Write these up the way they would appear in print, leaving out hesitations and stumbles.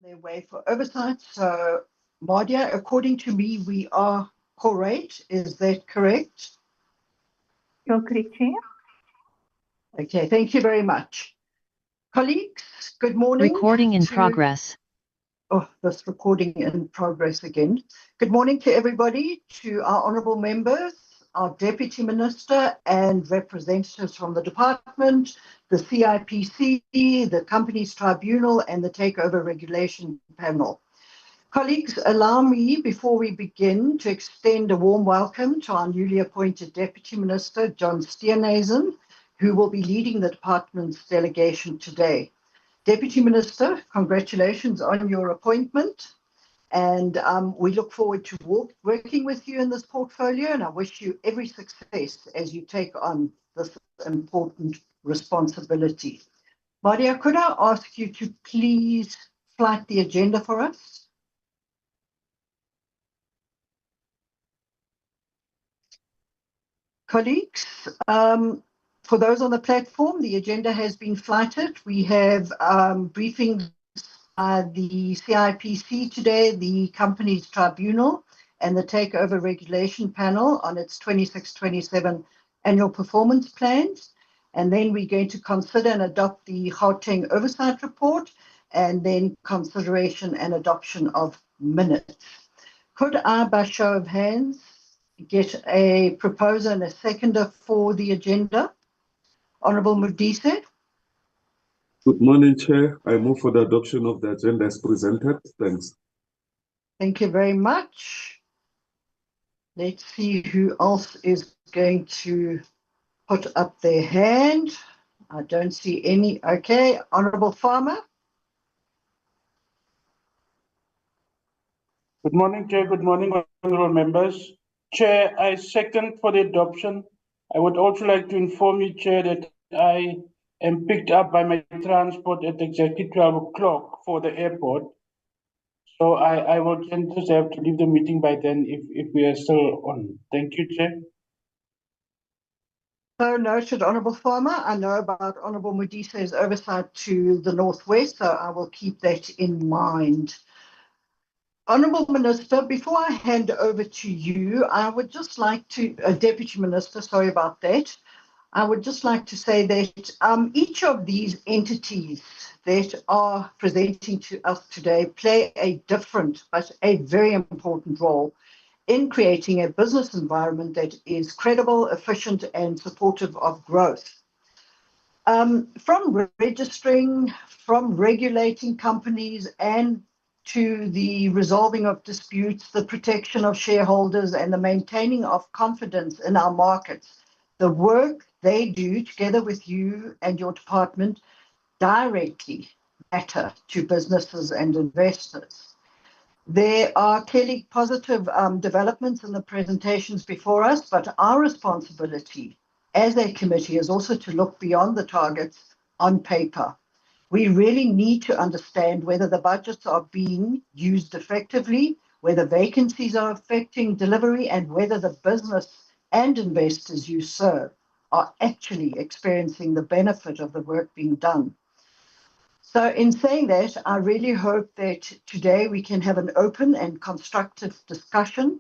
their way for oversight. So, Mardia, according to me, we are correct. Is that correct? You're correct, Chair. Okay, thank you very much. Colleagues, good morning. Recording in progress. Oh, this recording in progress again. Good morning to everybody, to our honourable members, our Deputy Minister and representatives from the Department, the CIPC, the Companies Tribunal and the Takeover Regulation Panel. Colleagues, allow me, before we begin, to extend a warm welcome to our newly appointed Deputy Minister, John Steenhuisen, who will be leading the Department's delegation today. Deputy Minister, congratulations on your appointment, and we look forward to working with you in this portfolio, and I wish you every success as you take on this important responsibility. Mardia, could I ask you to please flight the agenda for us? Colleagues, for those on the platform, the agenda has been flighted. We have briefings the CIPC today, the Companies Tribunal, and the Takeover Regulation Panel on its 26-27 annual performance plans. And then we're going to consider and adopt the Gauteng Oversight Report, and then consideration and adoption of minutes. Could I, by show of hands, get a proposer and a seconder for the agenda? Honourable Modise. Good morning, Chair. I move for the adoption of the agenda as presented. Thanks. Thank you very much. Let's see who else is going to put up their hand. I don't see any. Okay, Honourable Farmer. Good morning, Chair. Good morning, honourable members. Chair, I second for the adoption. I would also like to inform you, Chair, that I am picked up by my transport at exactly 12 o'clock for the airport. So I will just have to leave the meeting by then if we are still on. Thank you, Chair. So noted, Honourable Farmer. I know about Honourable Modise's oversight to the Northwest, so I will keep that in mind. Honourable Minister, before I hand over to you, I would just like to, Deputy Minister, sorry about that. I would just like to say that each of these entities that are presenting to us today play a different but a very important role in creating a business environment that is credible, efficient, and supportive of growth. From registering, from regulating companies, and to the resolving of disputes, the protection of shareholders, and the maintaining of confidence in our markets, the work they do together with you and your department directly matter to businesses and investors. There are clearly positive developments in the presentations before us, but our responsibility as a committee is also to look beyond the targets on paper. We really need to understand whether the budgets are being used effectively, whether vacancies are affecting delivery, and whether the business and investors you serve are actually experiencing the benefit of the work being done. So in saying that, I really hope that today we can have an open and constructive discussion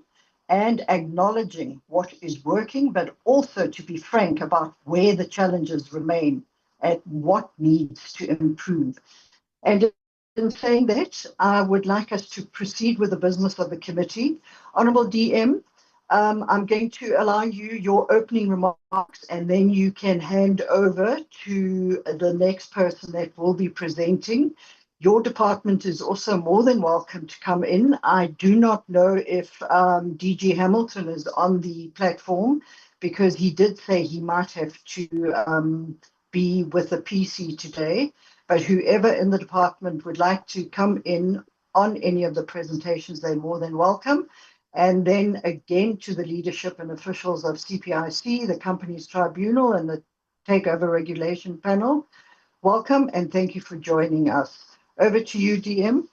and acknowledging what is working, but also to be frank about where the challenges remain and what needs to improve. And in saying that, I would like us to proceed with the business of the committee. Honourable DM, I'm going to allow you your opening remarks, and then you can hand over to the next person that will be presenting. Your department is also more than welcome to come in. I do not know if DG Hamilton is on the platform, because he did say he might have to be with a PC today. But whoever in the department would like to come in on any of the presentations, they're more than welcome. And then again to the leadership and officials of CPIC, the Companies Tribunal and the Takeover Regulation Panel, welcome and thank you for joining us. Over to you, DM.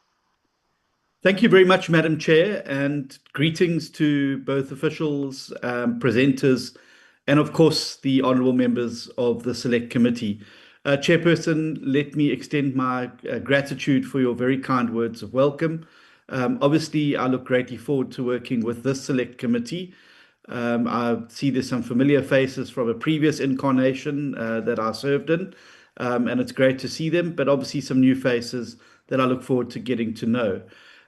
Thank you very much, Madam Chair, and greetings to both officials, presenters, and of course the honourable members of the Select Committee. Chairperson, let me extend my gratitude for your very kind words of welcome. Obviously, I look greatly forward to working with this select committee. I see there's some familiar faces from a previous incarnation that I served in, and it's great to see them, but obviously some new faces that I look forward to getting to know.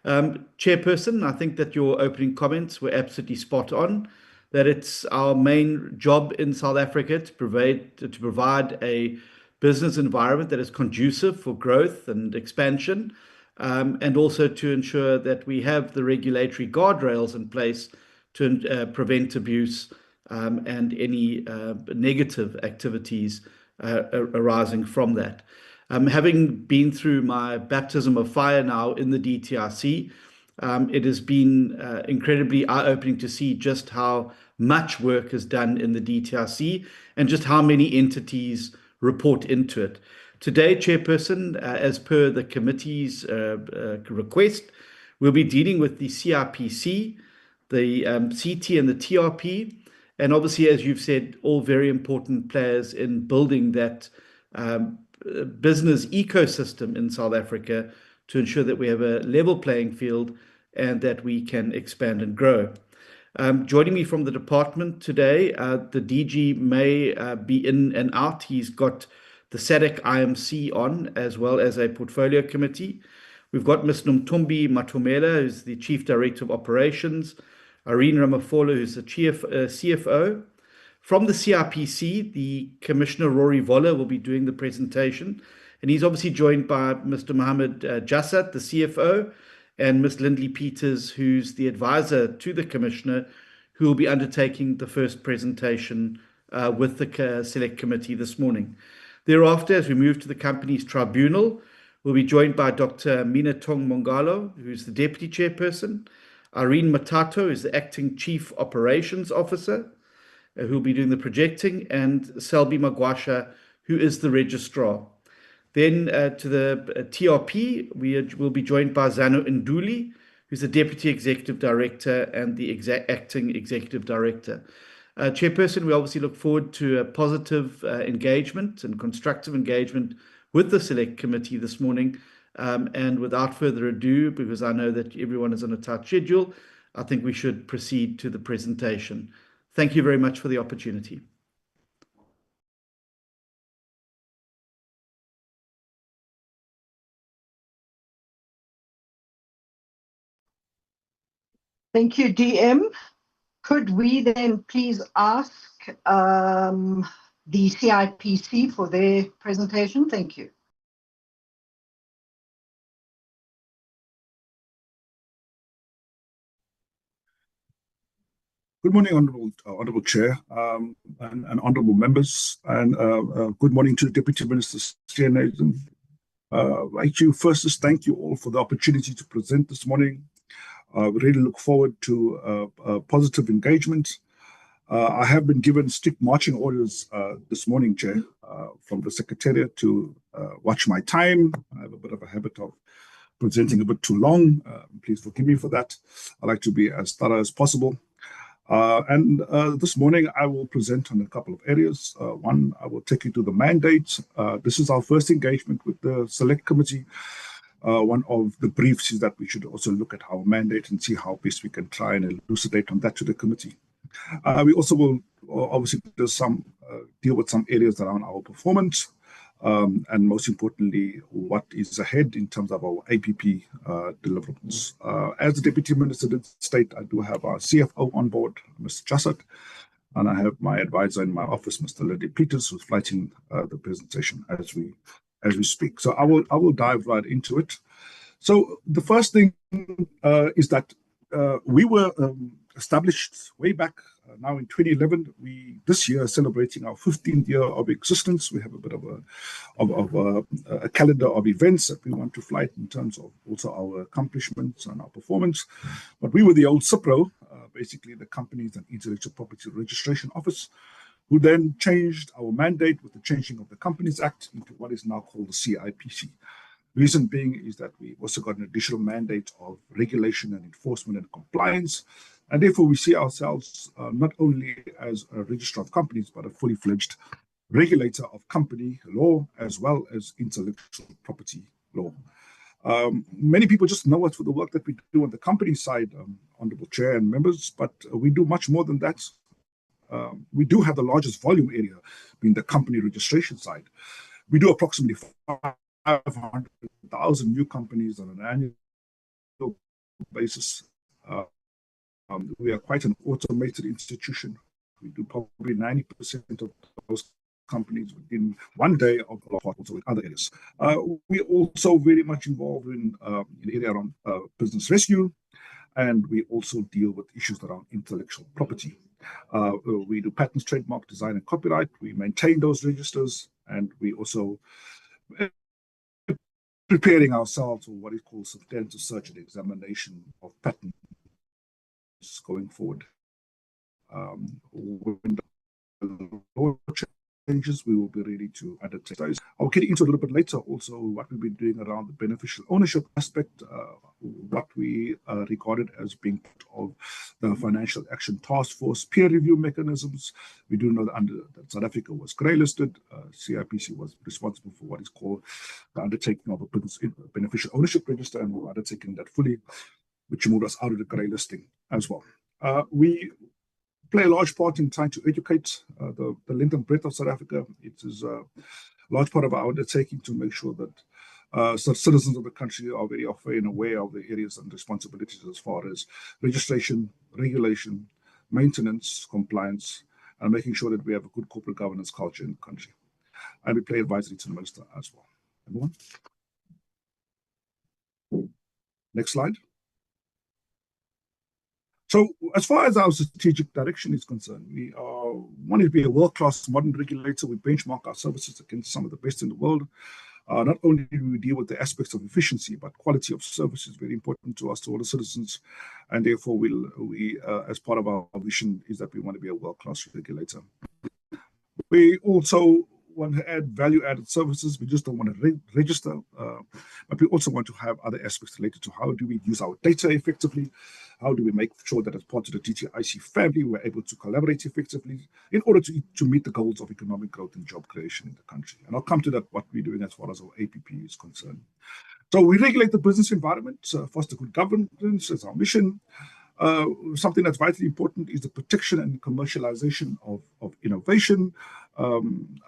Chairperson, I think that your opening comments were absolutely spot on, that it's our main job in South Africa to provide a business environment that is conducive for growth and expansion, and also to ensure that we have the regulatory guardrails in place to prevent abuse and any negative activities arising from that. Having been through my baptism of fire now in the DTRC, it has been incredibly eye-opening to see just how much work is done in the DTRC and just how many entities report into it. Today, Chairperson, as per the committee's request, we'll be dealing with the CIPC, the CT and the TRP, and obviously, as you've said, all very important players in building that business ecosystem in South Africa to ensure that we have a level playing field and that we can expand and grow. Joining me from the department today, the DG may be in and out. He's got the SADC IMC on, as well as a portfolio committee. We've got Ms. Nomtumbi Matomela, who's the Chief Director of Operations, Irene Ramafola, who's the CFO. From the CIPC, the Commissioner Rory Voller will be doing the presentation, and he's obviously joined by Mr. Mohammed Jassat, the CFO, and Ms. Lindley Peters, who's the advisor to the Commissioner, who will be undertaking the first presentation with the Select Committee this morning. Thereafter, as we move to the company's tribunal, we'll be joined by Dr. Minatong Mongalo, who's the Deputy Chairperson, Irene Matato, who's the Acting Chief Operations Officer, who will be doing the projecting, and Selby Magwasha, who is the Registrar. Then to the TRP, we will be joined by Zano Nduli, who's the Deputy Executive Director and the Acting Executive Director. Chairperson, we obviously look forward to a positive engagement and constructive engagement with the Select Committee this morning. And without further ado, because I know that everyone is on a tight schedule, I think we should proceed to the presentation. Thank you very much for the opportunity. Thank you, DM. Could we then please ask the CIPC for their presentation? Thank you. Good morning, Honourable Chair and Honourable Members, and good morning to the Deputy Minister, Steer Nathan. I'd like to first just thank you all for the opportunity to present this morning. We really look forward to positive engagement. I have been given strict marching orders this morning, Chair, from the Secretariat to watch my time. I have a bit of a habit of presenting a bit too long. Please forgive me for that. I like to be as thorough as possible. This morning, I will present on a couple of areas. One, I will take you to the mandate. This is our first engagement with the Select Committee. One of the briefs is that we should also look at our mandate and see how best we can try and elucidate on that to the committee. We also will obviously deal with some areas around our performance, and most importantly, what is ahead in terms of our APP deliverables. As the Deputy Minister did state, I do have our CFO on board, Mr. Jassat, and I have my advisor in my office, Mr. Lindley Peters, who's flighting the presentation as we speak. So I will dive right into it. So the first thing is that we were established way back now in 2011. This year celebrating our 15th year of existence. We have a bit of a calendar of events that we want to flight in terms of also our accomplishments and our performance. But we were the old CIPRO, basically the Companies and Intellectual Property Registration Office, who then changed our mandate with the changing of the Companies Act into what is now called the CIPC. Reason being is that we also got an additional mandate of regulation and enforcement and compliance. And therefore, we see ourselves not only as a registrar of companies, but a fully fledged regulator of company law as well as intellectual property law. Many people just know us for the work that we do on the company side, Honorable Chair and members, but we do much more than that. We do have the largest volume area being the company registration side. We do approximately 500,000 new companies on an annual basis. We are quite an automated institution. We do probably 90% of those companies within one day of also in other areas. We're also very much involved in the area around business rescue, and we also deal with issues around intellectual property. We do patents, trademark, design, and copyright. We maintain those registers, and we also preparing ourselves for what is called substantive search and examination of patents going forward. When the law changes, we will be ready to undertake those. I'll get into a little bit later also what we've been doing around the beneficial ownership aspect, what we regarded as being part of the Financial Action Task Force peer review mechanisms. We do know that South Africa was grey listed. CIPC was responsible for what is called the undertaking of a beneficial ownership register, and we're undertaking that fully, which moved us out of the grey listing as well. We play a large part in trying to educate the length and breadth of South Africa. It is a large part of our undertaking to make sure that citizens of the country are very often aware of the areas and responsibilities as far as registration, regulation, maintenance, compliance, and making sure that we have a good corporate governance culture in the country. And we play advisory to the minister as well. Everyone? Next slide. So as far as our strategic direction is concerned, we want to be a world-class modern regulator. We benchmark our services against some of the best in the world. Not only do we deal with the aspects of efficiency, but quality of service is very important to us, to all the citizens. And therefore, we as part of our vision, is that we want to be a world-class regulator. We also want to add value-added services. We just don't want to register, but we also want to have other aspects related to how do we use our data effectively, how do we make sure that as part of the TTIC family, we're able to collaborate effectively in order to meet the goals of economic growth and job creation in the country. And I'll come to that, what we're doing as far as our APP is concerned. So we regulate the business environment, foster good governance as our mission. Something that's vitally important is the protection and commercialization of innovation.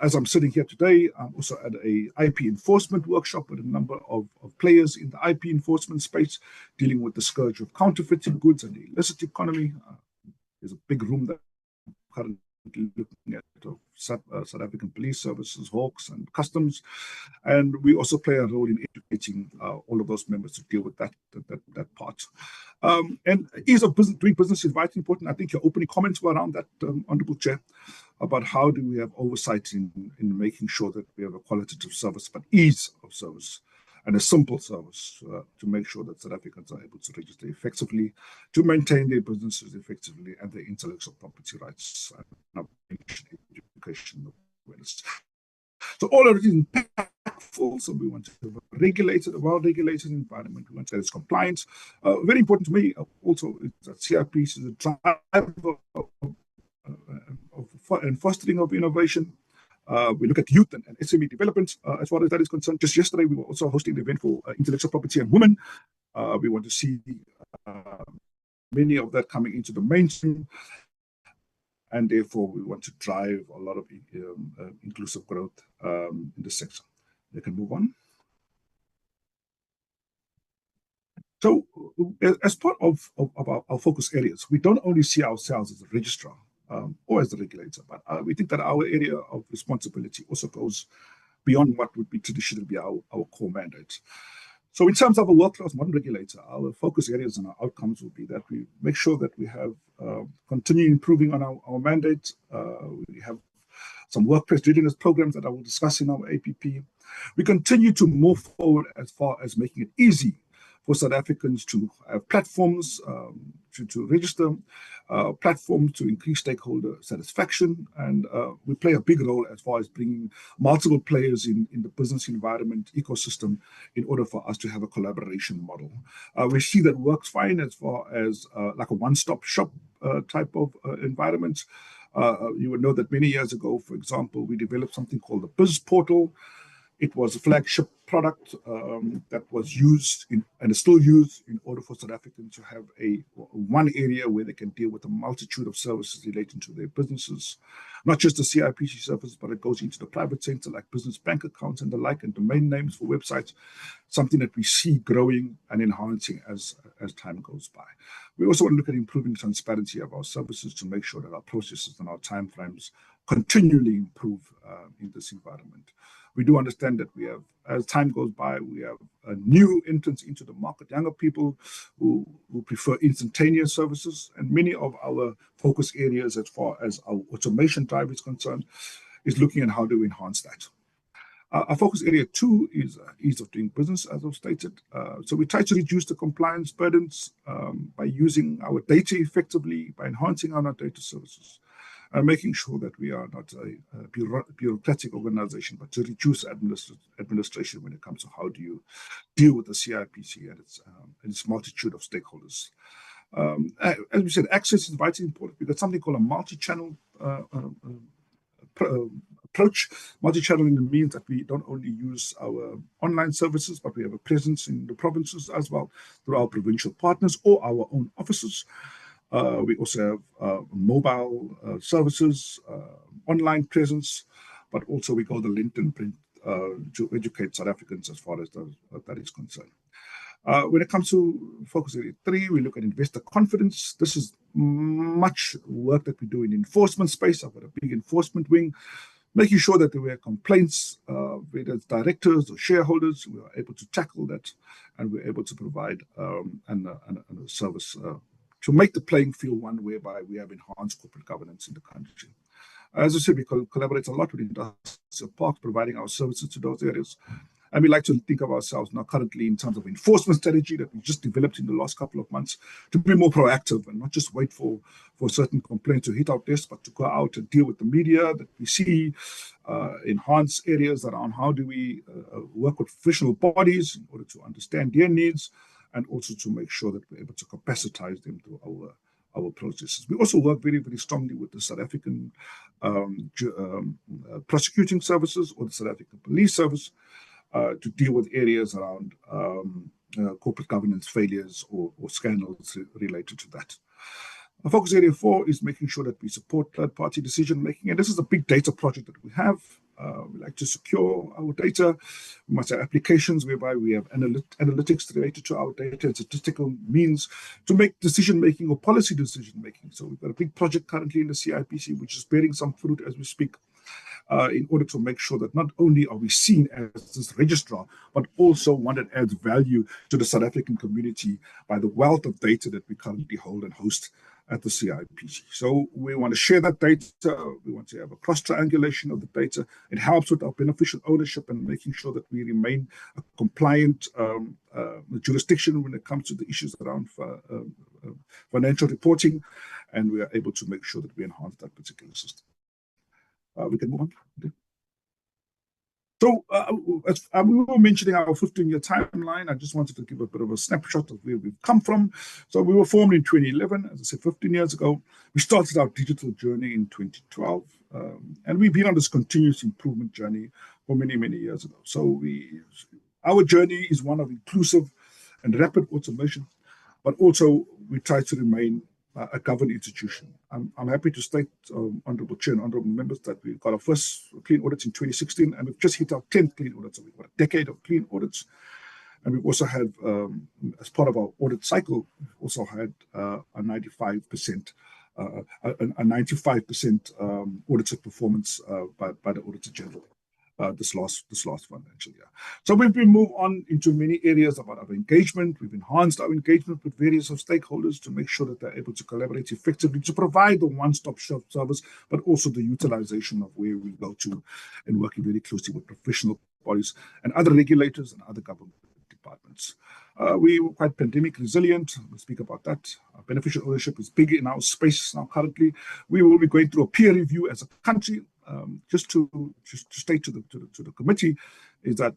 As I'm sitting here today, I'm also at a IP enforcement workshop with a number of players in the IP enforcement space, dealing with the scourge of counterfeiting goods and the illicit economy. There's a big room that currently looking at South African Police Services, Hawks, and Customs, and we also play a role in educating all of those members to deal with that part. And ease of doing business is vitally important. I think your opening comments were around that, Honourable Chair, about how do we have oversight in making sure that we have a qualitative service, but ease of service and a simple service to make sure that South Africans are able to register effectively, to maintain their businesses effectively and their intellectual property rights and education awareness. So all of it is impactful. So we want to have a well-regulated environment. We want to have compliance. Very important to me also is that CIPC is a driver and fostering of innovation. We look at youth and SME development as far as that is concerned. Just yesterday, we were also hosting the event for intellectual property and women. We want to see many of that coming into the mainstream. And therefore, we want to drive a lot of inclusive growth in the sector. They can move on. So as part of our focus areas, we don't only see ourselves as a registrar or as the regulator, but we think that our area of responsibility also goes beyond what would be traditionally be our core mandate. So in terms of a world-class modern regulator, our focus areas and our outcomes will be that we make sure that we have continue improving on our mandate. We have some workplace readiness programs that I will discuss in our APP. We continue to move forward as far as making it easy for South Africans to have platforms to register, platforms to increase stakeholder satisfaction. And we play a big role as far as bringing multiple players in the business environment ecosystem in order for us to have a collaboration model. We see that works fine as far as like a one-stop shop type of environment. You would know that many years ago, for example, we developed something called the Biz Portal. It was a flagship product that was used and is still used in order for South Africans to have one area where they can deal with a multitude of services relating to their businesses, not just the CIPC services, but it goes into the private sector like business bank accounts and the like, and domain names for websites, something that we see growing and enhancing as time goes by. We also want to look at improving transparency of our services to make sure that our processes and our timeframes continually improve in this environment. We do understand that we have, as time goes by, we have a new entrance into the market, younger people who prefer instantaneous services, and many of our focus areas as far as our automation drive is concerned is looking at how do we enhance that. Our focus area 2 is ease of doing business, as I've stated. So we try to reduce the compliance burdens by using our data effectively, by enhancing our data services, and making sure that we are not a bureaucratic organization, but to reduce administration when it comes to how do you deal with the CIPC and its multitude of stakeholders. As we said, access is vitally important. We've got something called a multi-channel approach. Multi-channel means that we don't only use our online services, but we have a presence in the provinces as well through our provincial partners or our own offices. We also have mobile services, online presence, but also we go the lint and print to educate South Africans as far as that is concerned. When it comes to focus area 3, we look at investor confidence. This is much work that we do in enforcement space. I've got a big enforcement wing, making sure that there were complaints, whether it's directors or shareholders, we are able to tackle that, and we're able to provide a service to make the playing field one whereby we have enhanced corporate governance in the country. As I said, we collaborate a lot with industrial parks, providing our services to those areas. And we like to think of ourselves now currently in terms of enforcement strategy that we just developed in the last couple of months to be more proactive and not just wait for certain complaints to hit our desk, but to go out and deal with the media that we see, enhance areas around how do we work with professional bodies in order to understand their needs, and also to make sure that we're able to capacitize them through our processes. We also work very, very strongly with the South African prosecuting services or the South African Police Service to deal with areas around corporate governance failures or scandals related to that. Our focus area 4 is making sure that we support third-party decision-making, and this is a big data project that we have. We like to secure our data. We must have applications whereby we have analytics related to our data and statistical means to make decision-making or policy decision-making. So we've got a big project currently in the CIPC, which is bearing some fruit as we speak, in order to make sure that not only are we seen as this registrar, but also one that adds value to the South African community by the wealth of data that we currently hold and host at the CIPC. So we want to share that data. We want to have a cross-triangulation of the data. It helps with our beneficial ownership and making sure that we remain a compliant jurisdiction when it comes to the issues around financial reporting, and we are able to make sure that we enhance that particular system. We can move on. Okay. So as we were mentioning our 15-year timeline, I just wanted to give a bit of a snapshot of where we've come from. So we were formed in 2011, as I said, 15 years ago. We started our digital journey in 2012, and we've been on this continuous improvement journey for many, many years ago. So our journey is one of inclusive and rapid automation, but also we try to remain a governed institution. I'm happy to state, Honourable Chair and Honourable Members, that we got our first clean audits in 2016, and we've just hit our 10th clean audit. So we've got a decade of clean audits. And we've also had, as part of our audit cycle, we've also had a 95% audited performance by the Auditor General this last financial year. So we've been moved on into many areas about our engagement. We've enhanced our engagement with various stakeholders to make sure that they're able to collaborate effectively to provide the one-stop shop service, but also the utilization of where we go to and working very closely with professional bodies and other regulators and other government departments. We were quite pandemic resilient. We'll speak about that. Our beneficial ownership is big in our space now currently. We will be going through a peer review as a country. Just to state to the committee is that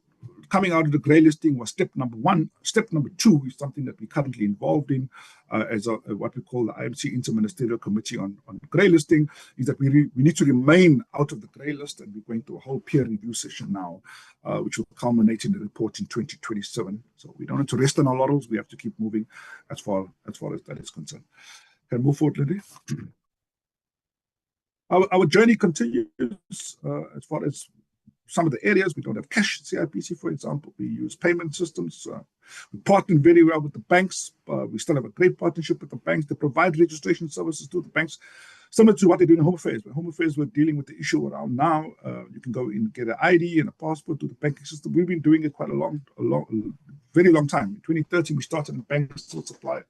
Coming out of the grey listing was step number one. Step number two is something that we're currently involved in as what we call the IMC Interministerial Committee on grey listing, is that we need to remain out of the grey list, and we're going through a whole peer review session now, which will culminate in the report in 2027. So we don't have to rest on our laurels. We have to keep moving as far as that is concerned. Can I move forward, Lindy? Our journey continues as far as some of the areas. We don't have cash at CIPC, for example. We use payment systems. We partner very well with the banks. We still have a great partnership with the banks. They provide registration services to the banks, similar to what they do in Home Affairs. When Home Affairs were dealing with the issue around now, you can go in and get an ID and a passport to the banking system. We've been doing it quite very long time. In 2013, we started, and banks still supply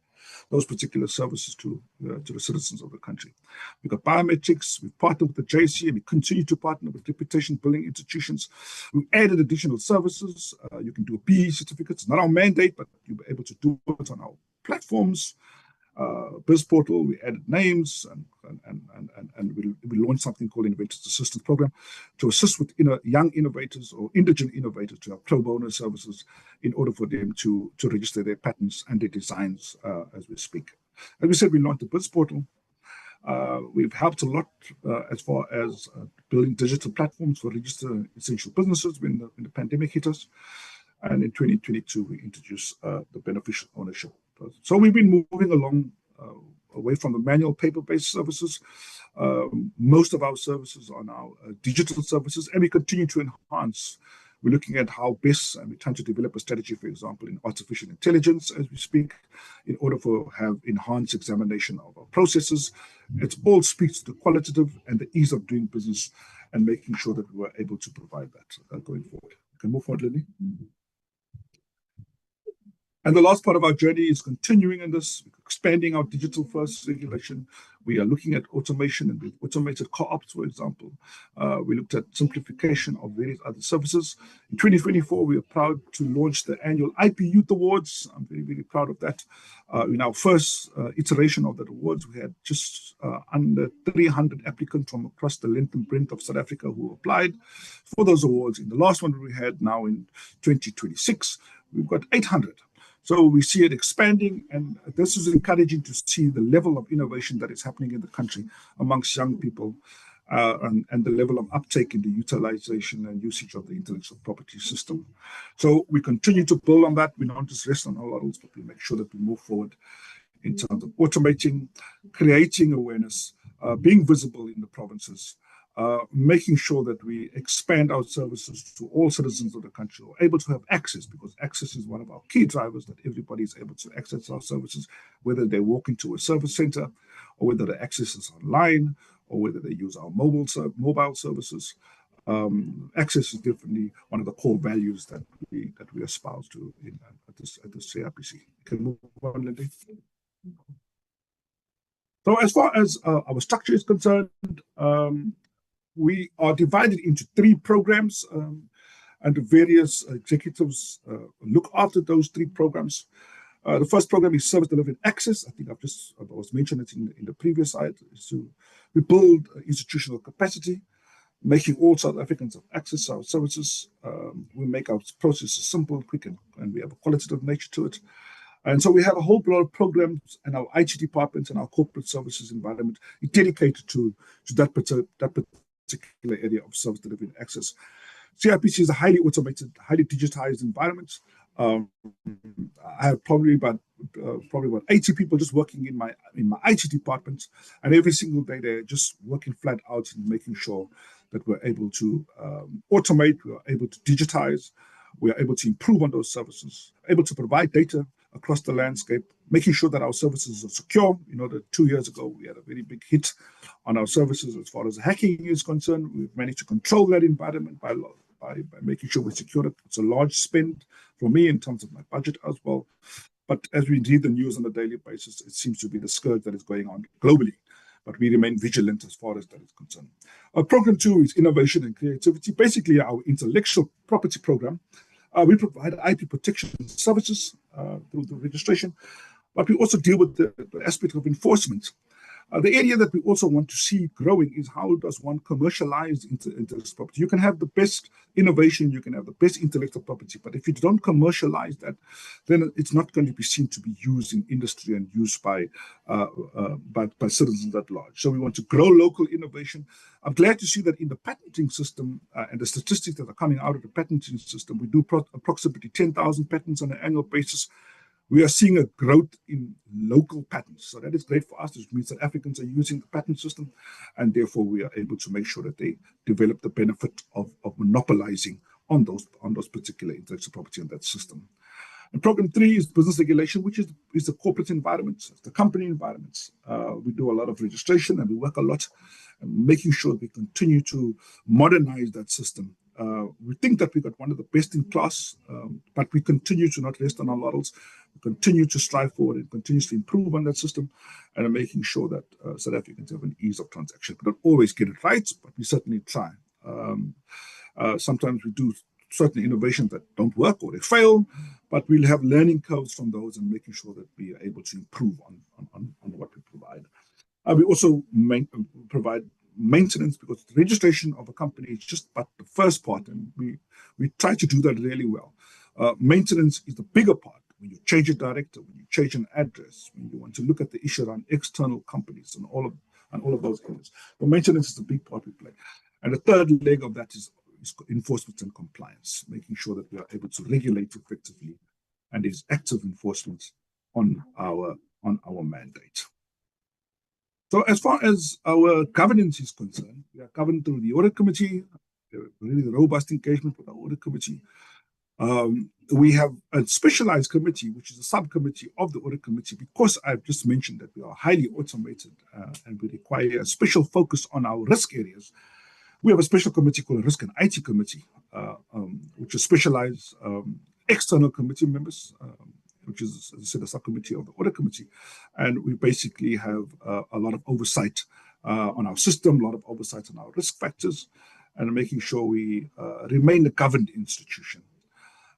those particular services to the citizens of the country. We've got biometrics. We've partnered with the JC, and we continue to partner with reputation building institutions. We've added additional services. You can do a PE certificate. It's not our mandate, but you'll be able to do it on our platforms. Biz Portal, we added names, and we launched something called Innovators Assistance Program to assist with young innovators or indigent innovators to have pro bono services in order for them to register their patents and their designs as we speak. As we said, we launched the Biz Portal. We've helped a lot as far as building digital platforms for registered essential businesses when the pandemic hit us. And in 2022, we introduced the beneficial ownership. So we've been moving along away from the manual paper-based services. Most of our services are now digital services, and we continue to enhance. We're looking at how best, and we're trying to develop a strategy, for example, in artificial intelligence as we speak, in order to have enhanced examination of our processes. It all speaks to the qualitative and the ease of doing business and making sure that we are able to provide that going forward. You can move forward, Lily. And the last part of our journey is continuing in this, expanding our digital first regulation. We are looking at automation, and we've automated co-ops, for example. We looked at simplification of various other services. In 2024, we are proud to launch the annual IP Youth Awards. I'm very, very proud of that. In our first iteration of that awards, we had just under 300 applicants from across the length and breadth of South Africa who applied for those awards. In the last one we had now in 2026, we've got 800. So we see it expanding, and this is encouraging to see the level of innovation that is happening in the country amongst young people, and the level of uptake in the utilization and usage of the intellectual property system. So we continue to build on that. We don't just rest on our laurels, but we make sure that we move forward in terms of automating, creating awareness, being visible in the provinces, making sure that we expand our services to all citizens of the country who are able to have access, because access is one of our key drivers, that everybody is able to access our services, whether they walk into a service center, or whether the access is online, or whether they use our mobile services. Access is definitely one of the core values that we espouse to at this CIPC. Can move on, Lindy. So as far as our structure is concerned, we are divided into 3 programs, and the various executives look after those 3 programs. The first program is Service Delivery and Access. I think I was mentioning it in the previous slide. We build institutional capacity, making all South Africans have access to our services. We make our processes simple, quick, and we have a qualitative nature to it. And so we have a whole lot of programs in our IT departments and our corporate services environment dedicated to that particular area of service delivery and access. CIPC is a highly automated, highly digitized environment. I have probably about 80 people just working in my IT department, and every single day they're just working flat out and making sure that we're able to automate, we are able to digitize, we are able to improve on those services, able to provide data across the landscape, making sure that our services are secure. You know that 2 years ago, we had a very big hit on our services as far as hacking is concerned. We've managed to control that environment by making sure we secure it. It's a large spend for me in terms of my budget as well. But as we read the news on a daily basis, it seems to be the scourge that is going on globally. But we remain vigilant as far as that is concerned. Program 2 is Innovation and Creativity, basically our intellectual property program. We provide IP protection services through the registration, but we also deal with the aspect of enforcement. The area that we also want to see growing is how does one commercialize intellectual property. You can have the best innovation, you can have the best intellectual property, but if you don't commercialize that, then it's not going to be seen to be used in industry and used by citizens at large. So we want to grow local innovation. I'm glad to see that in the patenting system and the statistics that are coming out of the patenting system, we do approximately 10,000 patents on an annual basis. We are seeing a growth in local patents. So that is great for us. It means that Africans are using the patent system, and therefore we are able to make sure that they develop the benefit of monopolizing on those particular intellectual property in that system. And program 3 is business regulation, which is the corporate environment, the company environments. We do a lot of registration and we work a lot and making sure we continue to modernize that system. We think that we got one of the best in class, but we continue to not rest on our laurels. We continue to strive forward and continuously improve on that system and making sure that South Africans have an ease of transaction. We don't always get it right, but we certainly try. Sometimes we do certain innovations that don't work or they fail, but we'll have learning curves from those and making sure that we are able to improve on what we provide. We also provide maintenance, because the registration of a company is just but the first part, and we try to do that really well. Maintenance is the bigger part. When you change a director, when you change an address, when you want to look at the issue around external companies and all of those areas. But maintenance is the big part we play. And the third leg of that is enforcement and compliance, making sure that we are able to regulate effectively and is active enforcement on our mandate. So as far as our governance is concerned, we are governed through the audit committee, really robust engagement with our audit committee. We have a specialized committee, which is a subcommittee of the audit committee, because I've just mentioned that we are highly automated and we require a special focus on our risk areas. We have a special committee called a Risk and IT Committee, which is specialized external committee members, which is, as I said, a subcommittee of the audit committee. And we basically have a lot of oversight on our system, a lot of oversight on our risk factors, and making sure we remain a governed institution.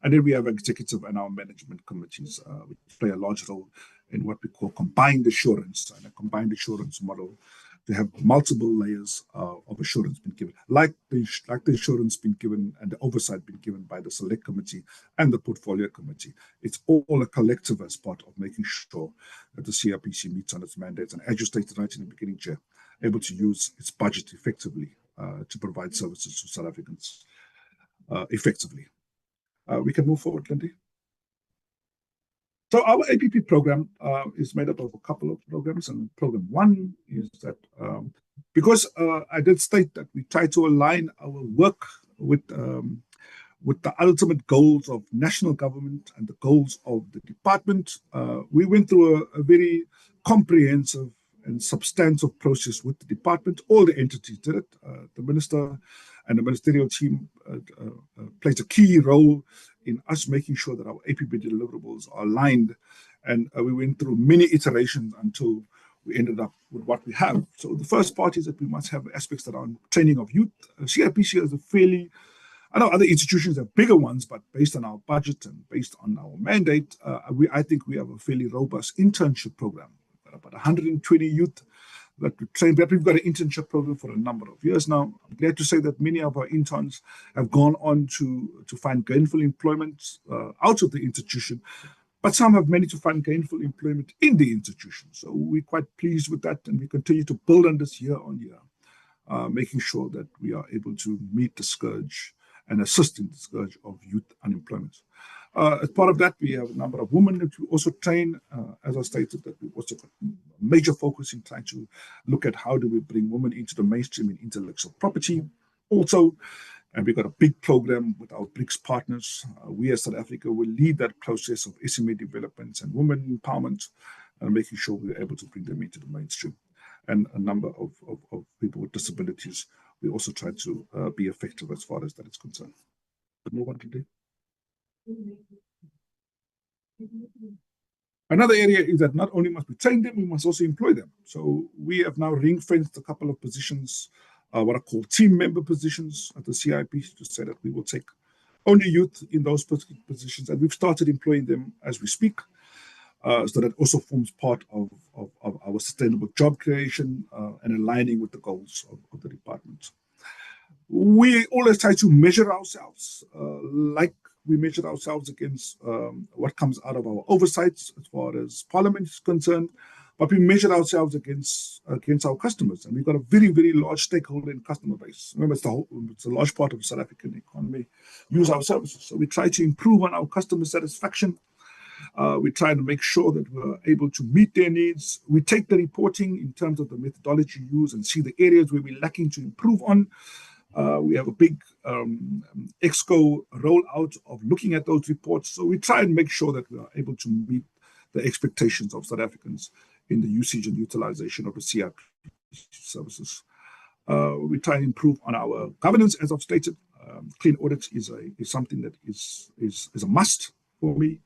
And then we have executive and our management committees, which play a large role in what we call combined assurance, and a combined assurance model to have multiple layers of assurance been given, like the assurance been given and the oversight been given by the select committee and the portfolio committee. It's all a collective as part of making sure that the CIPC meets on its mandates, and as you stated right in the beginning, Chair, able to use its budget effectively to provide services to South Africans effectively. We can move forward, Lindy. So our APP program is made up of a couple of programs, and program 1 is that because I did state that we try to align our work with the ultimate goals of national government and the goals of the department. We went through a very comprehensive and substantive process with the department. All the entities did it. The minister and the ministerial team plays a key role in us making sure that our APP deliverables are aligned. And we went through many iterations until we ended up with what we have. So the first part is that we must have aspects around training of youth. CIPC is a fairly, I know other institutions have bigger ones, but based on our budget and based on our mandate, I think we have a fairly robust internship program. About 120 youth that we train. We've got an internship program for a number of years now. I'm glad to say that many of our interns have gone on to find gainful employment out of the institution, but some have managed to find gainful employment in the institution. So we're quite pleased with that, and we continue to build on this year on year, making sure that we are able to meet the scourge and assist in the scourge of youth unemployment. As part of that, we have a number of women that we also train. As I stated, that we also got a major focus in trying to look at how do we bring women into the mainstream in intellectual property. Also, and we've got a big program with our BRICS partners. We as South Africa will lead that process of SME development and women empowerment, and making sure we're able to bring them into the mainstream. And a number of people with disabilities, we also try to be effective as far as that is concerned. But no one can do. Another area is that not only must we train them, we must also employ them. So we have now ring-fenced a couple of positions, what are called team member positions at the CIP, to say that we will take only youth in those positions, and we've started employing them as we speak. So that also forms part of our sustainable job creation and aligning with the goals of the department. We always try to measure ourselves like we measure ourselves against what comes out of our oversights as far as Parliament is concerned, but we measure ourselves against our customers, and we've got a very, very large stakeholder and customer base. Remember, it's a large part of the South African economy use our services, so we try to improve on our customer satisfaction. We try to make sure that we're able to meet their needs. We take the reporting in terms of the methodology used and see the areas where we're lacking to improve on. We have a big EXCO rollout of looking at those reports. So we try and make sure that we are able to meet the expectations of South Africans in the usage and utilization of the CIP services. We try and improve on our governance, as I've stated. Clean audits is something that is a must for me.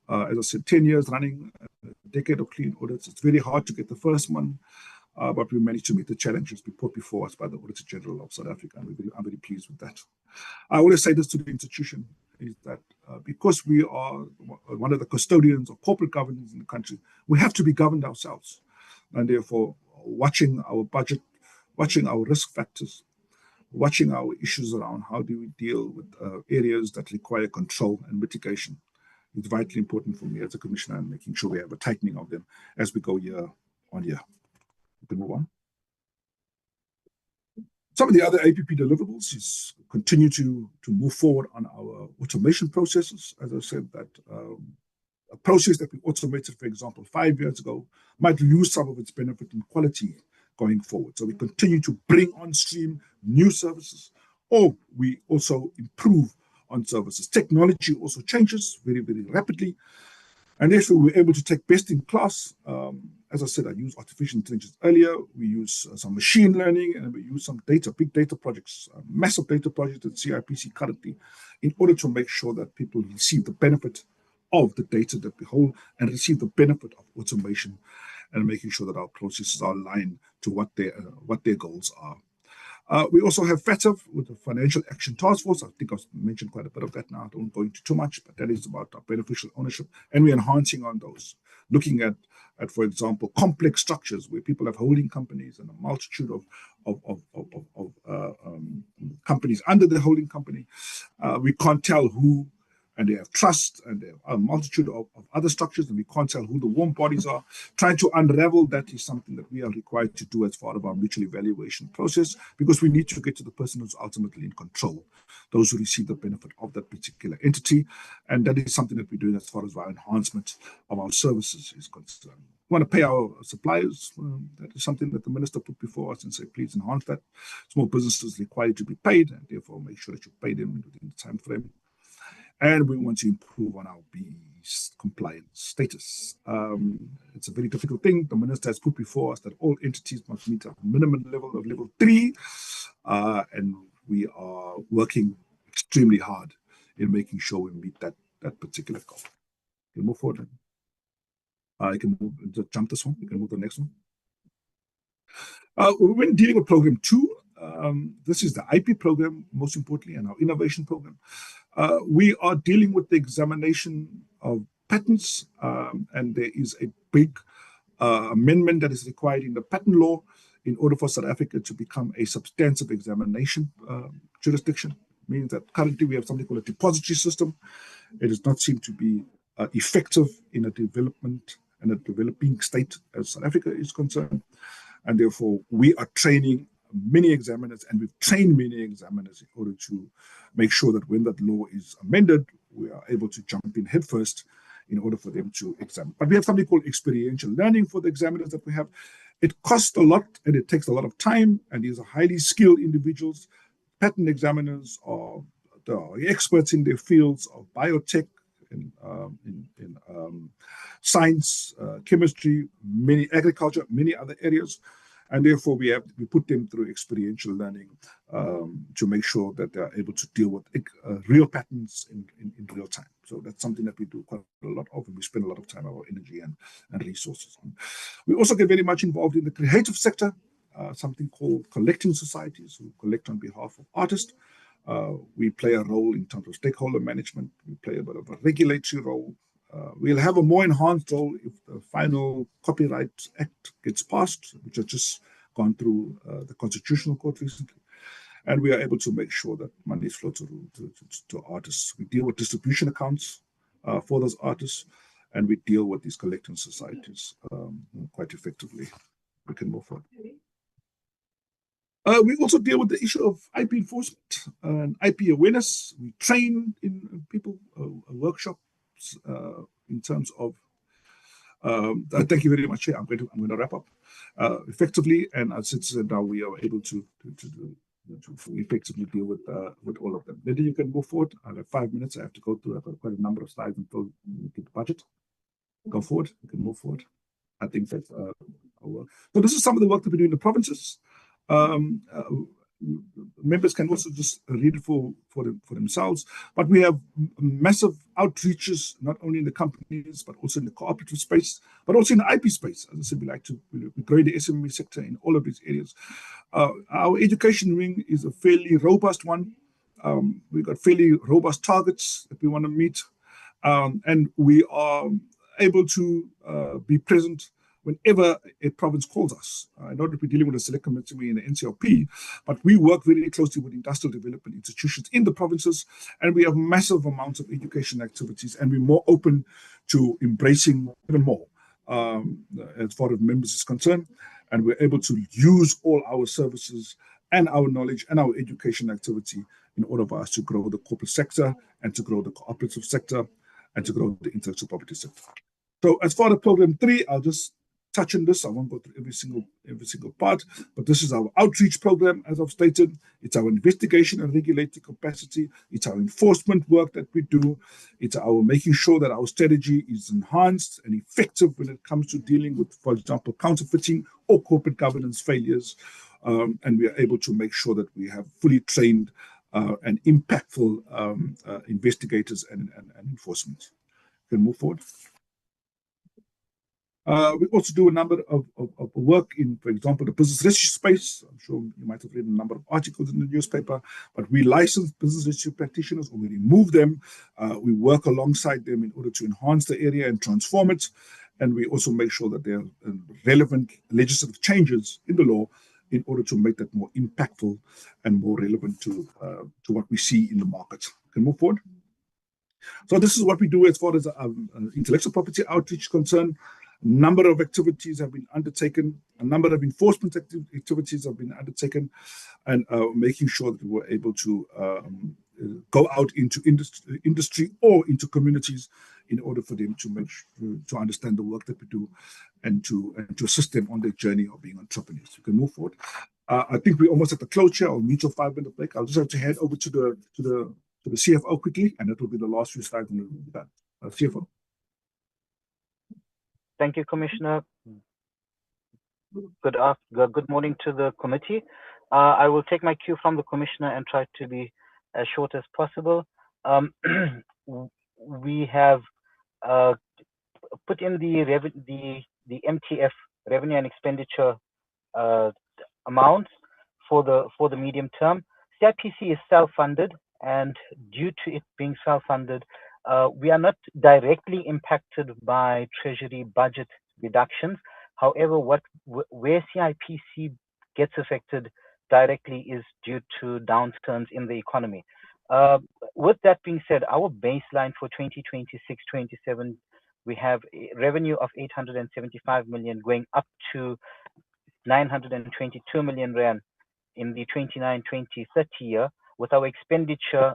As I said, 10 years running, a decade of clean audits. It's very hard to get the first one, but we managed to meet the challenges put before us by the Auditor General of South Africa, and I'm very pleased with that. I always say this to the institution, is that because we are one of the custodians of corporate governance in the country, we have to be governed ourselves, and therefore watching our budget, watching our risk factors, watching our issues around how do we deal with areas that require control and mitigation. It's vitally important for me as a commissioner, and making sure we have a tightening of them as we go year on year. We can move on. Some of the other APP deliverables is continue to move forward on our automation processes. As I said, that a process that we automated, for example, 5 years ago, might lose some of its benefit and quality going forward. So we continue to bring on stream new services, or we also improve on services. Technology also changes very, very rapidly, and therefore we're able to take best in class. As I said, I used artificial intelligence earlier. We use some machine learning, and we use some big data projects, massive data projects at CIPC currently, in order to make sure that people receive the benefit of the data that we hold and receive the benefit of automation, and making sure that our processes are aligned to what their goals are. We also have FATF with the Financial Action Task Force. I think I've mentioned quite a bit of that now. I don't go into too much, but that is about our beneficial ownership, and we're enhancing on those, looking at, for example, complex structures where people have holding companies and a multitude of companies under the holding company. We can't tell who, and they have trust, and they have a multitude of other structures, and we can't tell who the warm bodies are. Trying to unravel that is something that we are required to do as part of our mutual evaluation process, because we need to get to the person who's ultimately in control, those who receive the benefit of that particular entity. And that is something that we're doing as far as our enhancement of our services is concerned. We want to pay our suppliers. That is something that the minister put before us and say, please enhance that. Small businesses required to be paid, and therefore make sure that you pay them within the time frame. And we want to improve on our BEE compliance status. It's a very difficult thing. The minister has put before us that all entities must meet a minimum level of level 3, and we are working extremely hard in making sure we meet that particular goal. You can move forward. You can move, jump this one. You can move to the next one. When dealing with program 2, this is the IP program, most importantly, and our innovation program. We are dealing with the examination of patents, and there is a big amendment that is required in the patent law in order for South Africa to become a substantive examination jurisdiction. Means that currently we have something called a depository system. It does not seem to be effective in a development and a developing state as South Africa is concerned, and therefore we are training many examiners, and we've trained many examiners in order to make sure that when that law is amended, we are able to jump in headfirst in order for them to examine. But we have something called experiential learning for the examiners that we have. It costs a lot, and it takes a lot of time, and these are highly skilled individuals. Patent examiners are the experts in their fields of biotech, in science, chemistry, many agriculture, many other areas. And therefore, we put them through experiential learning to make sure that they are able to deal with real patterns in real time. So that's something that we do quite a lot of, and we spend a lot of time, our energy and resources on. We also get very much involved in the creative sector, something called collecting societies who collect on behalf of artists. We play a role in terms of stakeholder management. We play a bit of a regulatory role We'll have a more enhanced role if the final Copyright Act gets passed, which has just gone through the Constitutional Court recently. And we are able to make sure that money flows to artists. We deal with distribution accounts for those artists, and we deal with these collecting societies quite effectively. We can move forward. We also deal with the issue of IP enforcement and IP awareness. We train in people, workshops in terms of. Thank you very much. I'm going to wrap up effectively, and as it said, now we are able to effectively deal with all of them. Then you can move forward. I have 5 minutes. I have to go through. I've got quite a number of slides until we get the budget. Go forward. You can move forward. I think that's our work. So this is some of the work that we do in the provinces. Members can also just read it for themselves. But we have massive outreaches, not only in the companies, but also in the cooperative space, but also in the IP space. As I said, we grow the SME sector in all of these areas. Our education wing is a fairly robust one. We've got fairly robust targets that we want to meet. And we are able to be present whenever a province calls us. I know that we're dealing with a select committee in the NCLP, but we work very closely with industrial development institutions in the provinces, and we have massive amounts of education activities, and we're more open to embracing even more as far as members is concerned. And we're able to use all our services and our knowledge and our education activity in order for us to grow the corporate sector and to grow the cooperative sector and to grow the intellectual property sector. So as far as program 3, I'll just touch on this. I won't go through every single part, but this is our outreach program, as I've stated. It's our investigation and regulatory capacity. It's our enforcement work that we do. It's our making sure that our strategy is enhanced and effective when it comes to dealing with, for example, counterfeiting or corporate governance failures. And we are able to make sure that we have fully trained and impactful investigators and enforcement. We can move forward. We also do a number of work in, for example, the business registry space. I'm sure you might have read a number of articles in the newspaper, but we license business registry practitioners, or we remove them. We work alongside them in order to enhance the area and transform it. And we also make sure that there are relevant legislative changes in the law in order to make that more impactful and more relevant to what we see in the market. Can move forward. So this is what we do as far as intellectual property outreach is concerned. A number of activities have been undertaken. A number of enforcement activities have been undertaken, and making sure that we were able to go out into industry or into communities in order for them to understand the work that we do and to assist them on their journey of being entrepreneurs. You can move forward. I think we're almost at the closure. I'll meet your 5-minute break. I'll just have to hand over to the CFO quickly, and that will be the last few slides. CFO. Thank you, Commissioner. Good morning to the committee. I will take my cue from the Commissioner and try to be as short as possible. We have put in the MTF, revenue and expenditure amounts for the medium term. CIPC is self-funded, and due to it being self-funded, we are not directly impacted by Treasury budget reductions. However, where CIPC gets affected directly is due to downturns in the economy. With that being said, our baseline for 2026-27, we have a revenue of 875 million going up to 922 million rand in the 29-20-30 year, with our expenditure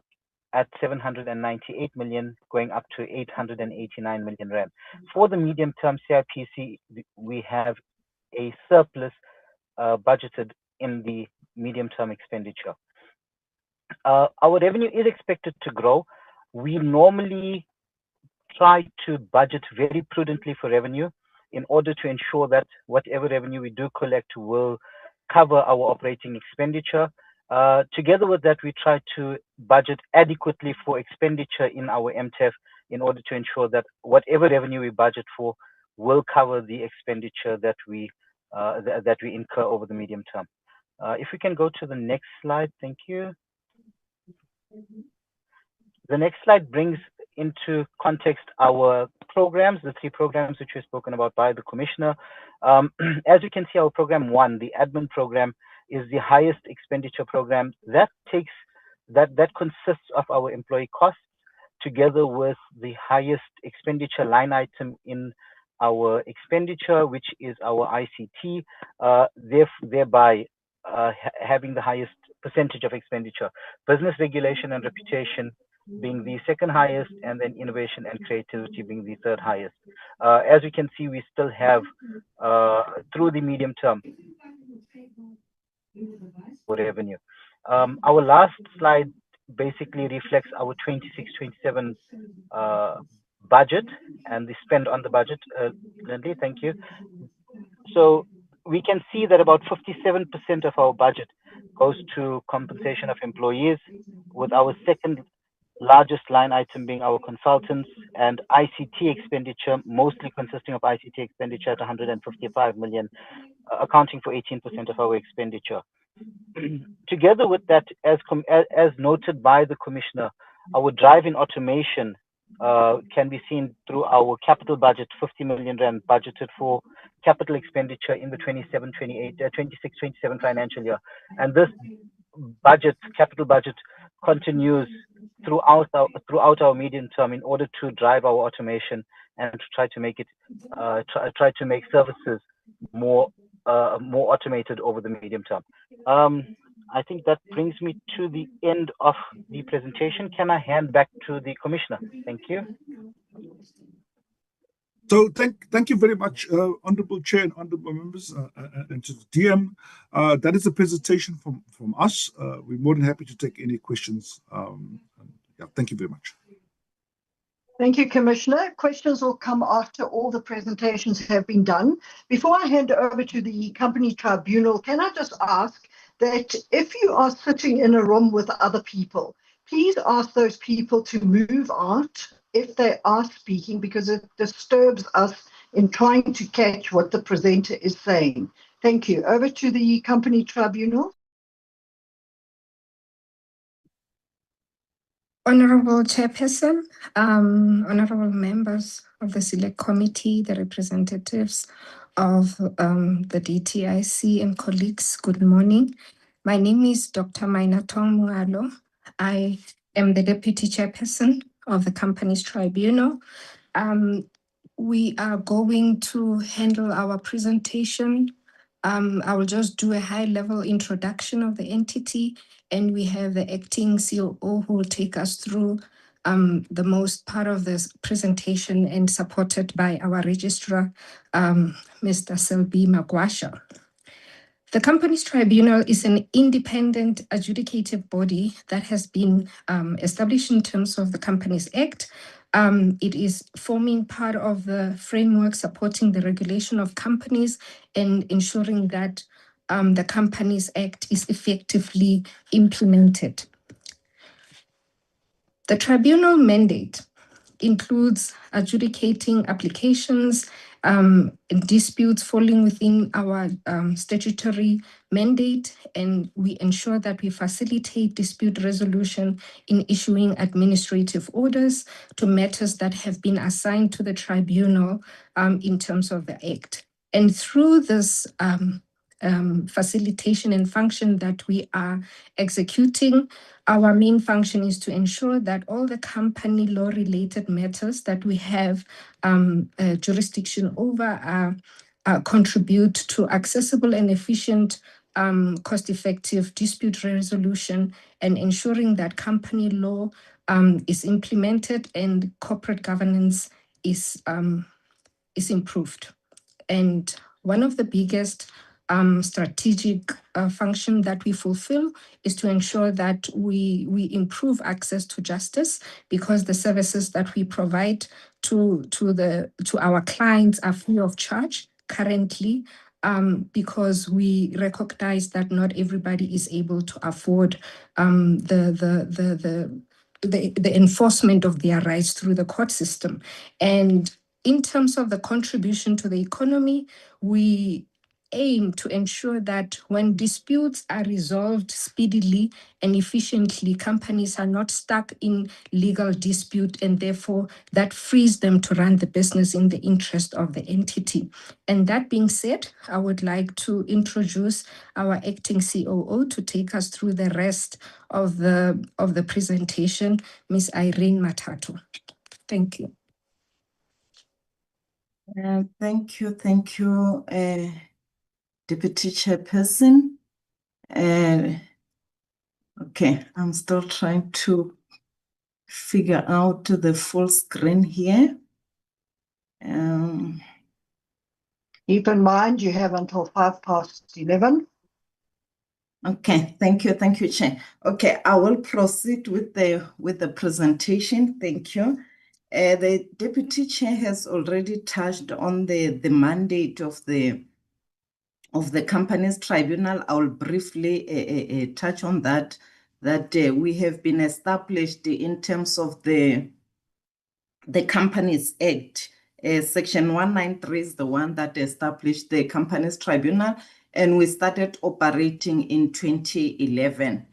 at 798 million going up to 889 million rand. For the medium term CIPC, we have a surplus budgeted in the medium term expenditure. Our revenue is expected to grow. We normally try to budget very prudently for revenue in order to ensure that whatever revenue we do collect will cover our operating expenditure. Together with that, we try to budget adequately for expenditure in our MTF in order to ensure that whatever revenue we budget for will cover the expenditure that we incur over the medium term. If we can go to the next slide, thank you. The next slide brings into context our programs, the 3 programs which were spoken about by the Commissioner. As you can see, our program 1, the admin program, is the highest expenditure program. That consists of our employee costs together with the highest expenditure line item in our expenditure, which is our ICT, thereby having the highest percentage of expenditure. Business regulation and reputation being the second highest, and then innovation and creativity being the third highest. As we can see, we still have, through the medium term, revenue. Our last slide basically reflects our 26-27 budget and the spend on the budget. Lindy, thank you. So we can see that about 57% of our budget goes to compensation of employees, with our second largest line item being our consultants, and ICT expenditure, mostly consisting of ICT expenditure at 155 million, accounting for 18% of our expenditure. Together with that, as noted by the Commissioner, our drive in automation can be seen through our capital budget, 50 million rand budgeted for capital expenditure in the 26-27 financial year. And this budget, capital budget, continues throughout our medium term in order to drive our automation and to try to make it try to make services more automated over the medium term. I think that brings me to the end of the presentation. Can I hand back to the Commissioner? Thank you. So thank you very much, Honourable Chair and Honourable Members, and to the DM. That is a presentation from us. We're more than happy to take any questions. Yeah, thank you very much. Thank you, Commissioner. Questions will come after all the presentations have been done. Before I hand over to the company tribunal, can I just ask that if you are sitting in a room with other people, please ask those people to move out if they are speaking, because it disturbs us in trying to catch what the presenter is saying. Thank you. Over to the company tribunal. Honorable Chairperson, honorable members of the Select Committee, the representatives of the DTIC and colleagues, good morning. My name is Dr. Mainatong Mualo. I am the Deputy Chairperson of the Companies Tribunal. We are going to handle our presentation. I will just do a high-level introduction of the entity, and we have the acting COO who will take us through the most part of this presentation, and supported by our registrar, Mr. Selby Magwasha. The Companies Tribunal is an independent adjudicative body that has been established in terms of the Companies Act. It is forming part of the framework supporting the regulation of companies and ensuring that the Companies Act is effectively implemented. The tribunal mandate includes adjudicating applications and disputes falling within our statutory mandate, and we ensure that we facilitate dispute resolution in issuing administrative orders to matters that have been assigned to the tribunal in terms of the Act. And through this facilitation and function that we are executing, our main function is to ensure that all the company law related matters that we have jurisdiction over contribute to accessible and efficient cost-effective dispute resolution, and ensuring that company law is implemented and corporate governance is improved. And one of the biggest strategic function that we fulfill is to ensure that we improve access to justice, because the services that we provide to our clients are free of charge currently, because we recognize that not everybody is able to afford the enforcement of their rights through the court system. And in terms of the contribution to the economy, we aim to ensure that when disputes are resolved speedily and efficiently, companies are not stuck in legal dispute, and therefore that frees them to run the business in the interest of the entity. And that being said, I would like to introduce our acting COO to take us through the rest of the presentation, Ms. Irene Matatu. Thank you. Thank you, Deputy Chairperson. Okay, I'm still trying to figure out the full screen here. Keep in mind, you have until 11:05. Okay, thank you, Chair. Okay, I will proceed with the presentation. Thank you. The Deputy Chair has already touched on the mandate of the Companies Tribunal. I will briefly touch on that we have been established in terms of the Companies Act. Section 193 is the one that established the Companies Tribunal, and we started operating in 2011.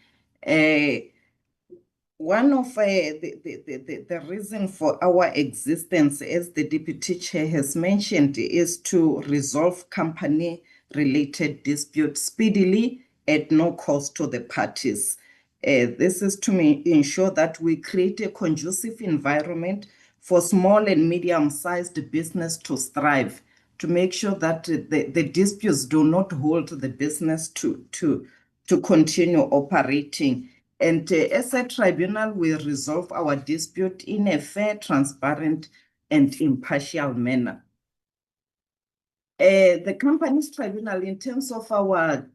One of the reason for our existence, as the Deputy Chair has mentioned, is to resolve company-related disputes speedily at no cost to the parties. This is to ensure that we create a conducive environment for small and medium-sized business to thrive, to make sure that the disputes do not hold the business to continue operating. And as a tribunal, we resolve our dispute in a fair, transparent, and impartial manner. The Companies Tribunal, in terms of our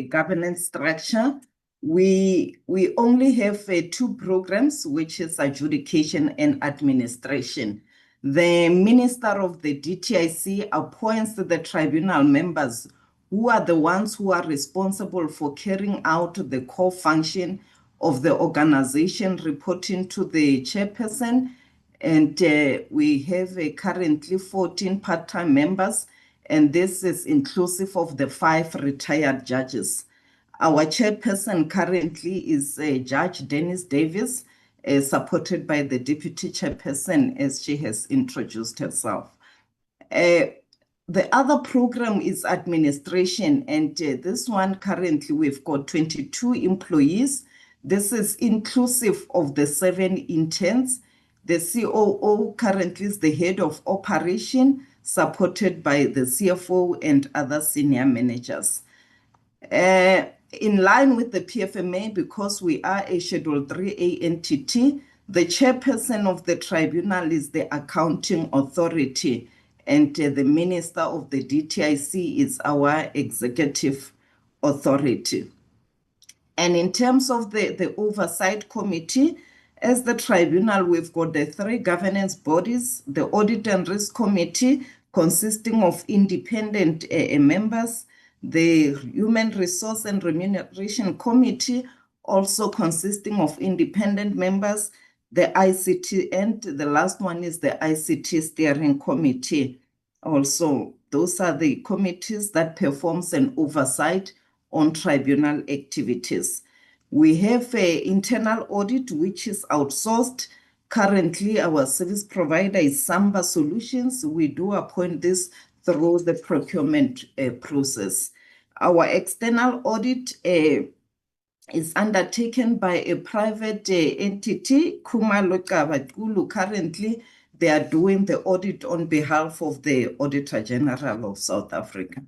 governance structure, we only have two programs, which is adjudication and administration. The Minister of the DTIC appoints the tribunal members, who are the ones who are responsible for carrying out the core function of the organization, reporting to the chairperson. And we have currently 14 part-time members, and this is inclusive of the 5 retired judges. Our chairperson currently is Judge Dennis Davis, supported by the deputy chairperson, as she has introduced herself. The other program is administration, and this one currently we've got 22 employees. This is inclusive of the 7 interns. The COO currently is the head of operation, supported by the CFO and other senior managers. In line with the PFMA, because we are a Schedule 3A entity, the chairperson of the tribunal is the accounting authority, and the minister of the DTIC is our executive authority. And in terms of the oversight committee, as the tribunal, we've got the 3 governance bodies: the Audit and Risk Committee, consisting of independent members; the Human Resource and Remuneration Committee, also consisting of independent members; the ICT, and the last one is the ICT Steering Committee. Also, those are the committees that performs an oversight on tribunal activities. We have an internal audit, which is outsourced. Currently, our service provider is Samba Solutions. We do appoint this through the procurement process. Our external audit is undertaken by a private entity, Khumalo Kabatulu. Currently, they are doing the audit on behalf of the Auditor General of South Africa.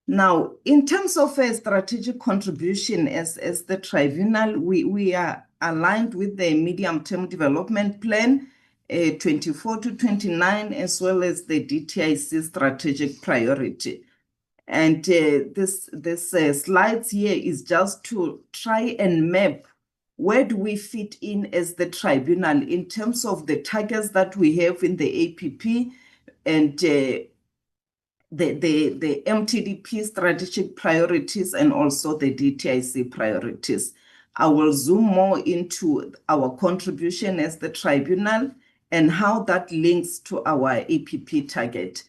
Now, in terms of a strategic contribution as the tribunal, we are aligned with the medium-term development plan 24 to 29, as well as the DTIC strategic priority. And this slides here is just to try and map where do we fit in as the tribunal in terms of the targets that we have in the APP and the MTDP strategic priorities, and also the DTIC priorities. I will zoom more into our contribution as the tribunal and how that links to our APP target.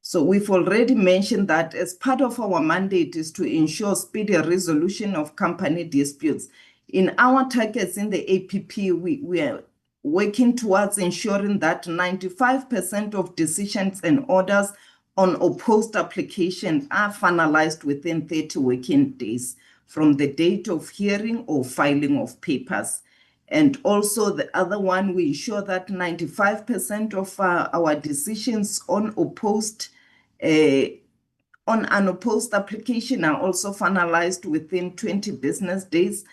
So we've already mentioned that as part of our mandate is to ensure speedy resolution of company disputes. In our targets in the APP, we are working towards ensuring that 95% of decisions and orders on opposed application are finalized within 30 working days from the date of hearing or filing of papers. And also the other one, we ensure that 95% of our decisions on unopposed application are also finalized within 20 business days.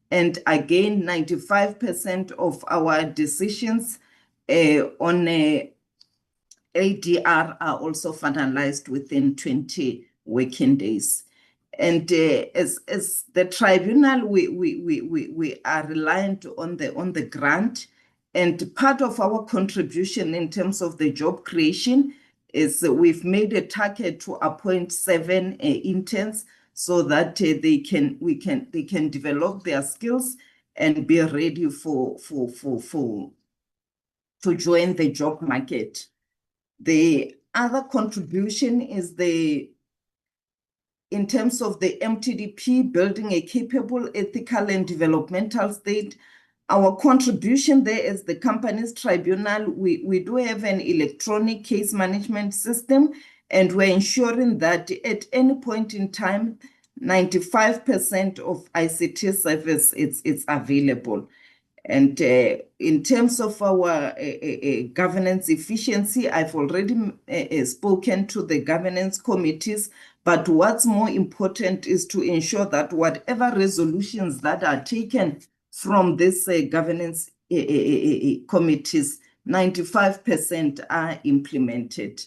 And again, 95% of our decisions on ADR are also finalized within 20 working days. And as the tribunal, we are reliant on the grant, and part of our contribution in terms of the job creation is we've made a target to appoint 7 interns so that they can develop their skills and be ready to join the job market. The other contribution is in terms of the MTDP, building a capable, ethical, and developmental state. Our contribution there is the company's tribunal. We do have an electronic case management system, and we're ensuring that at any point in time, 95% of ICT service is available. And in terms of our governance efficiency, I've already spoken to the governance committees, but what's more important is to ensure that whatever resolutions that are taken from this governance committees, 95% are implemented.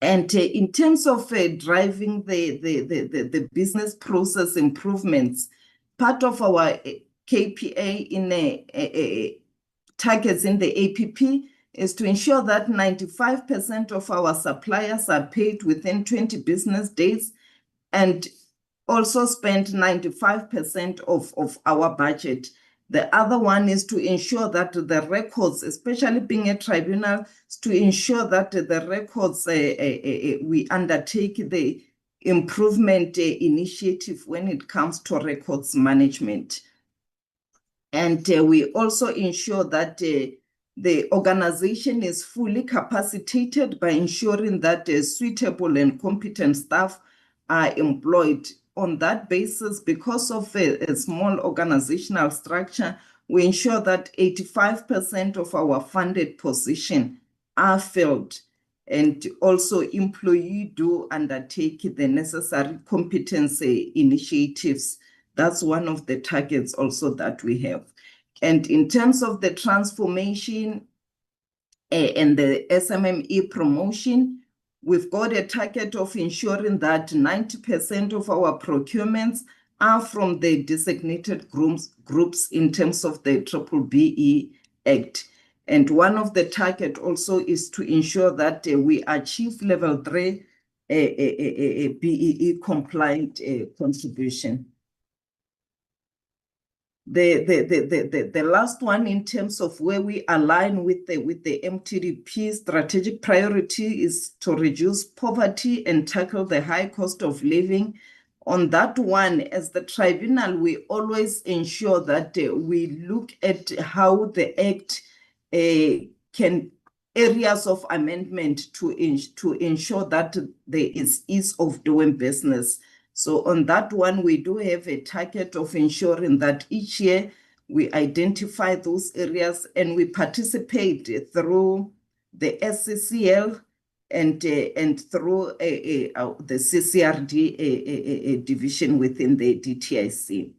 And in terms of driving the business process improvements, part of our KPA in targets in the APP is to ensure that 95% of our suppliers are paid within 20 business days and also spend 95% of our budget. The other one is to ensure that the records, especially being a tribunal, is to ensure that the records, we undertake the improvement initiative when it comes to records management. And we also ensure that the organization is fully capacitated by ensuring that suitable and competent staff are employed. On that basis, because of a small organizational structure, we ensure that 85% of our funded positions are filled, and also employees do undertake the necessary competency initiatives. That's one of the targets also that we have. And in terms of the transformation and the SMME promotion, we've got a target of ensuring that 90% of our procurements are from the designated groups in terms of the BBBE Act. And one of the targets also is to ensure that we achieve level 3 BEE compliant contribution. The last one in terms of where we align with the MTDP strategic priority is to reduce poverty and tackle the high cost of living. On that one, as the tribunal, we always ensure that we look at how the Act can areas of amendment to ensure that there is ease of doing business. So on that one, we do have a target of ensuring that each year we identify those areas and we participate through the SCCL and through the CCRD division within the DTIC.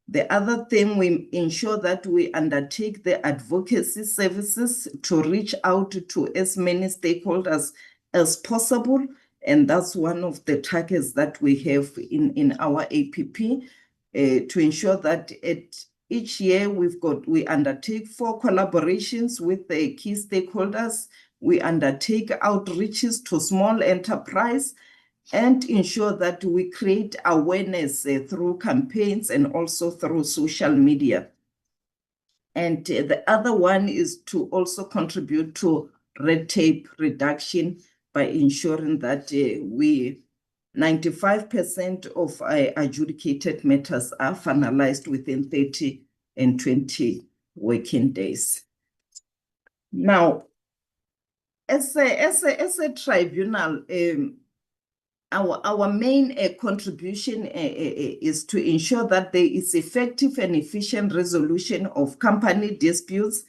The other thing, we ensure that we undertake the advocacy services to reach out to as many stakeholders as possible. And that's one of the targets that we have in our APP to ensure that each year we undertake 4 collaborations with the key stakeholders. We undertake outreaches to small enterprise and ensure that we create awareness through campaigns and also through social media. And the other one is to also contribute to red tape reduction by ensuring that 95% of adjudicated matters are finalized within 30 and 20 working days. Now, as a tribunal, our main contribution is to ensure that there is effective and efficient resolution of company disputes,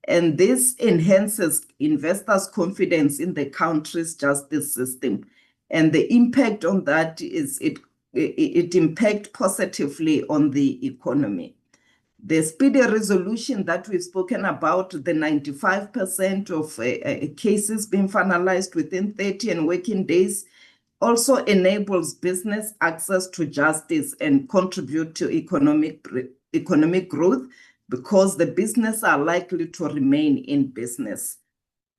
and this enhances investors' confidence in the country's justice system. And the impact on that is it impacts positively on the economy. The speedy resolution that we've spoken about, the 95% of cases being finalized within 30 and working days, also enables business access to justice and contribute to economic growth, because the business are likely to remain in business.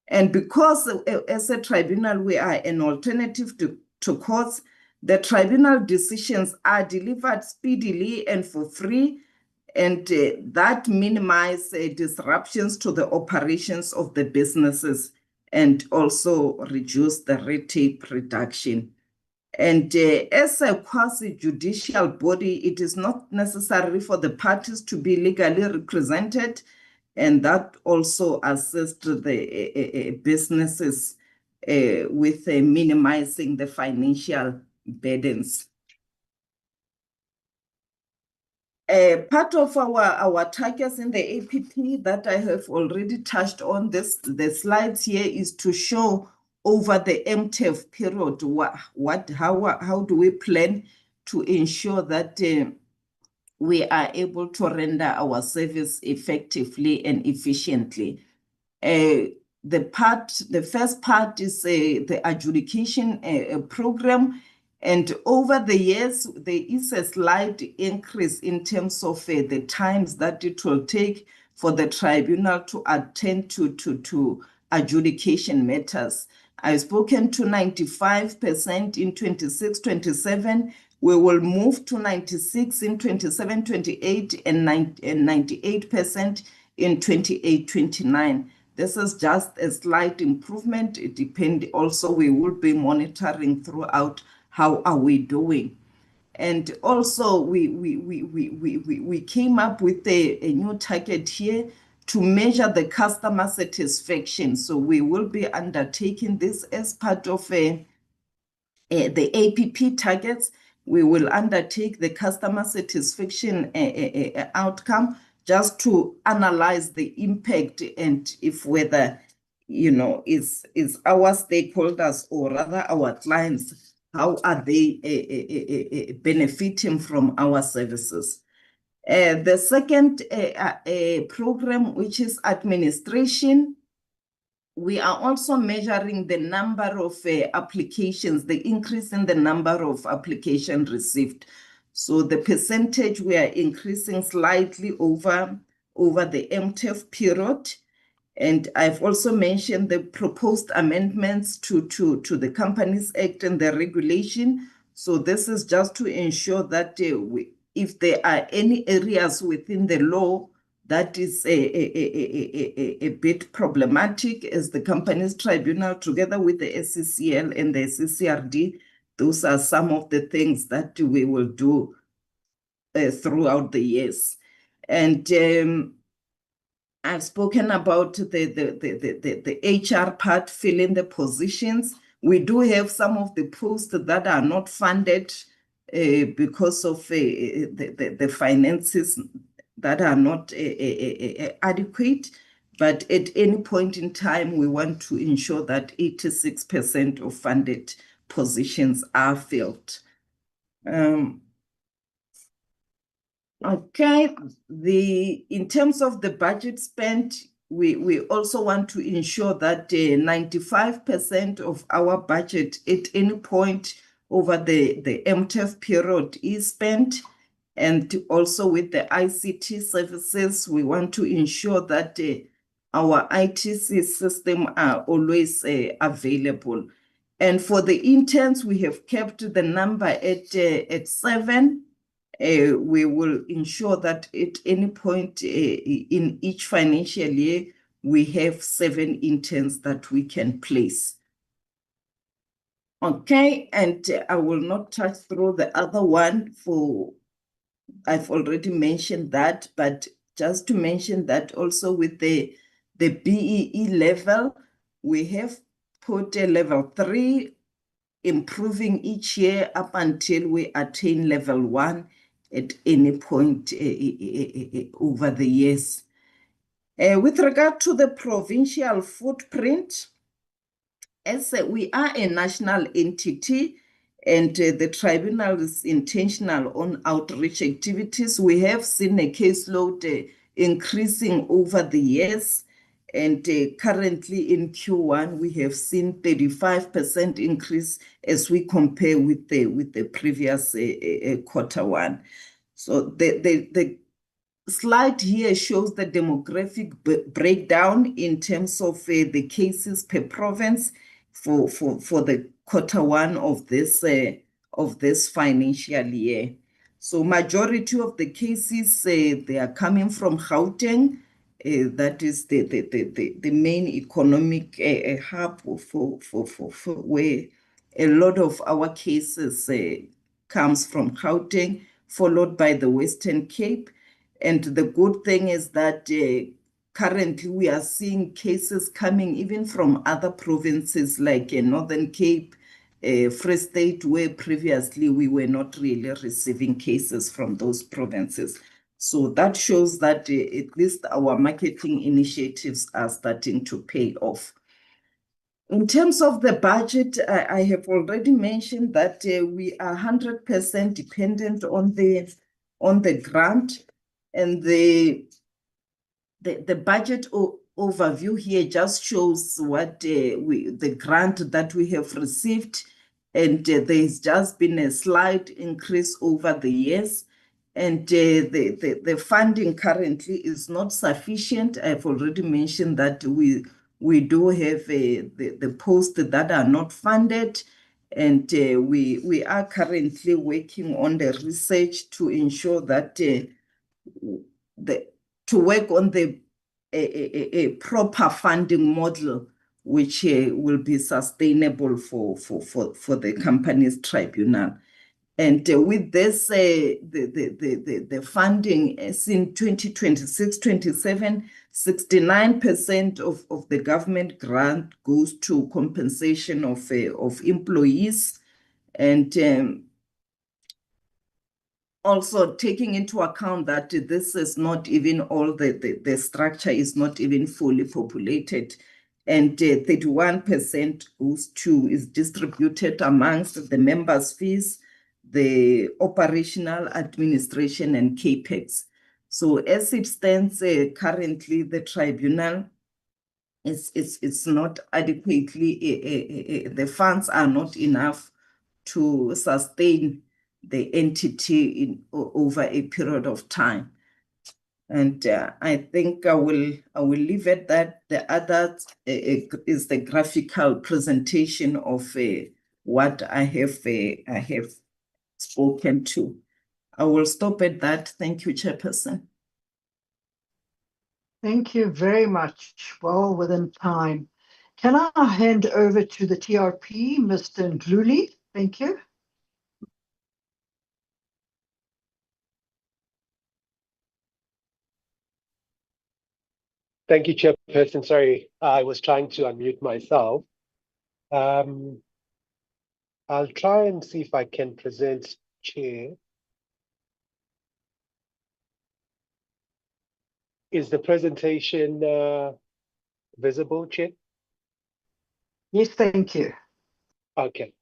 And because as a tribunal, we are an alternative to courts, the tribunal decisions are delivered speedily and for free, and that minimizes disruptions to the operations of the businesses and also reduce the red tape reduction. And as a quasi-judicial body, it is not necessary for the parties to be legally represented, and that also assists the businesses with minimizing the financial burdens. Part of our targets in the APP that I have already touched on, the slides here, is to show over the MTEF period how do we plan to ensure that we are able to render our service effectively and efficiently. The first part is the adjudication program. And over the years, there is a slight increase in terms of the times that it will take for the tribunal to attend to adjudication matters. I've spoken to 95% in 26-27. We will move to 96 in 27-28 and 98% in 28-29. This is just a slight improvement. It depends also, we will be monitoring throughout how are we doing. And also we came up with a new target here to measure the customer satisfaction. So we will be undertaking this as part of the APP targets. We will undertake the customer satisfaction outcome just to analyze the impact and if whether, is our stakeholders or rather our clients, how are they benefiting from our services. The second program, which is administration, we are also measuring the number of applications, the increase in the number of applications received. So the percentage, we are increasing slightly over the MTEF period. And I've also mentioned the proposed amendments to the Companies Act and the regulation. So this is just to ensure that if there are any areas within the law that is a bit problematic, as the Companies Tribunal, together with the SCCL and the CCRD, those are some of the things that we will do throughout the years. And I've spoken about the HR part, filling the positions. We do have some of the posts that are not funded because of the finances that are not adequate. But at any point in time, we want to ensure that 86% of funded positions are filled. Okay, in terms of the budget spent, we also want to ensure that 95% of our budget at any point over the MTEF period is spent. And also with the ICT services, we want to ensure that our ITC system are always available. And for the interns, we have kept the number at 7. We will ensure that at any point in each financial year, we have 7 interns that we can place. Okay, and I will not touch through the other one I've already mentioned that, but just to mention that also with the BEE level, we have put a level 3 improving each year up until we attain level 1 at any point over the years. With regard to the provincial footprint, as we are a national entity and the tribunal is intentional on outreach activities, we have seen a caseload increasing over the years. And currently in Q1, we have seen 35% increase as we compare with the previous quarter one. So the slide here shows the demographic breakdown in terms of the cases per province for the quarter one of this financial year. So majority of the cases they are coming from Gauteng. That is the main economic hub for where a lot of our cases comes from Gauteng, followed by the Western Cape. And the good thing is that currently we are seeing cases coming even from other provinces like Northern Cape, Free State, where previously we were not really receiving cases from those provinces. So that shows that at least our marketing initiatives are starting to pay off. In terms of the budget, I have already mentioned that we are 100% dependent on the grant. And the budget overview here just shows what the grant that we have received, and there's just been a slight increase over the years. And the funding currently is not sufficient. I've already mentioned that we do have the posts that are not funded. And we are currently working on the research to ensure that to work on the a proper funding model which will be sustainable for the company's tribunal. And with this, the funding is in 2026-27, 69% of the government grant goes to compensation of employees, and also taking into account that this is not even all the structure is not even fully populated, and 31% is distributed amongst the members' fees, the operational, administration, and capex. So as it stands currently, the tribunal it's not adequately, the funds are not enough to sustain the entity over a period of time. And I think I will leave it that. The other is the graphical presentation of what I have spoken to. I will stop at that. Thank you, Chairperson. Thank you very much. Well within time. Can I hand over to the TRP, Mr. Ndluli? Thank you. Thank you, Chairperson. Sorry, I was trying to unmute myself. I'll try and see if I can present, Chair. Is the presentation visible, Chair? Yes, thank you. Okay.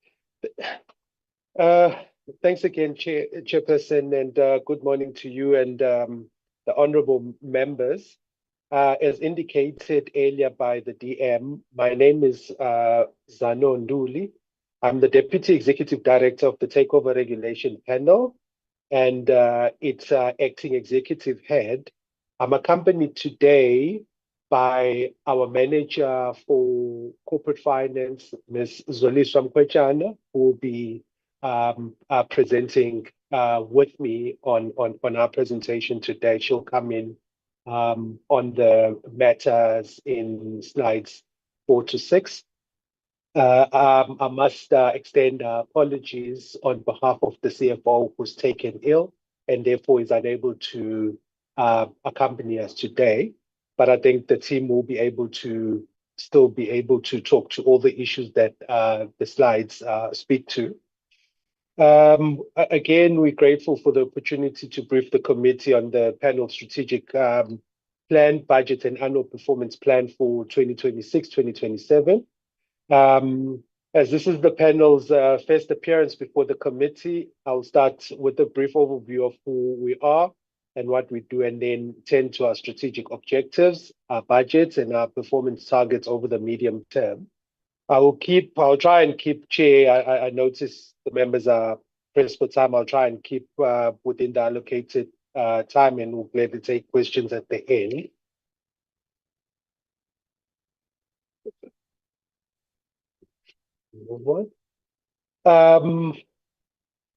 Thanks again, Chairperson, and good morning to you and the honorable members. As indicated earlier by the DM, my name is Zano Nduli. I'm the Deputy Executive Director of the Takeover Regulation Panel and its acting executive head. I'm accompanied today by our manager for corporate finance, Ms. Zoliswa Mkwechana, who will be presenting with me on our presentation today. She'll come in on the matters in slides 4 to 6. I must extend apologies on behalf of the CFO who's taken ill and therefore is unable to accompany us today. But I think the team will be able to still be able to talk to all the issues that the slides speak to. Again, we're grateful for the opportunity to brief the committee on the panel strategic plan, budget, and annual performance plan for 2026-2027. As this is the panel's first appearance before the committee, I'll start with a brief overview of who we are and what we do, and then turn to our strategic objectives, our budgets, and our performance targets over the medium term. I'll try and keep, Chair, I notice the members are pressed for time. I'll try and keep within the allocated time, and we'll gladly take questions at the end.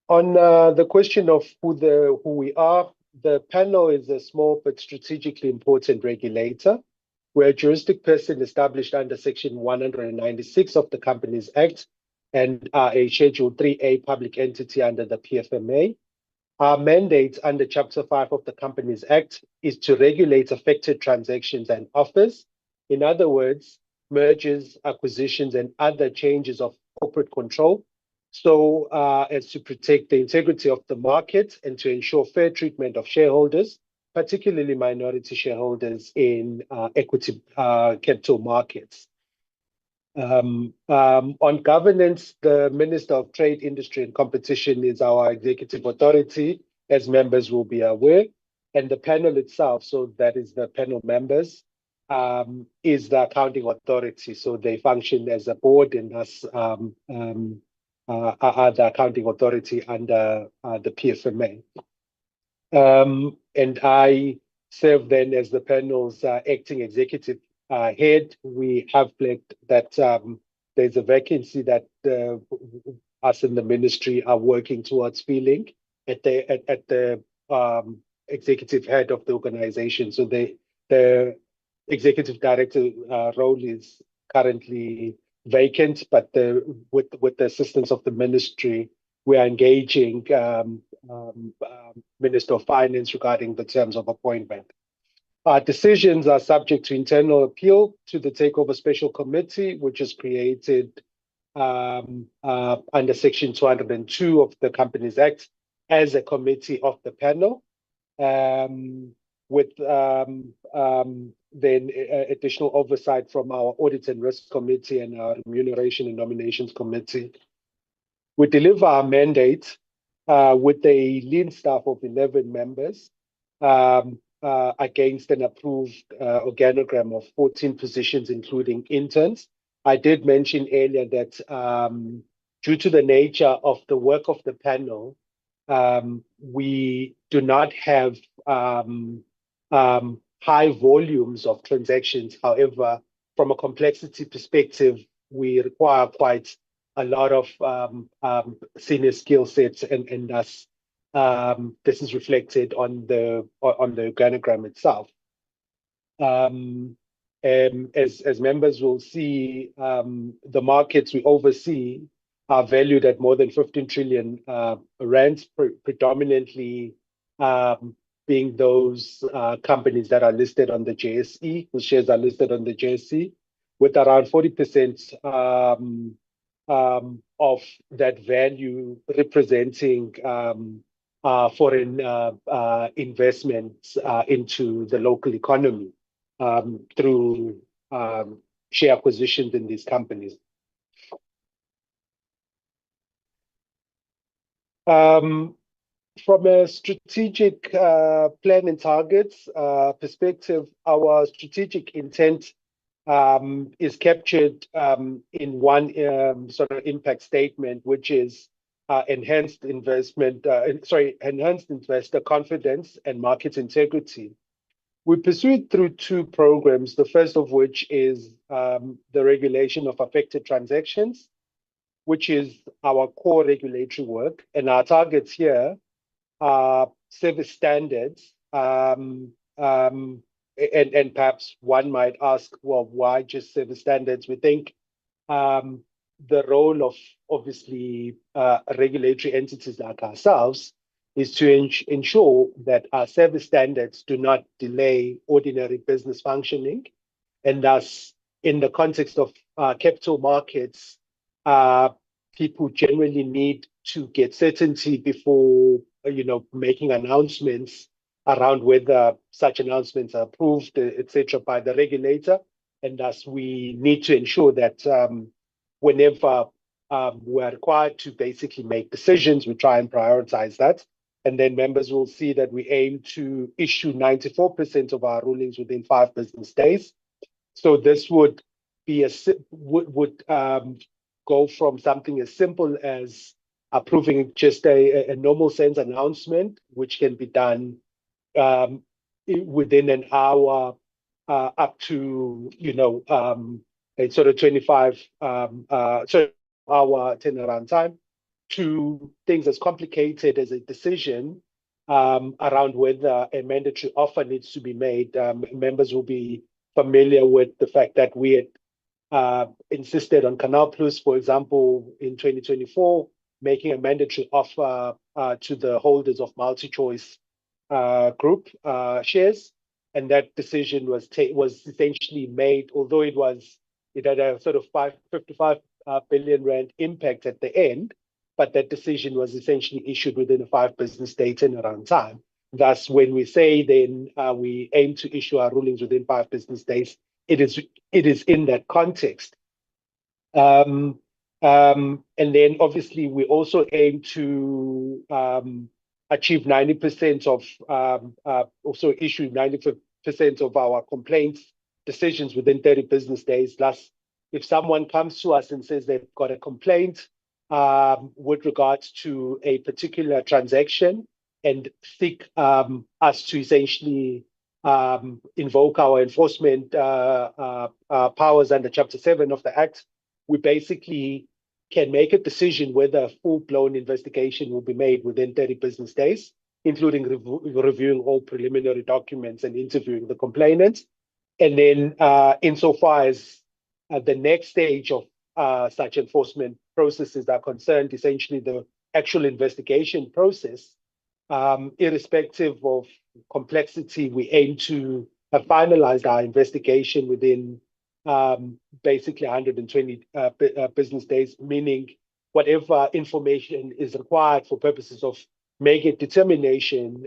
On the question of who we are, the panel is a small but strategically important regulator. We're a juristic person established under Section 196 of the Companies Act and are a Schedule 3A public entity under the PFMA. Our mandate under Chapter 5 of the Companies Act is to regulate affected transactions and offers. In other words, mergers, acquisitions, and other changes of corporate control, so as to protect the integrity of the market and to ensure fair treatment of shareholders, particularly minority shareholders in equity capital markets. On governance, the Minister of Trade, Industry and Competition is our executive authority, as members will be aware, and the panel itself, so that is the panel members, is the accounting authority. So they function as a board and us are the accounting authority under the PFMA. And I serve then as the panel's acting executive head. We have flagged that there's a vacancy that us in the ministry are working towards filling at the executive head of the organization. So the executive director role is currently vacant, but with the assistance of the ministry, we are engaging Minister of Finance regarding the terms of appointment. Our decisions are subject to internal appeal to the Takeover Special Committee, which is created under Section 202 of the Companies Act as a committee of the panel, with then additional oversight from our Audit and Risk Committee and our Remuneration and Nominations Committee. We deliver our mandate with a lean staff of 11 members against an approved organogram of 14 positions, including interns. I did mention earlier that due to the nature of the work of the panel, we do not have high volumes of transactions. However, from a complexity perspective, we require quite a lot of senior skill sets, and thus this is reflected on the organogram itself. As members will see, the markets we oversee are valued at more than 15 trillion rands, predominantly being those companies that are listed on the JSE, whose shares are listed on the JSE, with around 40% of that value representing foreign investments into the local economy through share acquisitions in these companies. From a strategic plan and targets perspective, our strategic intent is captured in one sort of impact statement, which is enhanced investor confidence and market integrity. We pursue it through two programs, the first of which is the regulation of affected transactions, which is our core regulatory work. And our targets here are service standards. And perhaps one might ask, well, why just service standards? We think the role of obviously regulatory entities like ourselves is to ensure that our service standards do not delay ordinary business functioning, and thus, in the context of capital markets, people generally need to get certainty before making announcements around whether such announcements are approved, etc., by the regulator, and thus we need to ensure that whenever we're required to basically make decisions, we try and prioritize that. And then members will see that we aim to issue 94% of our rulings within 5 business days. So this would be go from something as simple as approving just a normal sense announcement, which can be done within an hour, up to a sort of 25-hour turnaround time, to things as complicated as a decision around whether a mandatory offer needs to be made. Members will be familiar with the fact that we had insisted on Canal Plus, for example, in 2024, making a mandatory offer to the holders of multi-choice group shares, and that decision was essentially made, although it had a sort of 55 billion rand impact at the end, but that decision was essentially issued within a 5 business day turnaround time. Thus, when we say then we aim to issue our rulings within 5 business days, it is in that context. And then obviously we also aim to achieve 90% of also issue 90% of our complaints decisions within 30 business days. Thus, if someone comes to us and says they've got a complaint with regards to a particular transaction and seek us to essentially invoke our enforcement powers under Chapter 7 of the Act, we basically can make a decision whether a full-blown investigation will be made within 30 business days, including reviewing all preliminary documents and interviewing the complainant. And then insofar as the next stage of such enforcement processes are concerned, essentially the actual investigation process, irrespective of complexity, we aim to have finalized our investigation within basically 120 business days, meaning whatever information is required for purposes of making a determination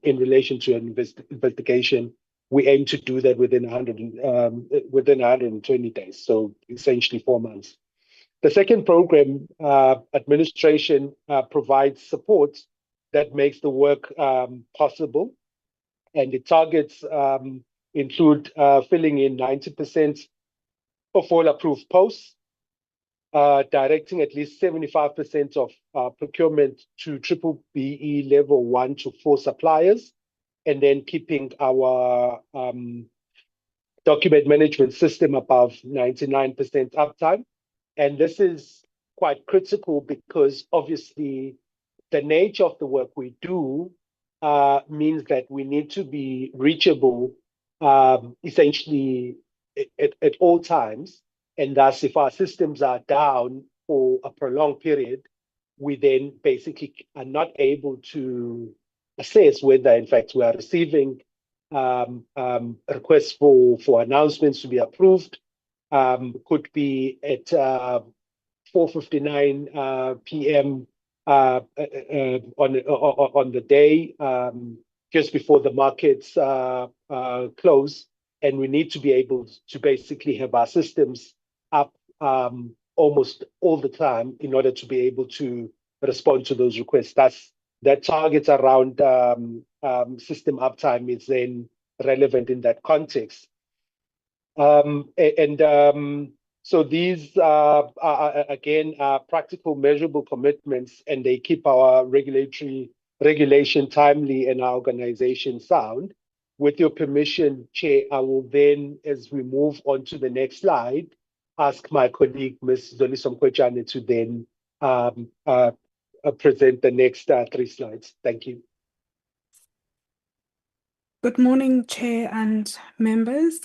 in relation to an investigation, we aim to do that within 120 days, so essentially 4 months. The second program, administration, provides support that makes the work possible, and the targets include filling in 90% of all approved posts, directing at least 75% of procurement to triple BE level 1 to 4 suppliers, and then keeping our document management system above 99% uptime. And this is quite critical because obviously the nature of the work we do means that we need to be reachable essentially at all times. And thus, if our systems are down for a prolonged period, we then basically are not able to assess whether, in fact, we are receiving requests for announcements to be approved. Could be at 4:59 p.m. On the day just before the markets close, and we need to be able to basically have our systems up almost all the time in order to be able to respond to those requests. That target around system uptime is then relevant in that context. So these are again practical, measurable commitments, and they keep our regulation timely and our organization sound. With your permission, Chair, I will then, as we move on to the next slide, ask my colleague, Ms. Zoliso Mkhwejane, to then present the next 3 slides. Thank you. Good morning, Chair and members.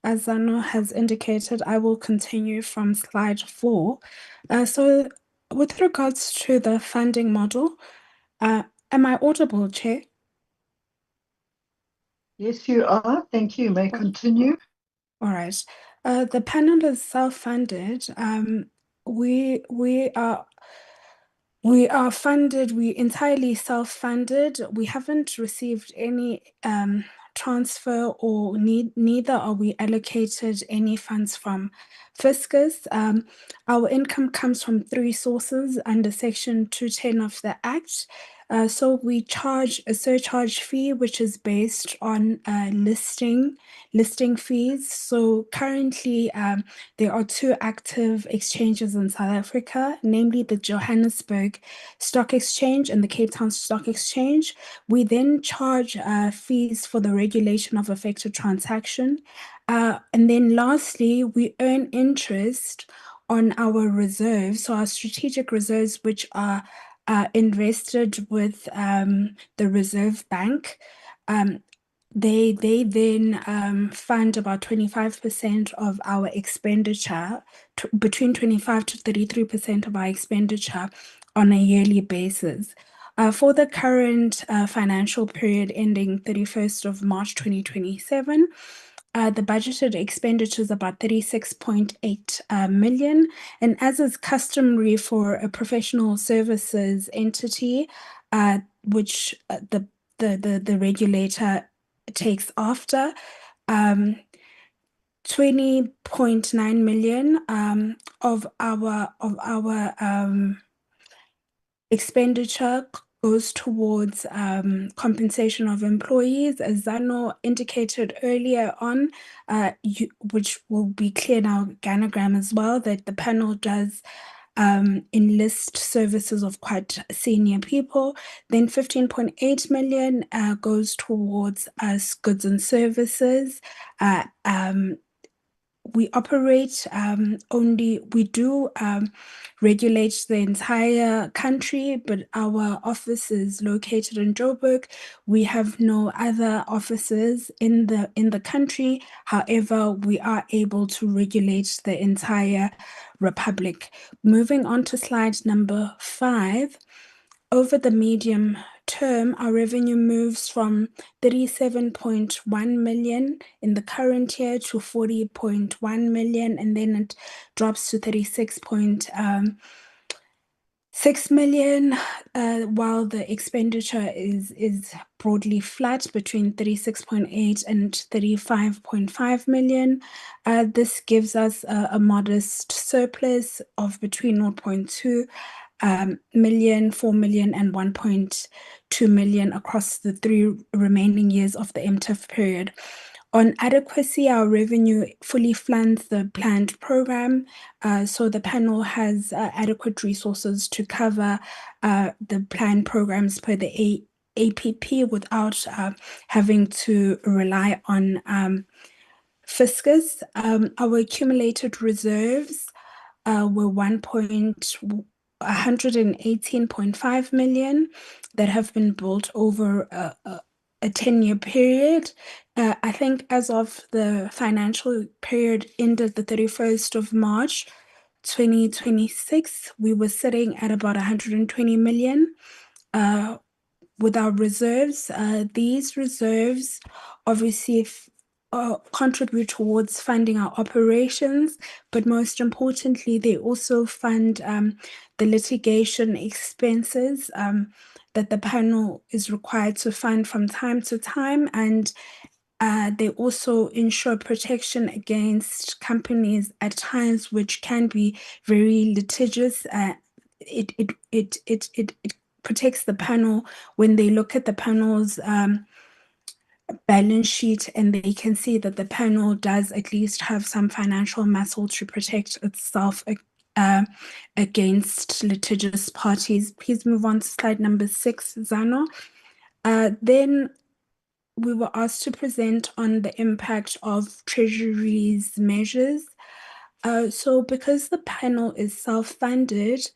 as Zano has indicated, I will continue from slide 4. So with regards to the funding model, am I audible, Chair? Yes, you are. Thank you. May continue. All right. The panel is self-funded. We are funded, we entirely self-funded. We haven't received any transfer or neither are we allocated any funds from Fiscus. Our income comes from 3 sources under Section 210 of the Act. So we charge a surcharge fee, which is based on listing fees. So currently, there are 2 active exchanges in South Africa, namely the Johannesburg Stock Exchange and the Cape Town Stock Exchange. We then charge fees for the regulation of affected transaction. And then lastly, we earn interest on our reserves, so our strategic reserves, which are invested with the Reserve Bank. They then fund about 25% of our expenditure, between 25 to 33% of our expenditure on a yearly basis. For the current financial period ending 31st of March 2027, the budgeted expenditure is about 36.8 million. And as is customary for a professional services entity, which the regulator takes after, 20.9 million of our expenditure goes towards compensation of employees, as Zano indicated earlier on, which will be clear in our organogram as well, that the panel does enlist services of quite senior people. Then 15.8 million goes towards us goods and services. We operate we do regulate the entire country, but our office is located in Joburg. We have no other offices in the country. However, we are able to regulate the entire republic. Moving on to slide number 5. Over the medium term, our revenue moves from 37.1 million in the current year to 40.1 million, and then it drops to 36.6 million, while the expenditure is broadly flat between 36.8 and 35.5 million. This gives us a modest surplus of between 0.2 million, 4 million, and 1.2 million across the 3 remaining years of the MTIF period. On adequacy, our revenue fully funds the planned program, so the panel has adequate resources to cover the planned programs per the APP without having to rely on Fiscus. Our accumulated reserves were 118.5 million that have been built over a 10-year period. I think as of the financial period ended the 31st of March 2026, we were sitting at about 120 million with our reserves. These reserves obviously contribute towards funding our operations, but most importantly, they also fund the litigation expenses that the panel is required to fund from time to time, and they also ensure protection against companies at times which can be very litigious. It protects the panel when they look at the panel's balance sheet, and they can see that the panel does at least have some financial muscle to protect itself against litigious parties. Please move on to slide number 6, Zano. Then we were asked to present on the impact of Treasury's measures. So because the panel is self-funded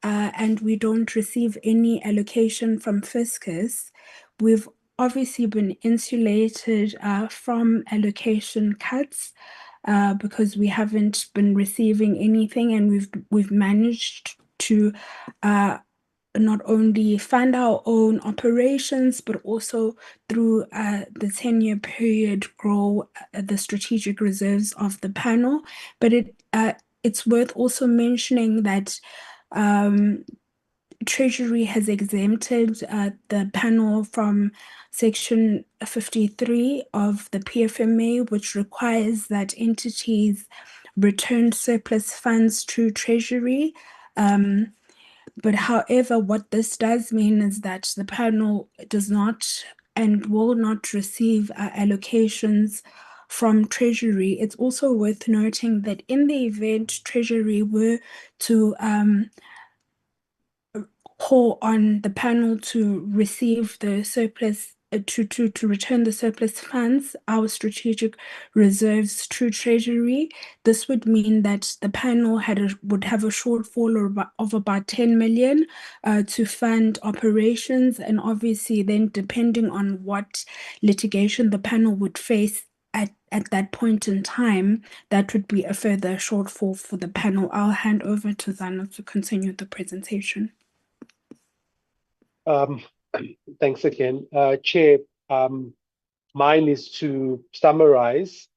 and we don't receive any allocation from Fiscus, we've obviously been insulated from allocation cuts because we haven't been receiving anything, and we've managed to not only fund our own operations, but also through the 10-year period grow the strategic reserves of the panel. But it's worth also mentioning that Treasury has exempted the panel from Section 53 of the PFMA, which requires that entities return surplus funds to Treasury. But however, what this does mean is that the panel does not and will not receive allocations from Treasury. It's also worth noting that in the event Treasury were to call on the panel to receive the surplus, to return the surplus funds, our strategic reserves to Treasury, this would mean that the panel would have a shortfall of about 10 million to fund operations, and obviously then depending on what litigation the panel would face at that point in time, that would be a further shortfall for the panel. I'll hand over to Zana to continue the presentation. Thanks again. Chair, mine is to summarize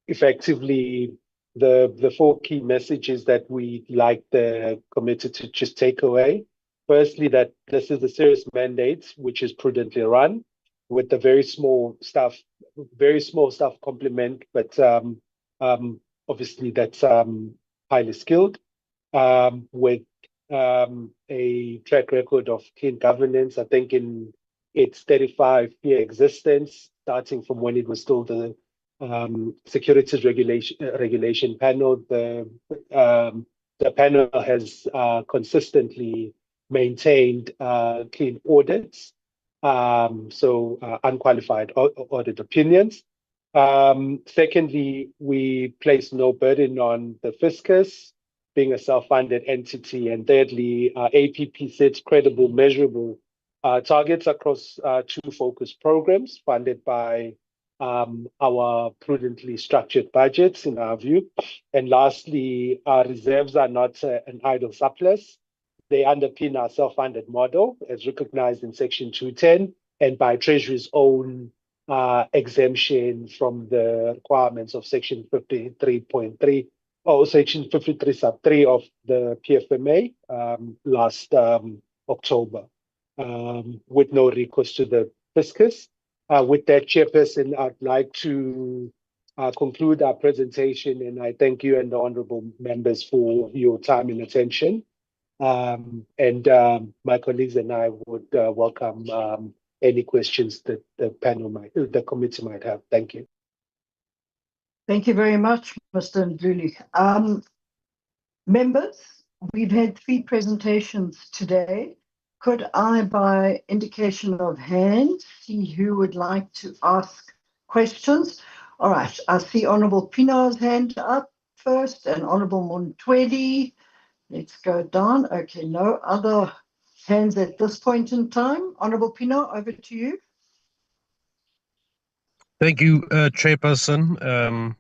effectively the 4 key messages that we'd like the committee to just take away. Firstly, that this is a serious mandate which is prudently run with the very small staff complement, but obviously that's highly skilled, with a track record of clean governance. I think in its 35-year existence, starting from when it was still the securities regulation panel, the panel has consistently maintained clean audits, so unqualified audit opinions. Secondly, we place no burden on the fiscus, being a self-funded entity. And thirdly, APP sets credible, measurable targets across 2 focus programs funded by our prudently structured budgets, in our view. And lastly, our reserves are not an idle surplus. They underpin our self-funded model as recognized in Section 210 and by Treasury's own exemption from the requirements of Section 53.3 or Section 53 sub 3 of the PFMA last October, with no recourse to the fiscus. With that, Chairperson, I'd like to conclude our presentation, and I thank you and the honourable members for your time and attention. And my colleagues and I would welcome any questions that the committee might have. Thank you. Thank you very much, Mr. Ndluli. Members, we've had 3 presentations today. Could I, by indication of hand, see who would like to ask questions? All right, I see Honourable Pino's hand up first and Honourable Montwedi. Let's go down. Okay, no other hands at this point in time. Honourable Pino, over to you. Thank you, Chairperson.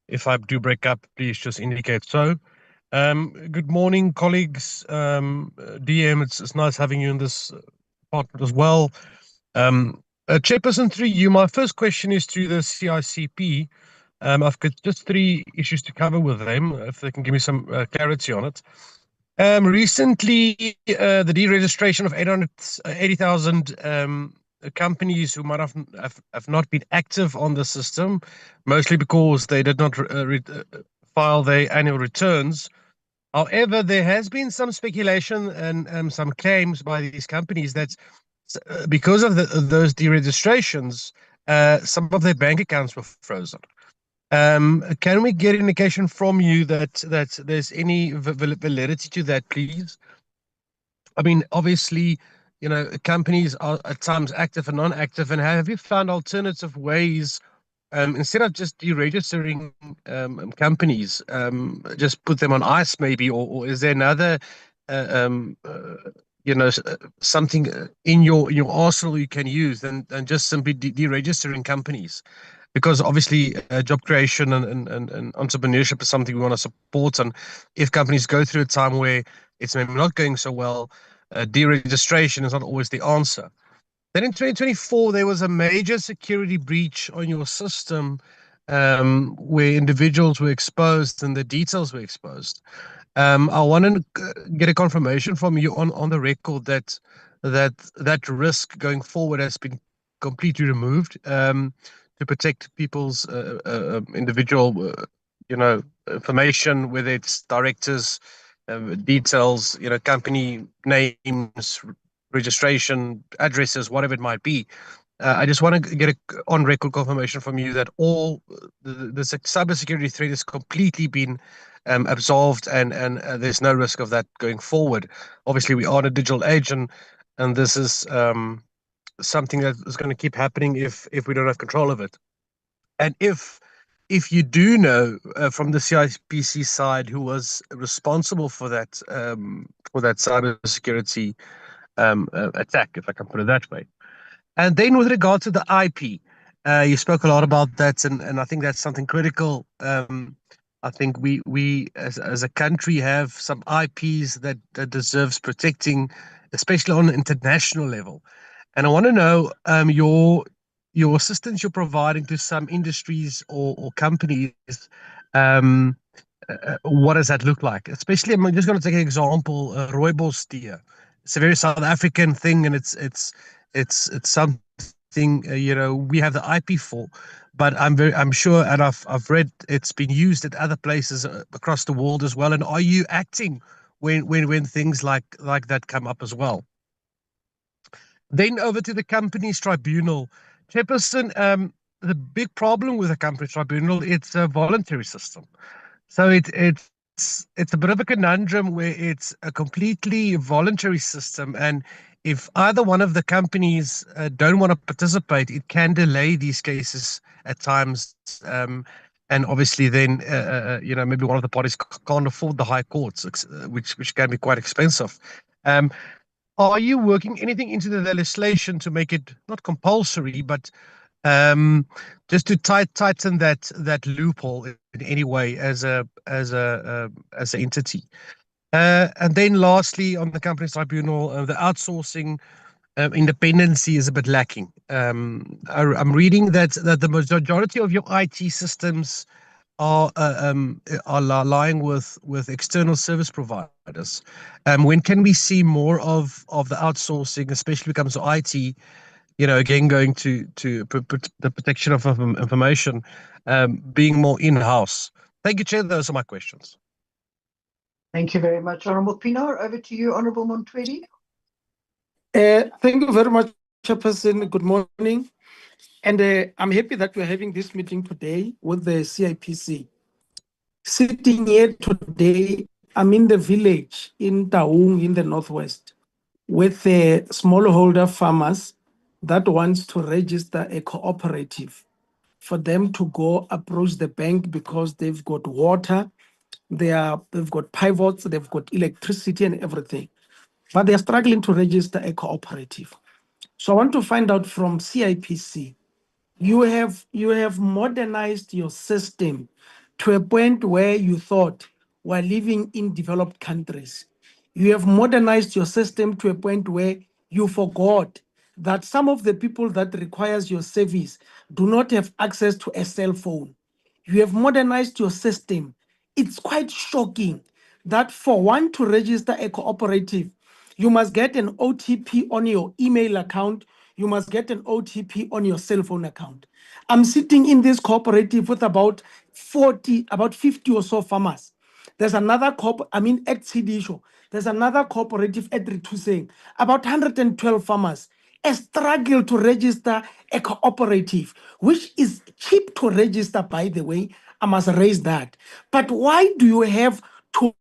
If I do break up, please just indicate so. Good morning, colleagues. DM, it's nice having you in this department as well. Chairperson, through you, my first question is to the CICP. I've got just 3 issues to cover with them, if they can give me some clarity on it. Recently, the deregistration of 880,000 companies who might have not been active on the system, mostly because they did not file their annual returns. However, there has been some speculation and some claims by these companies that because of those deregistrations, some of their bank accounts were frozen. Can we get indication from you that there's any validity to that, please? I mean, obviously, you know, companies are at times active and non-active, and have you found alternative ways, instead of just deregistering companies, just put them on ice maybe, or is there another something in your arsenal you can use than just simply deregistering companies, because obviously job creation and entrepreneurship is something we want to support. And if companies go through a time where it's maybe not going so well, deregistration is not always the answer. Then in 2024, there was a major security breach on your system, where individuals were exposed and the details were exposed. I want to get a confirmation from you on the record that risk going forward has been completely removed, to protect people's individual, information, whether it's directors, details, company names, registration, addresses, whatever it might be. I just want to get a on-record confirmation from you that all the cybersecurity threat has completely been absolved, and there's no risk of that going forward. Obviously, we are in a digital age, and this is something that is going to keep happening if we don't have control of it. And if you do know from the CIPC side who was responsible for that cybersecurity attack, if I can put it that way. And then with regard to the IP, you spoke a lot about that, and I think that's something critical. I think we as a country have some IPs that deserves protecting, especially on an international level. And I want to know your assistance you're providing to some industries or companies. What does that look like? Especially, I'm just going to take an example, rooibos steer. It's a very South African thing, and it's something we have the IP for, but I'm sure, and I've read it's been used at other places across the world as well. And are you acting when things like that come up as well? Then over to the company's tribunal, Chairperson. The big problem with the company tribunal, it's a voluntary system. So it's a bit of a conundrum where it's a completely voluntary system, and if either one of the companies don't want to participate, it can delay these cases at times, and obviously then maybe one of the parties can't afford the high courts, which can be quite expensive. Are you working anything into the legislation to make it not compulsory, but just to tighten that loophole in any way as an entity? And then lastly, on the company's tribunal, the outsourcing independency is a bit lacking. I'm reading that the majority of your IT systems are lying with external service providers. When can we see more of the outsourcing, especially when it comes to IT? Again, going to the protection of information, being more in-house. Thank you, Chair. Those are my questions. Thank you very much, Honourable Pienaar. Over to you, Honourable Montfredi. Thank you very much, Chairperson. Good morning. And I'm happy that we're having this meeting today with the CIPC. Sitting here today, I'm in the village in Taung in the northwest with the smallholder farmers that wants to register a cooperative for them to go approach the bank because they've got water, they've got pivots, they've got electricity and everything, but they're struggling to register a cooperative. So I want to find out from CIPC, you have modernized your system to a point where you thought we're living in developed countries. You have modernized your system to a point where you forgot that some of the people that requires your service do not have access to a cell phone. You have modernized your system. It's quite shocking that for one to register a cooperative, you must get an OTP on your email account. You must get an OTP on your cell phone account. I'm sitting in this cooperative with about 50 or so farmers. There's another at Sidisho. There's another cooperative at Rituseng, about 112 farmers. A struggle to register a cooperative, which is cheap to register, by the way. I must raise that. But why do you have to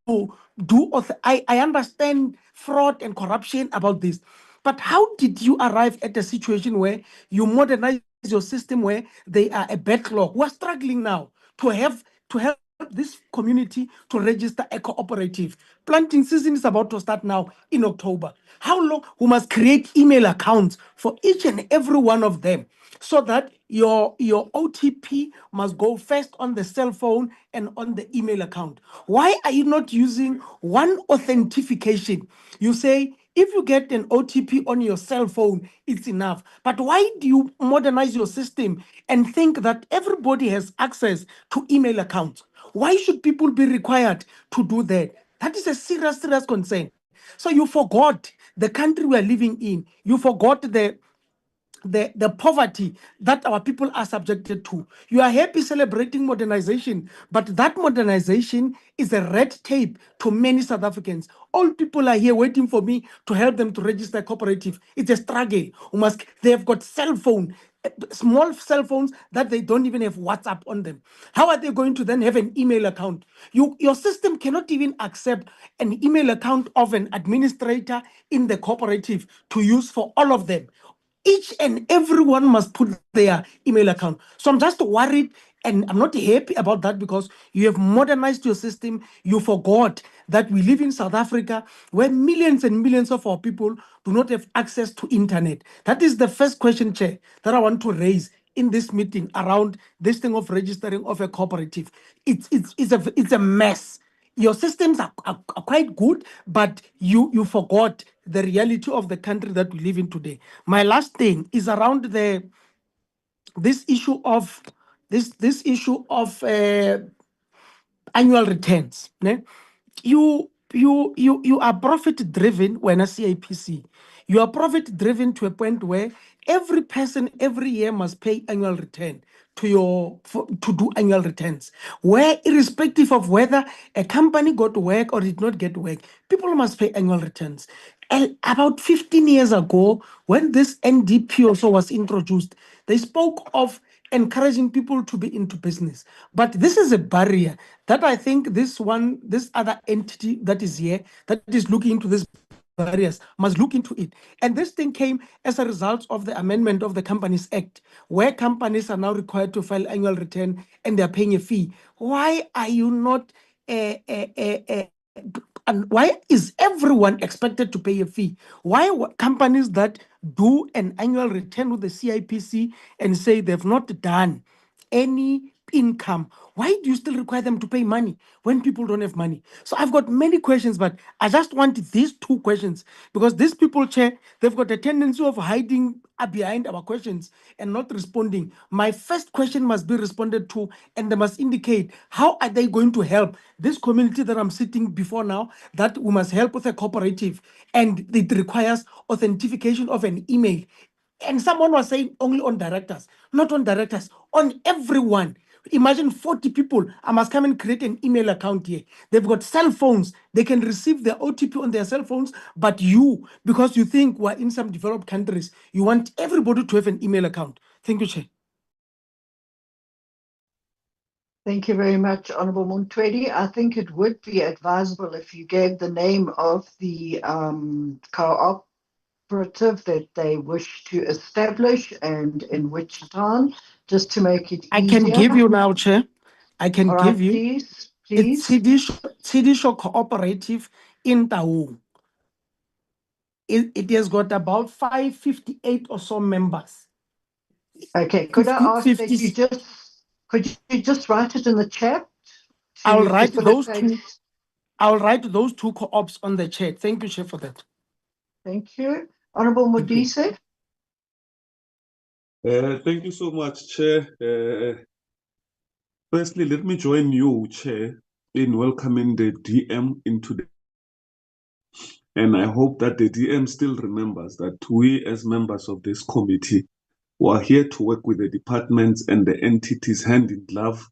do? I understand fraud and corruption about this, but how did you arrive at a situation where you modernize your system where they are a backlog? We're struggling now to help this community to register a cooperative. Planting season is about to start now in October. How long? We must create email accounts for each and every one of them, so that your OTP must go first on the cell phone and on the email account. Why are you not using one authentication? You say, if you get an OTP on your cell phone, it's enough. But why do you modernize your system and think that everybody has access to email accounts? Why should people be required to do that? That is a serious, serious concern. So you forgot the country we are living in. You forgot the poverty that our people are subjected to. You are happy celebrating modernization, but that modernization is a red tape to many South Africans. All people are here waiting for me to help them to register a cooperative. It's a struggle. They have got cell phone, small cell phones that they don't even have WhatsApp on them. How are they going to then have an email account? Your system cannot even accept an email account of an administrator in the cooperative to use for all of them. Each and everyone must put their email account. So I'm just worried, and I'm not happy about that, because you have modernized your system. You forgot that we live in South Africa, where millions and millions of our people do not have access to internet. That is the first question, Chair, that I want to raise in this meeting around this thing of registering of a cooperative. It's a mess. Your systems are quite good, but you forgot the reality of the country that we live in today. My last thing is around this issue of annual returns. Ne? You are profit driven when a CIPC. You are profit driven to a point where every person every year must pay annual return to do annual returns, where irrespective of whether a company got work or did not get work, people must pay annual returns. And about 15 years ago, when this NDP also was introduced, they spoke of encouraging people to be into business. But this is a barrier that I think this other entity that is here, that is looking into this barriers, must look into it. And this thing came as a result of the amendment of the Companies Act, where companies are now required to file annual return and they're paying a fee. Why are you not and why is everyone expected to pay a fee? Why companies that do an annual return with the CIPC and say they've not done any income, why do you still require them to pay money when people don't have money? So I've got many questions, but I just want these two questions, because these people, Chair, they've got a tendency of hiding behind our questions and not responding. My first question must be responded to, and they must indicate how are they going to help this community that I'm sitting before now, that we must help with a cooperative, and it requires authentication of an email. And someone was saying only on directors, not on directors, on everyone. Imagine 40 people. I must come and create an email account here. They've got cell phones. They can receive their OTP on their cell phones. But you, because you think we're in some developed countries, you want everybody to have an email account. Thank you, Chair. Thank you very much, Honourable Muntwedi. I think it would be advisable if you gave the name of the cooperative that they wish to establish and in which town, just to make it easier. I can give you now, Chair. I can All give right, you. please. It's Sidisho Cooperative in Taung. It has got about 558 or so members. Okay, could I ask that you just write it in the chat? I'll write those two co-ops on the chat. Thank you, Chair, for that. Thank you. Honourable Modise. Thank you so much, Chair. Firstly, let me join you, Chair, in welcoming the DM into the. And I hope that the DM still remembers that we, as members of this committee, were here to work with the departments and the entities hand in glove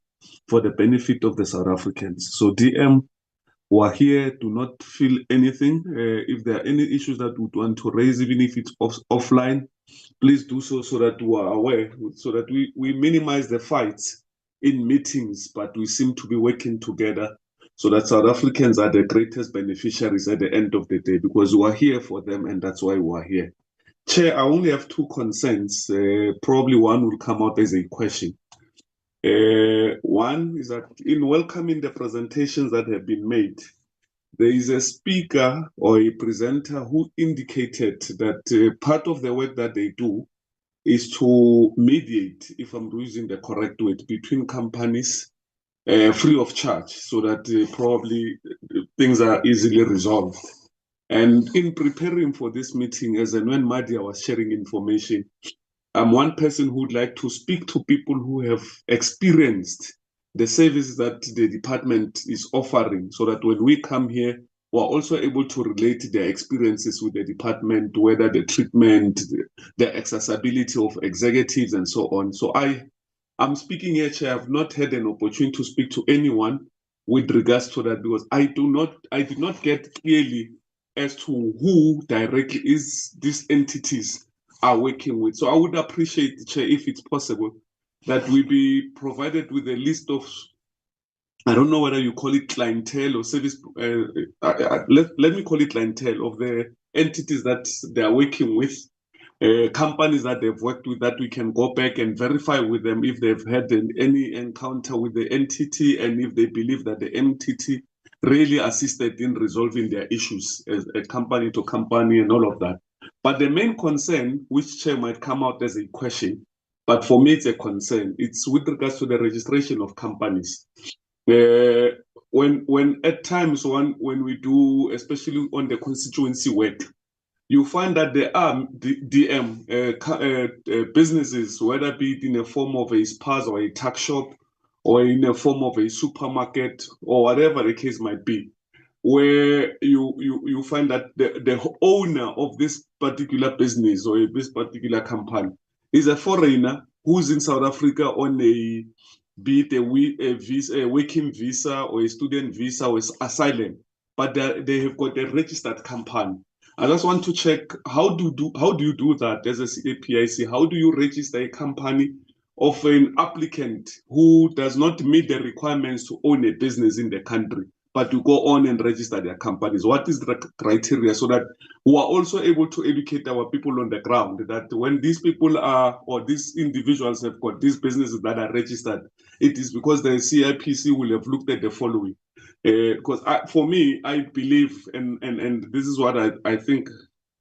for the benefit of the South Africans. So, DM, who are here, do not feel anything. If there are any issues that we want to raise, even if it's offline, please do so that we are aware, so that we minimize the fights in meetings, but we seem to be working together so that South Africans are the greatest beneficiaries at the end of the day, because we are here for them, and that's why we are here. Chair, I only have two concerns. Probably one will come out as a question. One is that in welcoming the presentations that have been made, there is a speaker or a presenter who indicated that part of the work that they do is to mediate, if I'm using the correct word, between companies free of charge, so that probably things are easily resolved. And in preparing for this meeting, as and when Madia was sharing information, I'm one person who would like to speak to people who have experienced the services that the department is offering, so that when we come here, we're also able to relate their experiences with the department, whether the treatment, the accessibility of executives, and so on. So I'm speaking here, Chair. I've not had an opportunity to speak to anyone with regards to that, because I did not get clearly as to who directly is these entities are working with. So I would appreciate, Chair, if it's possible, that we be provided with a list of, I don't know whether you call it clientele or service, let me call it clientele, of the entities that they are working with, companies that they've worked with, that we can go back and verify with them if they've had any encounter with the entity, and if they believe that the entity really assisted in resolving their issues as a company to company and all of that. But the main concern, which, Chair, might come out as a question, but for me it's a concern, it's with regards to the registration of companies. When at times when we do, especially on the constituency work, you find that there are businesses, whether it be in a form of a spas or a tuck shop, or in a form of a supermarket, or whatever the case might be, where you find that the owner of this particular business or this particular company is a foreigner who's in South Africa on a, be it a working visa or a student visa or asylum, but they have got a registered company. I just want to check, how do you do that as a CAPIC? How do you register a company of an applicant who does not meet the requirements to own a business in the country, but to go on and register their companies? What is the criteria, so that we are also able to educate our people on the ground that when these people are, or these individuals have got these businesses that are registered, it is because the CIPC will have looked at the following. Because for me, I believe, and this is what I think,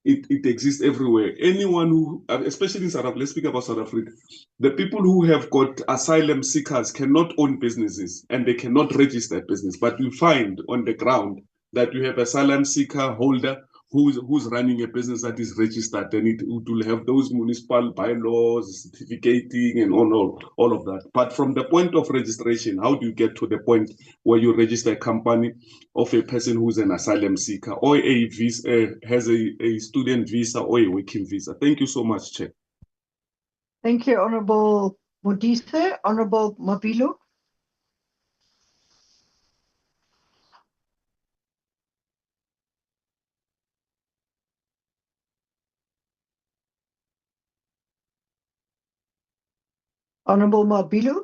it exists everywhere. Anyone who, especially in South Africa, let's speak about South Africa, the people who have got asylum seekers cannot own businesses and they cannot register a business. But you find on the ground that you have asylum seeker holder who's running a business that is registered, and it will have those municipal bylaws, certificating, and all of that. But from the point of registration, how do you get to the point where you register a company of a person who's an asylum seeker, or a visa, has a student visa or a working visa? Thank you so much, Chair. Thank you, Honorable Modise. Honorable Mabilo. Honorable Mabilo,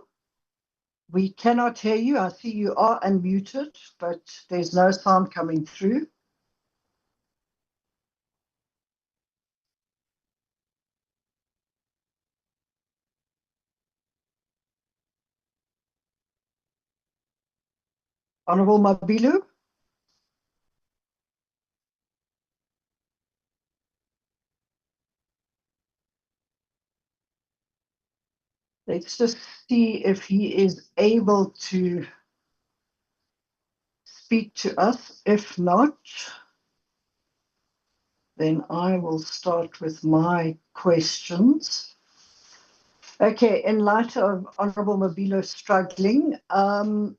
we cannot hear you. I see you are unmuted, but there's no sound coming through. Honorable Mabilo. Let's just see if he is able to speak to us. If not, then I will start with my questions. Okay, in light of Honorable Mabilo struggling, I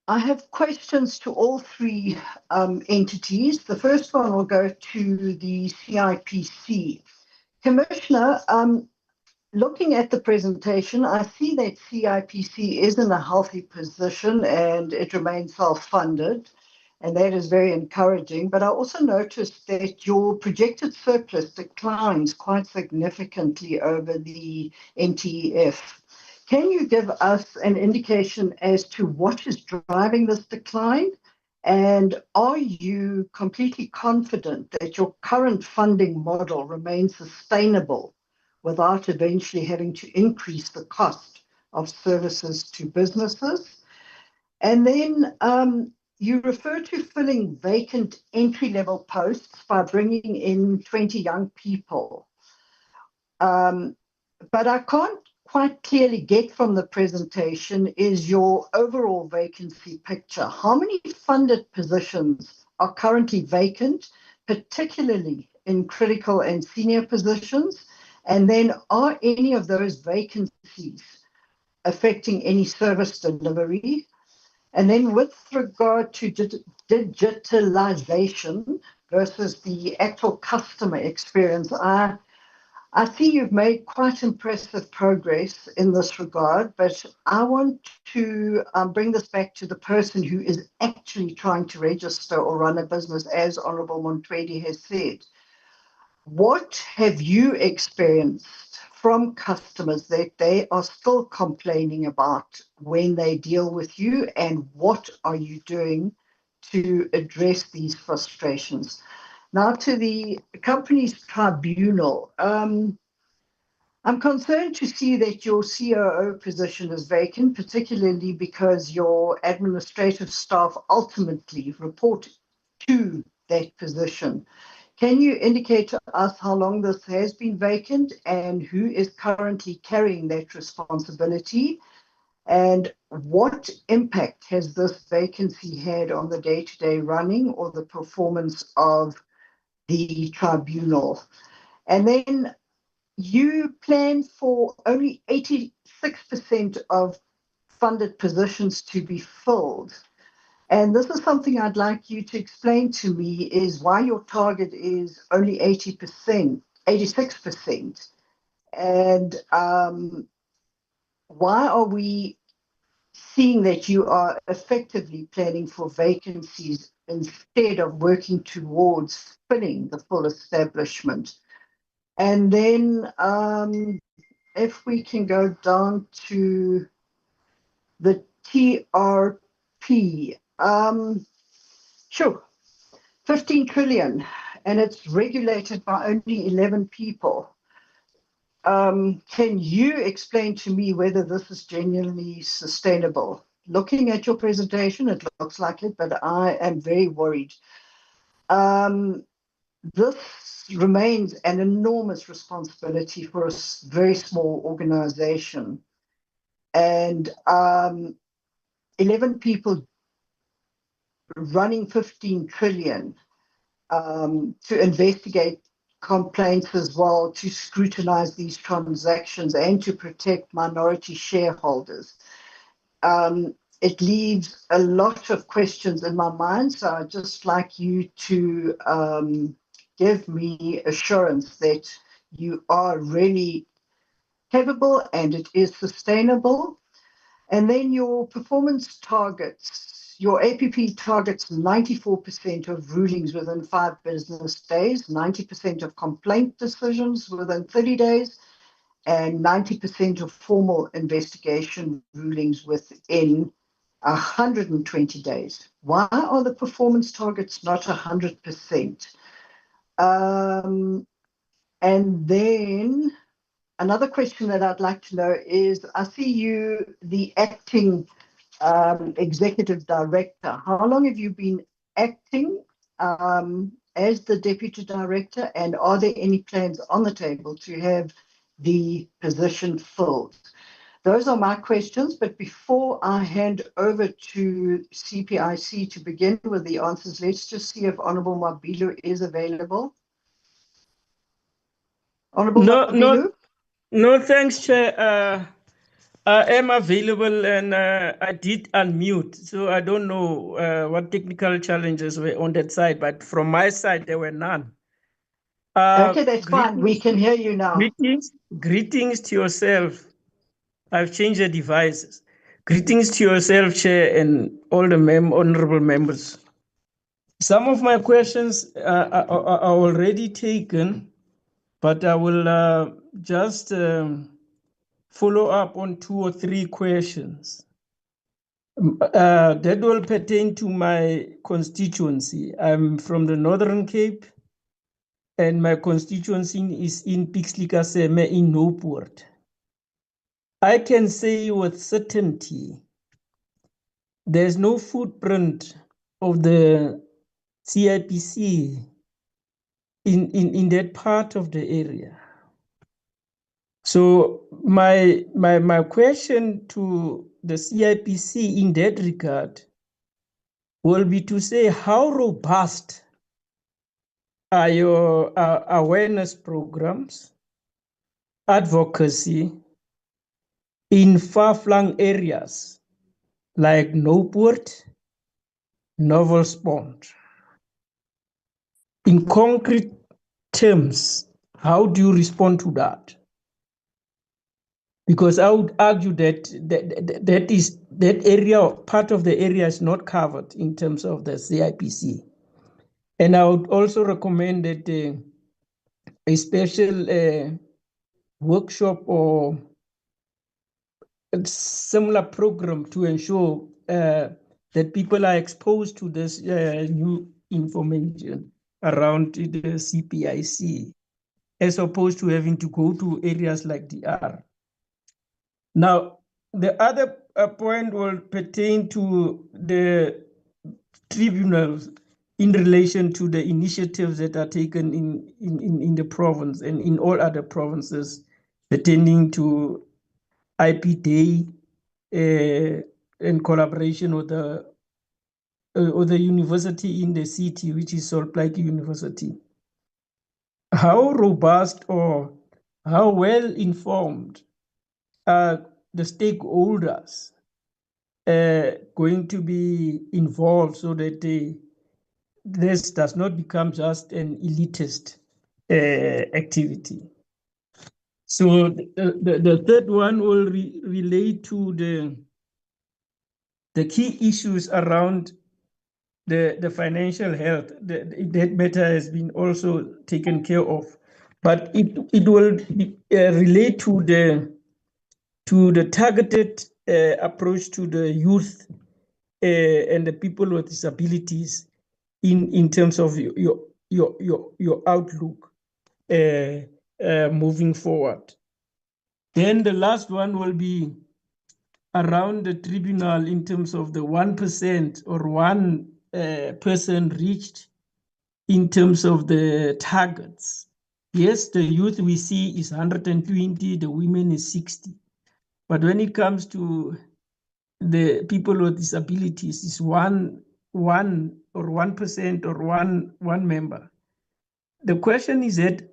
have questions to all three entities. The first one will go to the CIPC. Commissioner, looking at the presentation, I see that CIPC is in a healthy position and it remains self-funded, and that is very encouraging. But I also noticed that your projected surplus declines quite significantly over the NTEF. Can you give us an indication as to what is driving this decline? And are you completely confident that your current funding model remains sustainable without eventually having to increase the cost of services to businesses? And then you refer to filling vacant entry-level posts by bringing in 20 young people. But I can't quite clearly get from the presentation is your overall vacancy picture. How many funded positions are currently vacant, particularly in critical and senior positions? And then are any of those vacancies affecting any service delivery? And then with regard to digitalization versus the actual customer experience, I see you've made quite impressive progress in this regard, but I want to bring this back to the person who is actually trying to register or run a business, as Honourable Montwedi has said. What have you experienced from customers that they are still complaining about when they deal with you, and what are you doing to address these frustrations? Now to the company's tribunal. I'm concerned to see that your COO position is vacant, particularly because your administrative staff ultimately report to that position. Can you indicate to us how long this has been vacant and who is currently carrying that responsibility? And what impact has this vacancy had on the day-to-day running or the performance of the tribunal? And then you plan for only 86% of funded positions to be filled. And this is something I'd like you to explain to me, is why your target is only 80%, 86%. And why are we seeing that you are effectively planning for vacancies instead of working towards filling the full establishment? And then if we can go down to the TRP, sure, 15 trillion, and it's regulated by only 11 people. Can you explain to me whether this is genuinely sustainable? Looking at your presentation, it looks like it, but I am very worried. This remains an enormous responsibility for a very small organization. And 11 people running 15 trillion to investigate complaints as well, to scrutinize these transactions and to protect minority shareholders. It leaves a lot of questions in my mind, so I'd just like you to give me assurance that you are really capable and it is sustainable. And then your performance targets, your APP targets 94% of rulings within 5 business days, 90% of complaint decisions within 30 days, and 90% of formal investigation rulings within 120 days. Why are the performance targets not 100%? And then another question that I'd like to know is, I see you, the acting executive director. How long have you been acting as the deputy director, and are there any plans on the table to have the position filled? Those are my questions, but before I hand over to CPIC to begin with the answers, let's just see if Honourable Mabilu is available. Honourable Mabilu? No, thanks, Chair. I am available and I did unmute, so I don't know what technical challenges were on that side, but from my side, there were none. Okay, that's fine. We can hear you now. Greetings to yourself. I've changed the devices. Greetings to yourself, Chair, and all the honorable members. Some of my questions are already taken, but I will just follow up on 2 or 3 questions. That will pertain to my constituency. I'm from the Northern Cape, and my constituency is in Pixlika-Seme in Noordpoort. I can say with certainty there's no footprint of the CIPC in that part of the area. So my question to the CIPC in that regard will be to say, how robust are your awareness programs, advocacy in far-flung areas like Noordpoort, Novelspond? In concrete terms, how do you respond to that? Because I would argue that that area, part of the area is not covered in terms of the CIPC. And I would also recommend that a special workshop or a similar program to ensure that people are exposed to this new information around the CPIC, as opposed to having to go to areas like DR. Now, the other point will pertain to the tribunals in relation to the initiatives that are taken in the province and in all other provinces pertaining to IP Day in collaboration with the university in the city, which is Salt Lake University. How robust or how well informed are the stakeholders going to be involved so that this does not become just an elitist activity? So the third one will relate to the key issues around the financial health. That matter has been also taken care of, but it will relate to the targeted approach to the youth and the people with disabilities in terms of your outlook moving forward. Then the last one will be around the tribunal in terms of the 1% or one person reached in terms of the targets. Yes, the youth we see is 120, the women is 60. But when it comes to the people with disabilities, it's one or 1% or one member. The question is that,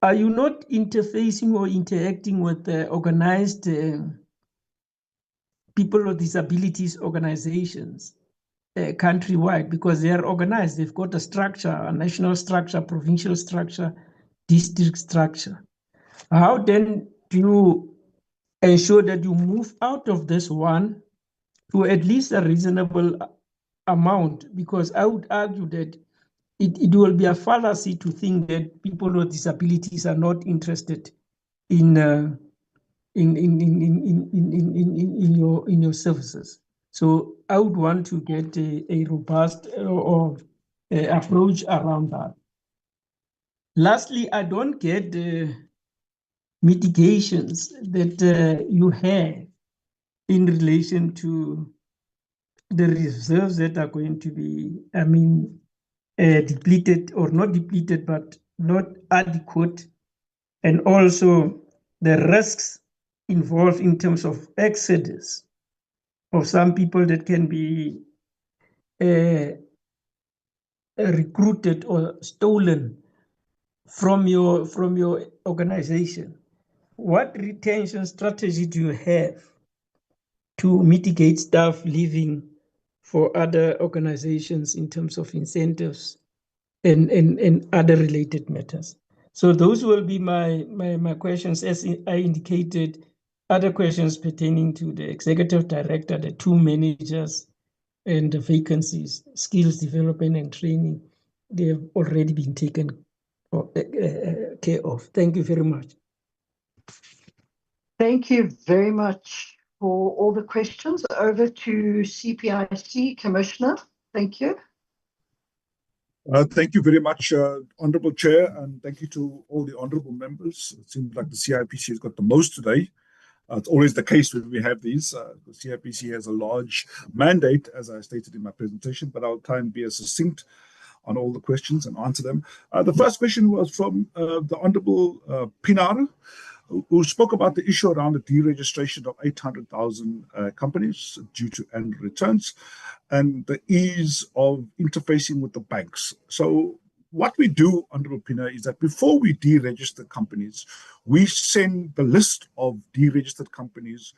are you not interfacing or interacting with the organized people with disabilities organizations countrywide? Because they are organized, they've got a structure, a national structure, provincial structure, district structure. How then do you ensure that you move out of this one to at least a reasonable amount? Because I would argue that it will be a fallacy to think that people with disabilities are not interested in your services. So I would want to get a robust approach around that. Lastly, I don't get the mitigations that you have in relation to the reserves that are going to be, depleted or not depleted, but not adequate, and also the risks involved in terms of exodus of some people that can be recruited or stolen from your organization. What retention strategy do you have to mitigate staff leaving for other organizations in terms of incentives and other related matters? So those will be my questions. As I indicated, other questions pertaining to the executive director, the two managers, and the vacancies, skills development and training, they have already been taken care of. Thank you very much. Thank you very much for all the questions. Over to CPIC Commissioner. Thank you. Thank you very much, Honourable Chair, and thank you to all the honourable members. It seems like the CIPC has got the most today. It's always the case when we have these. The CIPC has a large mandate, as I stated in my presentation, but I'll try and be as succinct on all the questions and answer them. The first question was from the Honourable Pinar, who spoke about the issue around the deregistration of 800,000 companies due to annual returns and the ease of interfacing with the banks. So what we do, Honourable Pinar, is that before we deregister companies, we send the list of deregistered companies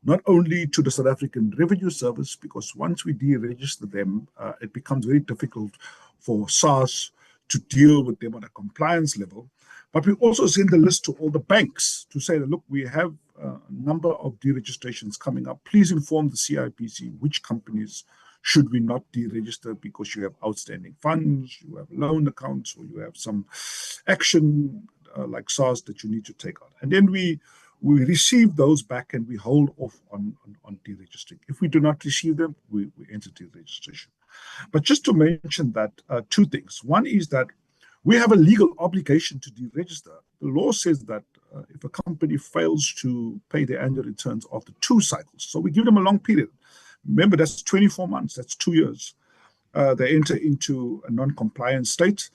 not only to the South African Revenue Service, because once we deregister them, it becomes very difficult for SARS to deal with them on a compliance level. But we also send the list to all the banks to say that, look, we have a number of deregistrations coming up. Please inform the CIPC which companies should we not deregister because you have outstanding funds, you have loan accounts, or you have some action like SARS that you need to take out. And then we receive those back and we hold off on deregistering. If we do not receive them, we enter deregistration. But just to mention that, two things. One is that we have a legal obligation to deregister. The law says that if a company fails to pay their annual returns after 2 cycles, so we give them a long period. Remember, that's 24 months, that's 2 years. They enter into a non-compliant state,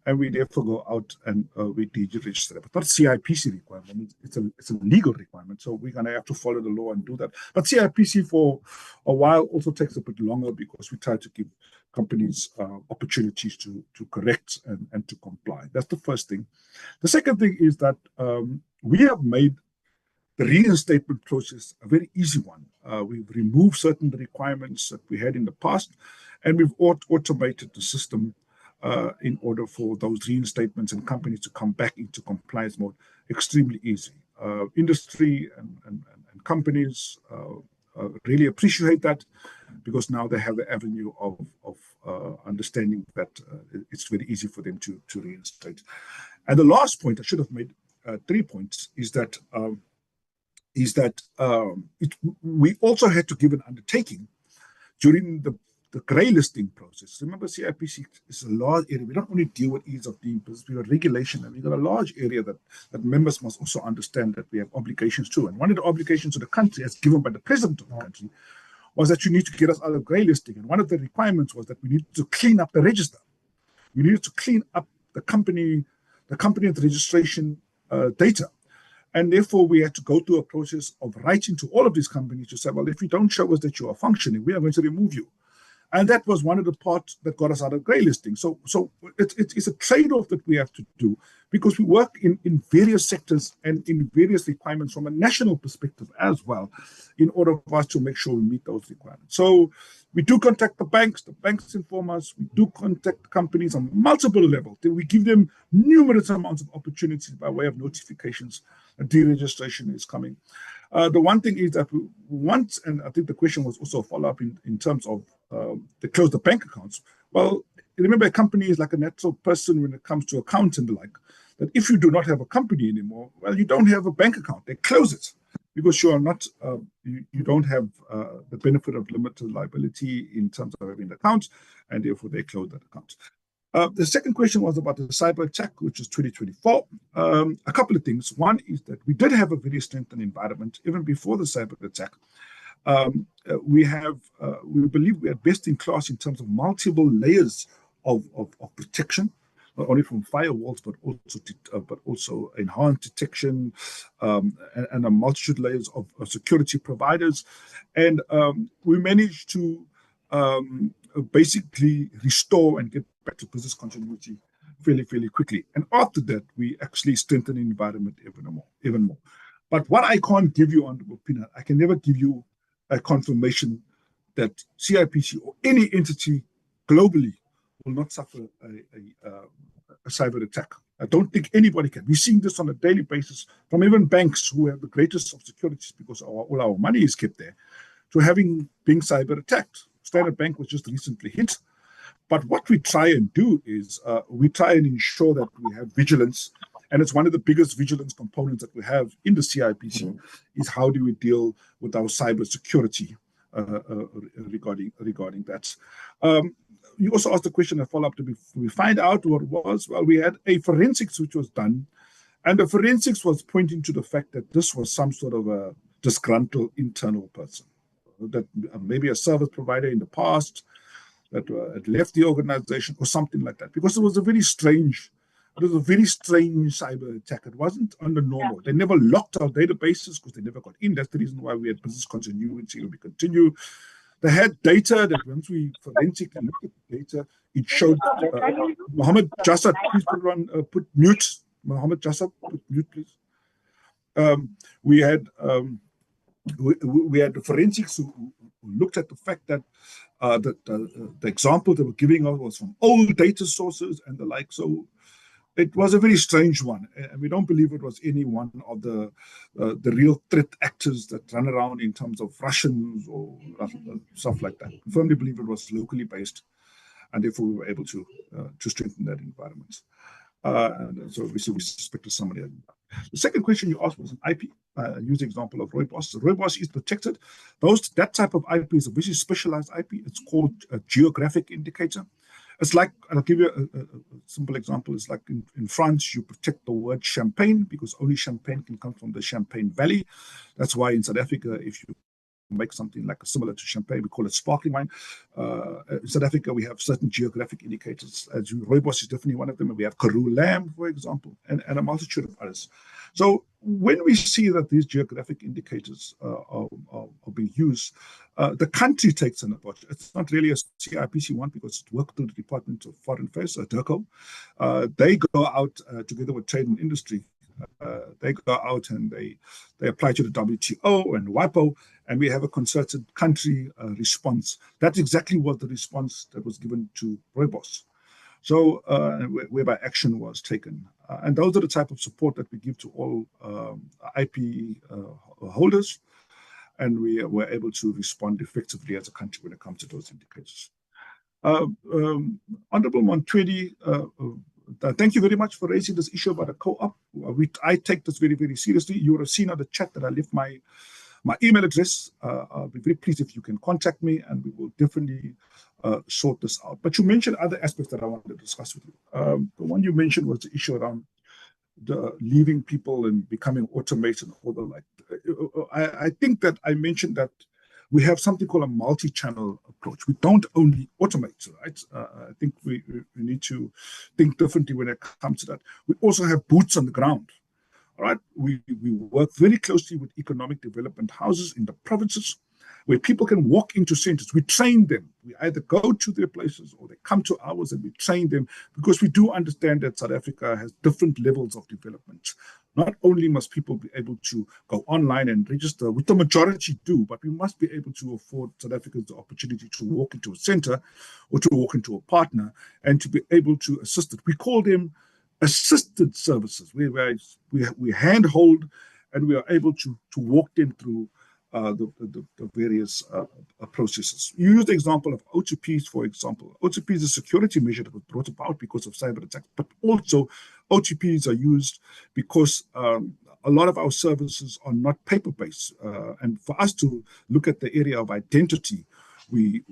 and we therefore go out and we deregister them. But not CIPC requirement, it's a legal requirement, so we're going to have to follow the law and do that. But CIPC for a while also takes a bit longer because we try to give companies opportunities to correct and to comply. That's the first thing. The second thing is that we have made the reinstatement process a very easy one. We've removed certain requirements that we had in the past, and we've automated the system in order for those reinstatements and companies to come back into compliance mode extremely easy. Industry and companies really appreciate that because now they have the avenue of understanding that it's very easy for them to reinstate. And the last point, I should have made 3 points, is that we also had to give an undertaking during the grey listing process. Remember, CIPC is a large area. We don't only deal with ease of doing business, we have regulation, and we've got a large area that members must also understand that we have obligations to. And one of the obligations to the country, as given by the president of the country, was that you need to get us out of grey listing. And one of the requirements was that we needed to clean up the register. We needed to clean up the company and the registration data. And therefore, we had to go through a process of writing to all of these companies to say, well, if you don't show us that you are functioning, we are going to remove you. And that was one of the parts that got us out of grey listing. So it's a trade-off that we have to do because we work in various sectors and in various requirements from a national perspective as well in order for us to make sure we meet those requirements. So we do contact the banks inform us, we do contact companies on multiple levels. We give them numerous amounts of opportunities by way of notifications. A deregistration is coming. The one thing is that we want, and I think the question was also a follow-up in terms of they close the bank accounts. Well, remember, a company is like a natural person when it comes to accounts and the like. That if you do not have a company anymore, well, you don't have a bank account. They close it because you are not, you don't have the benefit of limited liability in terms of having an account, and therefore they close that account. The second question was about the cyber attack, which is 2024. A couple of things. One is that we did have a very strengthened environment even before the cyber attack. We believe we are best in class in terms of multiple layers of protection, not only from firewalls but also enhanced detection and a multitude layers of security providers, and we managed to basically restore and get back to business continuity fairly quickly. And after that, we actually strengthened the environment even more. But what I can't give you, Honourable Pinar, I can never give you a confirmation that CIPC or any entity globally will not suffer a cyber attack. I don't think anybody can. We're seeing this on a daily basis from even banks who have the greatest of securities because all our money is kept there, to being cyber attacked. Standard Bank was just recently hit. But what we try and do is we try and ensure that we have vigilance. And it's one of the biggest vigilance components that we have in the CIPC is how do we deal with our cyber security regarding that. you also asked the question and follow up to we find out what it was. Well, we had a forensics which was done, and the forensics was pointing to the fact that this was some sort of a disgruntled internal person, that maybe a service provider in the past that had left the organization or something like that, because it was a very strange cyber attack. It wasn't under normal. They never locked our databases because they never got in. That's the reason why we had business continuity and we continue. They had data that once we forensically looked at the data, it showed. Mohammed Jassad, please put mute. Mohammed Jassad, put mute, please. We had the forensics who looked at the fact that the example they were giving us was from old data sources and the like. So it was a very strange one, and we don't believe it was any one of the real threat actors that run around in terms of Russians or stuff like that. We firmly believe it was locally based, and therefore we were able to strengthen that environment. And so we suspected somebody. The second question you asked was an IP. Use the example of Rooibos. Rooibos is protected. That type of IP is a very specialized IP. It's called a geographic indicator. It's like, I'll give you a simple example. It's like in France, you protect the word champagne because only champagne can come from the Champagne Valley. That's why in South Africa, if you make something like similar to champagne, we call it sparkling wine. In South Africa, we have certain geographic indicators. Rooibos is definitely one of them. And we have Karoo lamb, for example, and a multitude of others. So when we see that these geographic indicators are being used, the country takes an approach. It's not really a CIPC one because it worked through the Department of Foreign Affairs, DIRCO. They go out together with trade and industry. They go out and they apply to the WTO and WIPO, and we have a concerted country response. That's exactly what the response that was given to Rooibos. So whereby action was taken. And those are the type of support that we give to all IP holders. And we were able to respond effectively as a country when it comes to those indicators. Honorable Montwedi, thank you very much for raising this issue about a co-op. I take this very, very seriously. You would have seen on the chat that I left my email address. I'll be very pleased if you can contact me, and we will definitely sort this out. But you mentioned other aspects that I wanted to discuss with you. The one you mentioned was the issue around the leaving people and becoming automated or the like. I think that I mentioned that we have something called a multi-channel approach. We don't only automate, right? I think we need to think differently when it comes to that. We also have boots on the ground. All right, we work very closely with economic development houses in the provinces where people can walk into centers. We train them. We either go to their places or they come to ours and we train them, because we do understand that South Africa has different levels of development. Not only must people be able to go online and register, which the majority do, but we must be able to afford South Africans the opportunity to walk into a center or to walk into a partner and to be able to assist it. We call them assisted services, where we handhold and we are able to walk them through the various processes. You use the example of OTPs, for example. OTP is a security measure that was brought about because of cyber attacks, but also OTPs are used because a lot of our services are not paper-based. And for us to look at the area of identity, we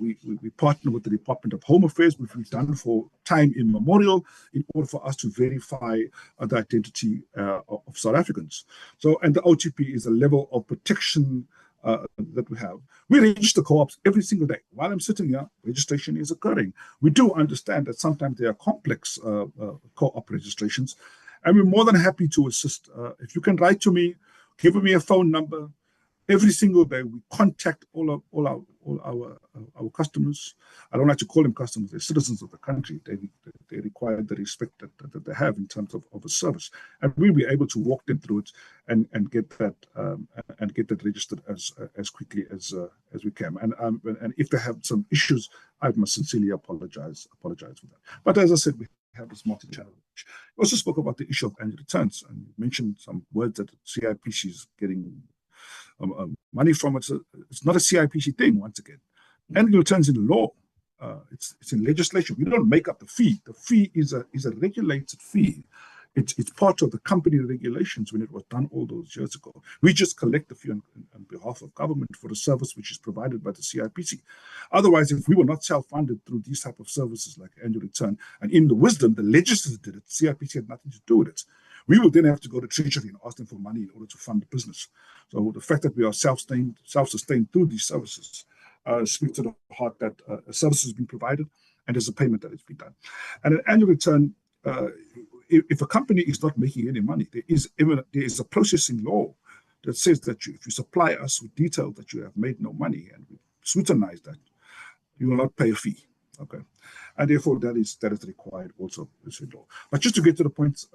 partner with the Department of Home Affairs, which we've done for time immemorial, in order for us to verify the identity of South Africans. So, and the OTP is a level of protection that we have. We register co-ops every single day. While I'm sitting here, registration is occurring. We do understand that sometimes there are complex co-op registrations, and we're more than happy to assist. If you can write to me, give me a phone number. Every single day, we contact all our customers. I don't like to call them customers; they're citizens of the country. They require the respect that they have in terms of a service, and we'll be able to walk them through it and get that registered as quickly as we can. And if they have some issues, I must sincerely apologize for that. But as I said, we have this multi-channel. We also spoke about the issue of annual returns and mentioned some words that CIPC is getting money from. It's not a CIPC thing, once again. Annual returns in law. It's in legislation. We don't make up the fee. The fee is a regulated fee. It's part of the company regulations when it was done all those years ago. We just collect a fee on behalf of government for a service which is provided by the CIPC. Otherwise, if we were not self-funded through these type of services like annual return, and in the wisdom, the legislature did it, CIPC had nothing to do with it, we would then have to go to Treasury and ask them for money in order to fund the business. So the fact that we are self-sustained through these services speaks to the heart that a service has been provided and there's a payment that has been done. And an annual return, if a company is not making any money, there is a processing law that says that if you supply us with detail that you have made no money and we scrutinize that, you will not pay a fee. Okay, and therefore that is required also in law. But just to get to the point,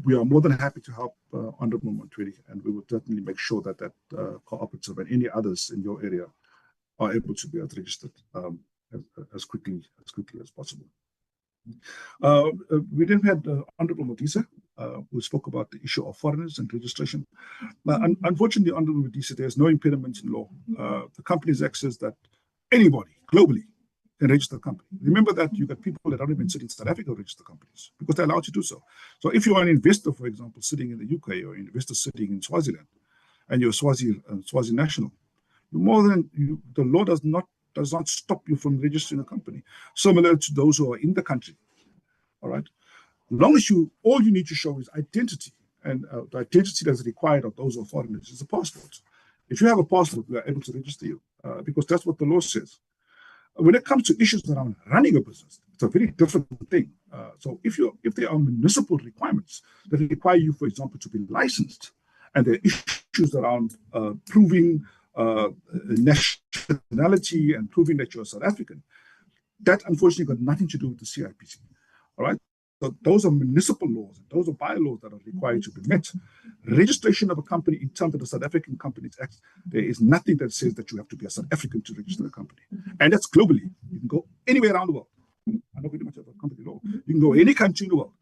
we are more than happy to help Honourable Montreal, and we will certainly make sure that cooperative and any others in your area are able to be registered as quickly as possible. We then had Honourable Modise, who spoke about the issue of foreigners and registration. Unfortunately, Honourable Modise, there's no impediment in law. The Companies Act says that anybody globally can register a company. Remember that you got people that don't even sit in South Africa register companies because they're allowed to do so. So if you are an investor, for example, sitting in the UK or an investor sitting in Swaziland, and you're Swazi national, the law does not stop you from registering a company, similar to those who are in the country. All right, as long as all you need to show is identity, and the identity that's required of those who are foreigners is a passport. If you have a passport, we are able to register you because that's what the law says. When it comes to issues around running a business, it's a very different thing. So if there are municipal requirements that require you, for example, to be licensed, and there are issues around proving nationality and proving that you're South African, that unfortunately got nothing to do with the CIPC. All right. So those are municipal laws, and those are bylaws that are required to be met. Registration of a company in terms of the South African Companies Act, there is nothing that says that you have to be a South African to register a company. And that's globally. You can go anywhere around the world. I know very much about company law. You can go any country in the world.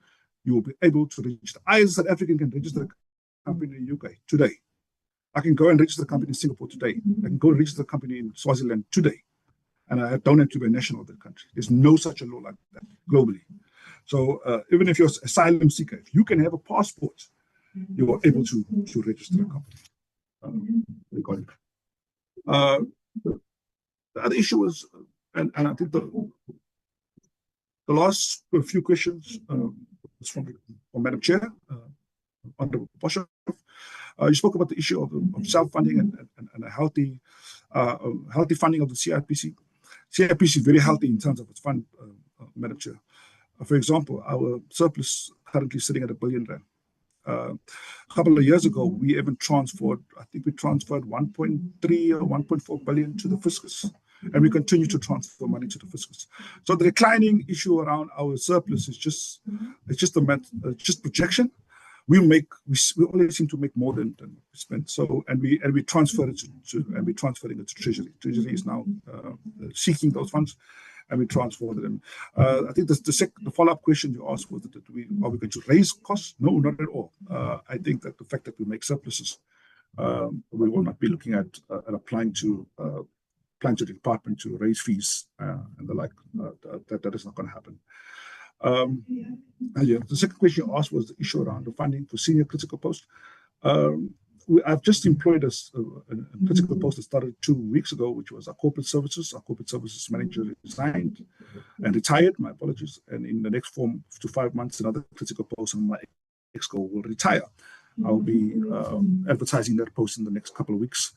You will be able to register. I, as a South African, can register a company in the UK today. I can go and register a company in Singapore today. I can go and register a company in Swaziland today. And I don't have to be a national of that country. There's no such a law like that globally. So even if you're an asylum seeker, if you can have a passport, you are able to register a company. The other issue was, and I think the last few questions was from Madam Chair, Honourable Boshoff. You spoke about the issue of self-funding and a healthy funding of the CIPC. CIPC is very healthy in terms of its fund, Madam Chair. For example, our surplus currently sitting at R1 billion. A couple of years ago, we even transferred 1.3 or 1.4 billion to the fiscus, and we continue to transfer money to the fiscus. So the declining issue around our surplus is just projection. We always seem to make more than we spend. So and we transfer it to transferring it to Treasury. Treasury is now seeking those funds, and we transfer them. I think the follow-up question you asked was, are we going to raise costs? No, not at all. I think that the fact that we make surpluses, we will not be looking at applying to the department to raise fees and the like. That is not going to happen. The second question you asked was the issue around the funding for senior critical posts. I've just employed a critical post that started 2 weeks ago, which was our corporate services. Our corporate services manager resigned and retired. My apologies. And in the next 4 to 5 months, another critical post on my exco will retire. I'll be advertising that post in the next couple of weeks.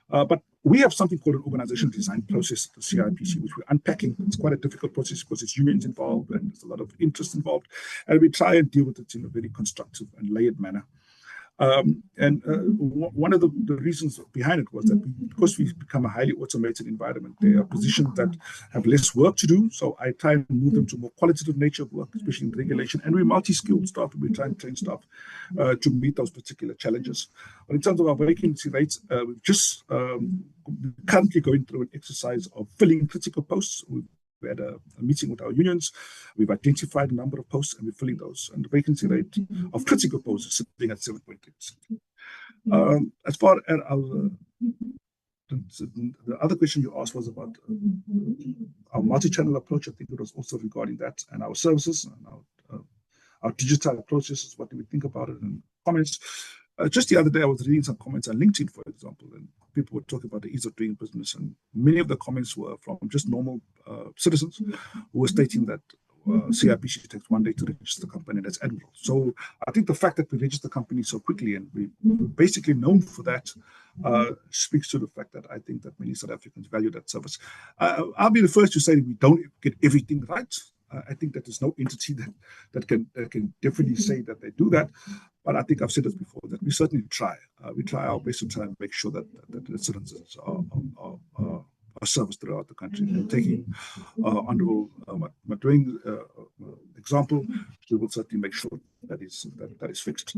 But we have something called an organizational design process at the CIPC, which we're unpacking. It's quite a difficult process because there's unions involved and there's a lot of interest involved. And we try and deal with it in a very constructive and layered manner. One of the reasons behind it was that because we've become a highly automated environment, there are positions that have less work to do. So I try and move them to more qualitative nature of work, especially in regulation. And we're multi-skilled staff, and we try and train staff to meet those particular challenges. But in terms of our vacancy rates, we're just currently going through an exercise of filling critical posts. We had a meeting with our unions. We've identified a number of posts, and we're filling those. And the vacancy rate of critical posts is sitting at 7.3%. As far as the other question you asked was about our multi-channel approach. I think it was also regarding that and our services and our digital processes. What do we think about it? And comments. Just the other day, I was reading some comments on LinkedIn, for example, and people were talking about the ease of doing business. And many of the comments were from just normal citizens who were stating that CIPC takes 1 day to register the company, and that's admirable. So I think the fact that we register the company so quickly and we're basically known for that speaks to the fact that I think that many South Africans value that service. I'll be the first to say that we don't get everything right. I think that there's no entity that can definitely say that they do that. But I think I've said this before, that we certainly try. We try our best to try and make sure that the citizens are serviced throughout the country. And taking Honorable Matwing's example, we will certainly make sure that is fixed.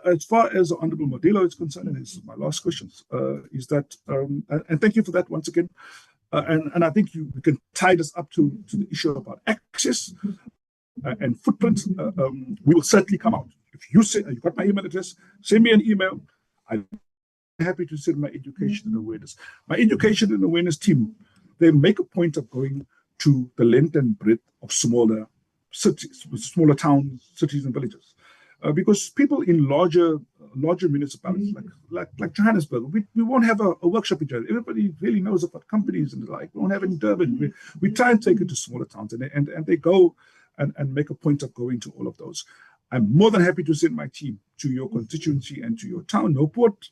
As far as Honorable Modelo is concerned, and this is my last question, is that, and thank you for that once again, and I think we can tie this up to the issue about access and footprint. We will certainly come out. If you say you got my email address, send me an email. I'm happy to send my education and awareness. My education and awareness team, they make a point of going to the length and breadth of smaller cities, smaller towns, cities and villages. Because people in larger municipalities like Johannesburg, we won't have a workshop in Johannesburg. Everybody really knows about companies and the like. We won't have it in Durban. We try and take it to smaller towns, and they go and make a point of going to all of those. I'm more than happy to send my team to your constituency and to your town, Newport.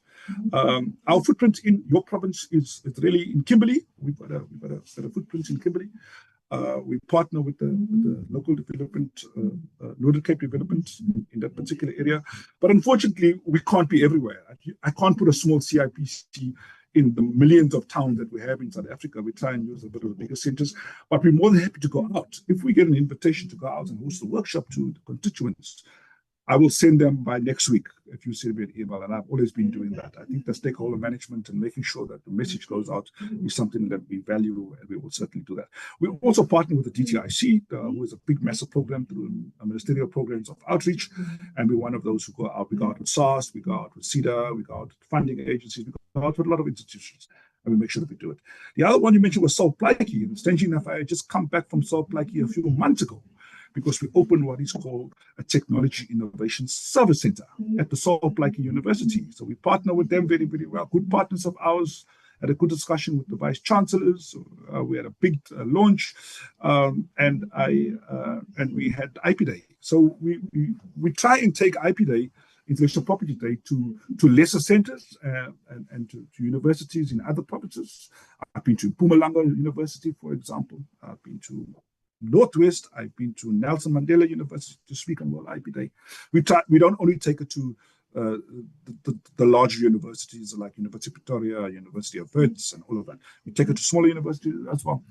Our footprint in your province is really in Kimberley. We've got a footprint in Kimberley. We partner with the local development, Northern Cape Development in that particular area. But unfortunately, we can't be everywhere. I can't put a small CIPC in the millions of towns that we have in South Africa. We try and use a bit of the bigger centers, but we're more than happy to go out. If we get an invitation to go out and host a workshop to the constituents, I will send them by next week if you send me an email, and I've always been doing that. I think the stakeholder management and making sure that the message goes out is something that we value, and we will certainly do that. We also partner with the DTIC, who is a big, massive program through ministerial programs of outreach, and we're one of those who go out. We go out with SARS, we go out with CEDA, we go out with funding agencies, we go out with a lot of institutions, and we make sure that we do it. The other one you mentioned was Salt Plaiki, and strangely enough, I had just come back from Salt Plaiki a few months ago, because we opened what is called a Technology Innovation Service Center at the Salt Plaiki University. So we partner with them very, very well. Good partners of ours. Had a good discussion with the vice chancellors. We had a big launch, and we had IP Day. So we try and take IP Day, Intellectual Property Day, to lesser centers and to universities in other provinces. I've been to Mpumalanga University, for example. I've been to Northwest. I've been to Nelson Mandela University to speak on World IP Day. We don't only take it to the larger universities like University of Pretoria, University of Wits, and all of that. We take it to smaller universities as well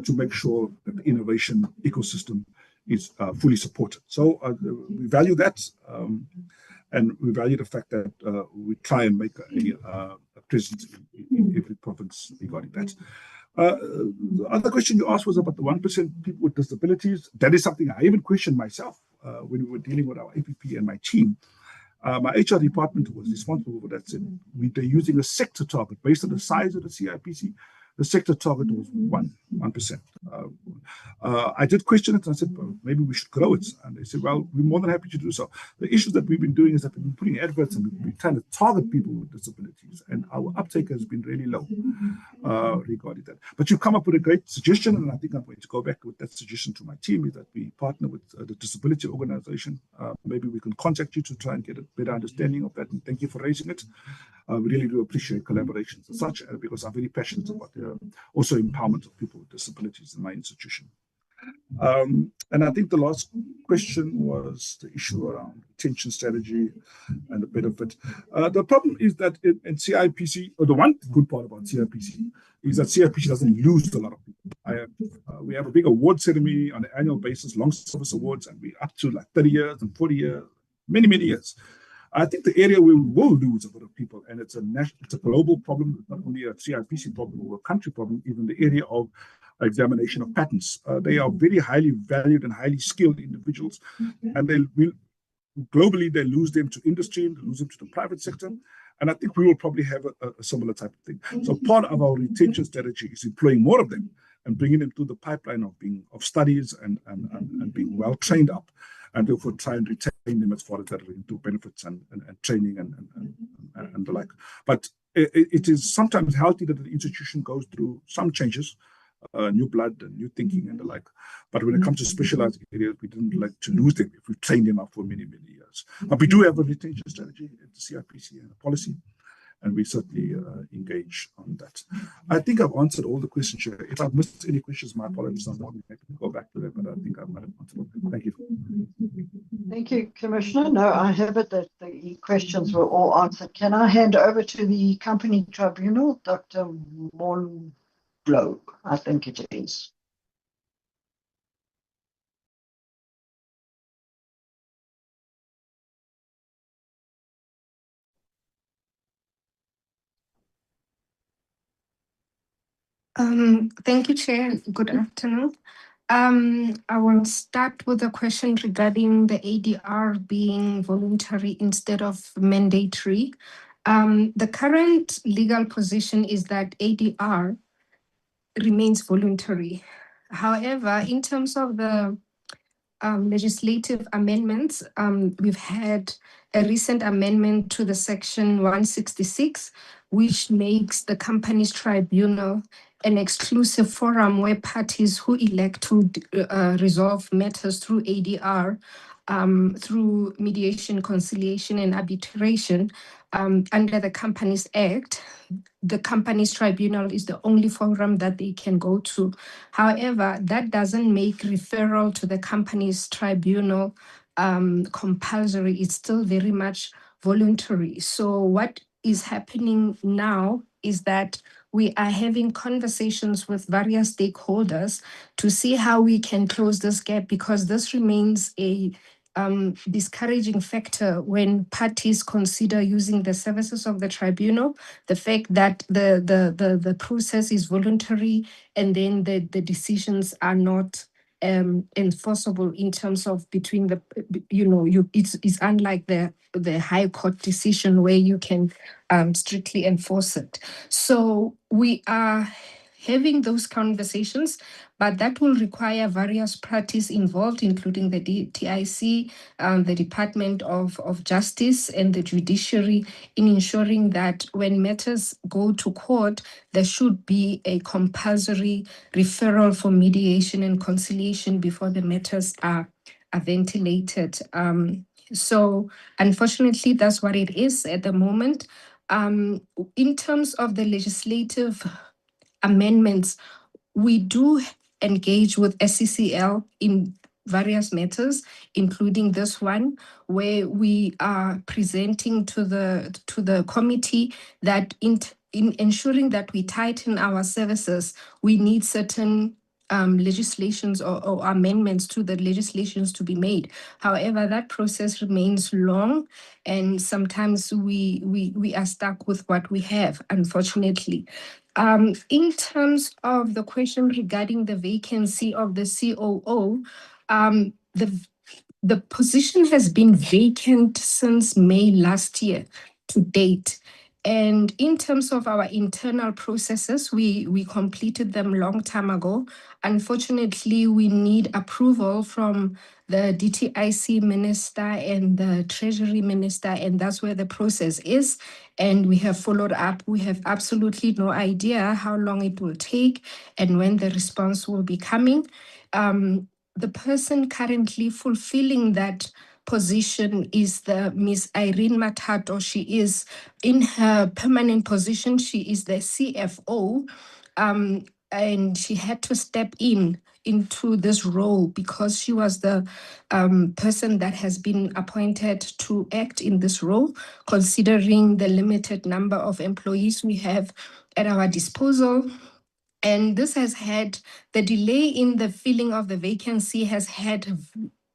to make sure that the innovation ecosystem is fully supported. So we value that, and we value the fact that we try and make a presence in every province regarding that. The other question you asked was about the 1% people with disabilities. That is something I even questioned myself when we were dealing with our APP and my team. My HR department was responsible for that. They're using a sector target based on the size of the CIPC. The sector target was 1%. I did question it, and I said, well, maybe we should grow it. And they said, well, we're more than happy to do so. The issue that we've been doing is that we've been putting adverts and we've been trying to target people with disabilities, and our uptake has been really low regarding that. But you've come up with a great suggestion, and I think I'm going to go back with that suggestion to my team, is that we partner with the disability organization. Maybe we can contact you to try and get a better understanding of that, and thank you for raising it. We really do appreciate collaborations and such, because I'm very passionate about also empowerment of people with disabilities in my institution. And I think the last question was the issue around retention strategy and the benefit. The problem is that in CIPC, or the one good part about CIPC, is that CIPC doesn't lose a lot of people. We have a big award ceremony on an annual basis, long service awards, and we're up to like 30 years and 40 years, many, many years. I think the area where we will lose a lot of people, and it's a global problem, not only a CIPC problem or a country problem, even the area of examination of patents. They are very highly valued and highly skilled individuals, and they will globally they lose them to industry, they lose them to the private sector, and I think we will probably have a similar type of thing. So part of our retention strategy is employing more of them and bringing them through the pipeline of studies and being well trained up. and therefore try and retain them as far as that into benefits and training and the like. But it is sometimes healthy that the institution goes through some changes, new blood and new thinking and the like. But when it comes to specialized areas, we didn't like to lose them if we've trained them up for many, many years. But we do have a retention strategy at the CIPC and a policy, and we certainly engage on that. I think I've answered all the questions, Chair. If I've missed any questions, my apologies. I'm not happy to go back to them, but I think I might have answered all of them. Thank you. Thank you, Commissioner. No, I have it that the questions were all answered. Can I hand over to the Company Tribunal, Dr. Monroe, I think it is. Thank you, Chair. Good afternoon. I will start with a question regarding the ADR being voluntary instead of mandatory. The current legal position is that ADR remains voluntary. However, in terms of the legislative amendments, we've had a recent amendment to the section 166, which makes the company's tribunal an exclusive forum where parties who elect to resolve matters through ADR, through mediation, conciliation, and arbitration under the Companies Act, the company's tribunal is the only forum that they can go to. However, that doesn't make referral to the company's tribunal compulsory. It's still very much voluntary. So what is happening now is that we are having conversations with various stakeholders to see how we can close this gap, because this remains a discouraging factor when parties consider using the services of the tribunal. The fact that the process is voluntary and then the decisions are not enforceable in terms of between the, it's unlike the High Court decision where you can strictly enforce it. So we are having those conversations, but that will require various parties involved, including the TIC, the Department of Justice, and the judiciary, in ensuring that when matters go to court, there should be a compulsory referral for mediation and conciliation before the matters are ventilated. So unfortunately, that's what it is at the moment. In terms of the legislative amendments, we do engage with SCCL in various matters, including this one, where we are presenting to the committee that in ensuring that we tighten our services, we need certain legislations or amendments to the legislations to be made. However, that process remains long, and sometimes we are stuck with what we have, unfortunately. In terms of the question regarding the vacancy of the COO, the position has been vacant since May last year to date. And in terms of our internal processes, we completed them long time ago. Unfortunately, we need approval from the DTIC minister and the Treasury minister, and that's where the process is. And we have followed up. We have absolutely no idea how long it will take and when the response will be coming. The person currently fulfilling that position is the Miss Irene Matato. She is in her permanent position. She is the CFO, and she had to step into this role because she was the person that has been appointed to act in this role, considering the limited number of employees we have at our disposal. And this has had, the delay in the filling of the vacancy has had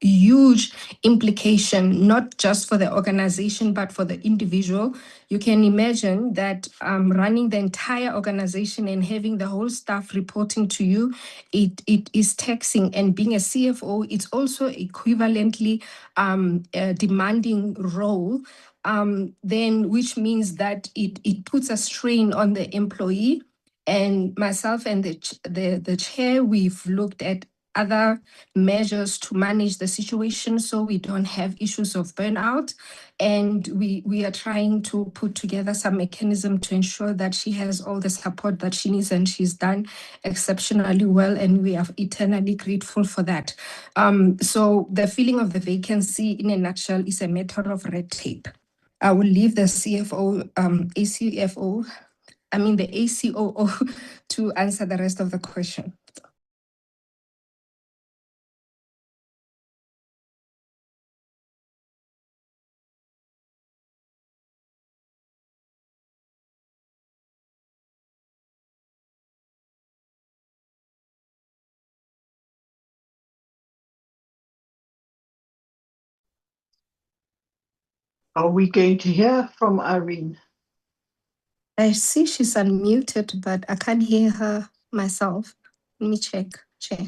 huge implication, not just for the organization, but for the individual. You can imagine that running the entire organization and having the whole staff reporting to you, it is taxing. And being a CFO, it's also equivalently a demanding role, then which means that it puts a strain on the employee. And myself and the chair, we've looked at other measures to manage the situation so we don't have issues of burnout. And we are trying to put together some mechanism to ensure that she has all the support that she needs, and she's done exceptionally well, and we are eternally grateful for that. So the filling of the vacancy in a nutshell is a matter of red tape. I will leave the CFO, the ACOO to answer the rest of the question. Are we going to hear from Irene? I see she's unmuted, but I can't hear her myself. Let me check, Chair.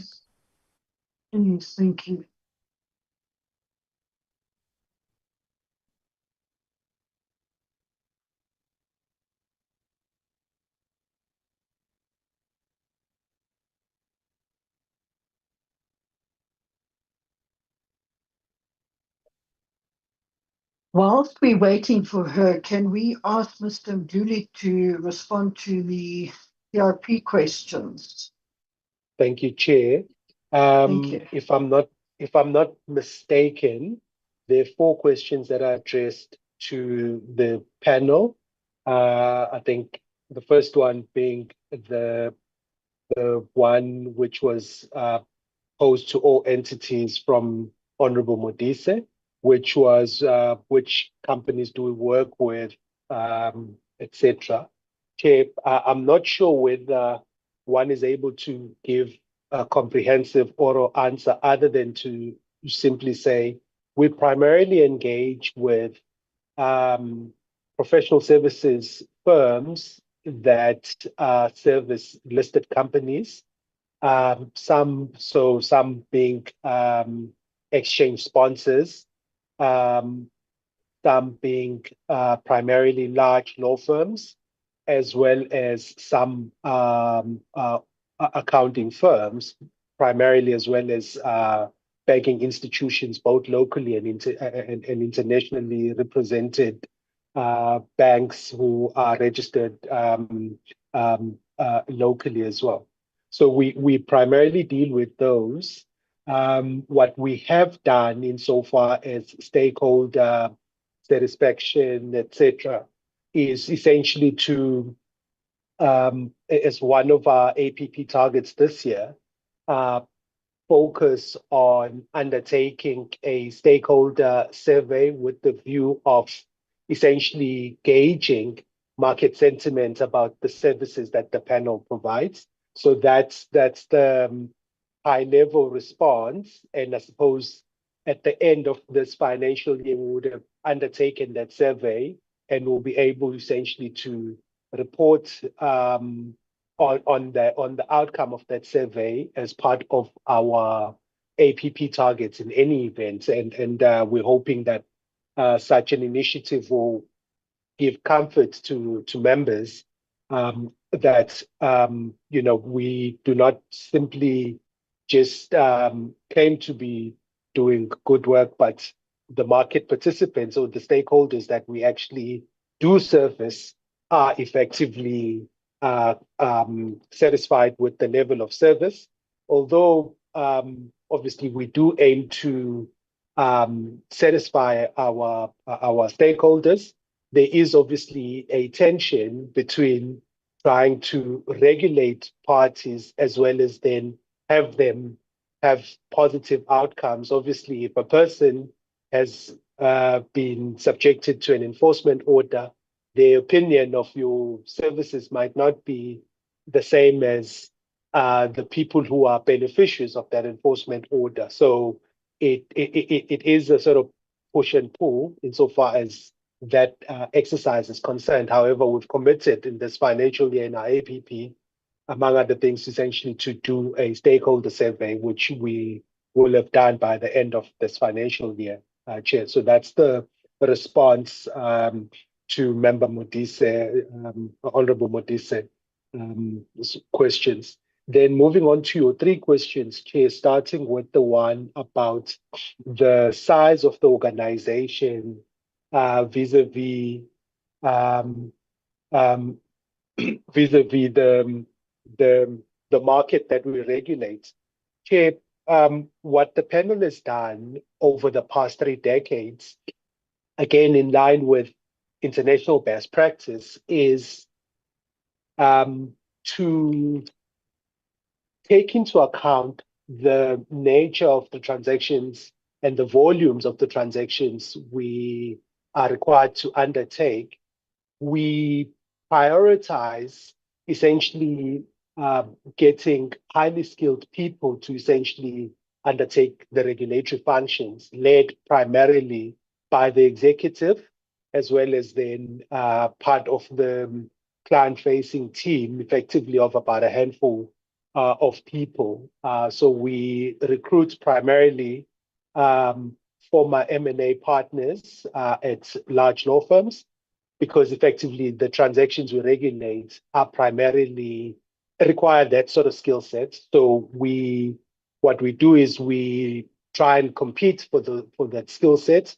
Thank you. Whilst we're waiting for her, can we ask Mr. Mduli to respond to the CRP questions? Thank you, Chair. Thank you. If I'm not mistaken, there are 4 questions that are addressed to the panel. I think the first one being the one which was posed to all entities from Honorable Modise, which was which companies do we work with, etc. Chair, I'm not sure whether one is able to give a comprehensive oral answer other than to simply say we primarily engage with professional services firms that service listed companies. Some being exchange sponsors, some being primarily large law firms, as well as some accounting firms, primarily, as well as banking institutions, both locally and internationally represented banks who are registered locally as well. So we primarily deal with those. What we have done insofar as stakeholder satisfaction, etc., is essentially to, as one of our APP targets this year, focus on undertaking a stakeholder survey with the view of essentially gauging market sentiment about the services that the panel provides. So that's the high-level response. And I suppose at the end of this financial year, we would have undertaken that survey and we'll be able essentially to report on the outcome of that survey as part of our APP targets in any event. And we're hoping that such an initiative will give comfort to members that we do not simply just claim to be doing good work, but the market participants or the stakeholders that we actually do service are effectively satisfied with the level of service. Although obviously we do aim to satisfy our stakeholders, there is obviously a tension between trying to regulate parties as well as then have them have positive outcomes. Obviously, if a person has been subjected to an enforcement order, the opinion of your services might not be the same as the people who are beneficiaries of that enforcement order. So it is a sort of push and pull insofar as that exercise is concerned. However, we've committed in this financial year in our APP, among other things, essentially to do a stakeholder survey, which we will have done by the end of this financial year, Chair. So that's the response to Member Modise, Honorable Modise questions. Then moving on to your three questions, Chair, starting with the one about the size of the organization vis-a-vis vis-a-vis the market that we regulate. Chair, what the panel has done over the past 3 decades, again in line with international best practice, is to take into account the nature of the transactions and the volumes of the transactions we are required to undertake. We prioritize essentially getting highly skilled people to essentially undertake the regulatory functions, led primarily by the executive, as well as then part of the client-facing team, effectively of about a handful of people. So we recruit primarily former M&A partners at large law firms, because effectively the transactions we regulate are primarily require that sort of skill set. So what we do is we try and compete for that skill set,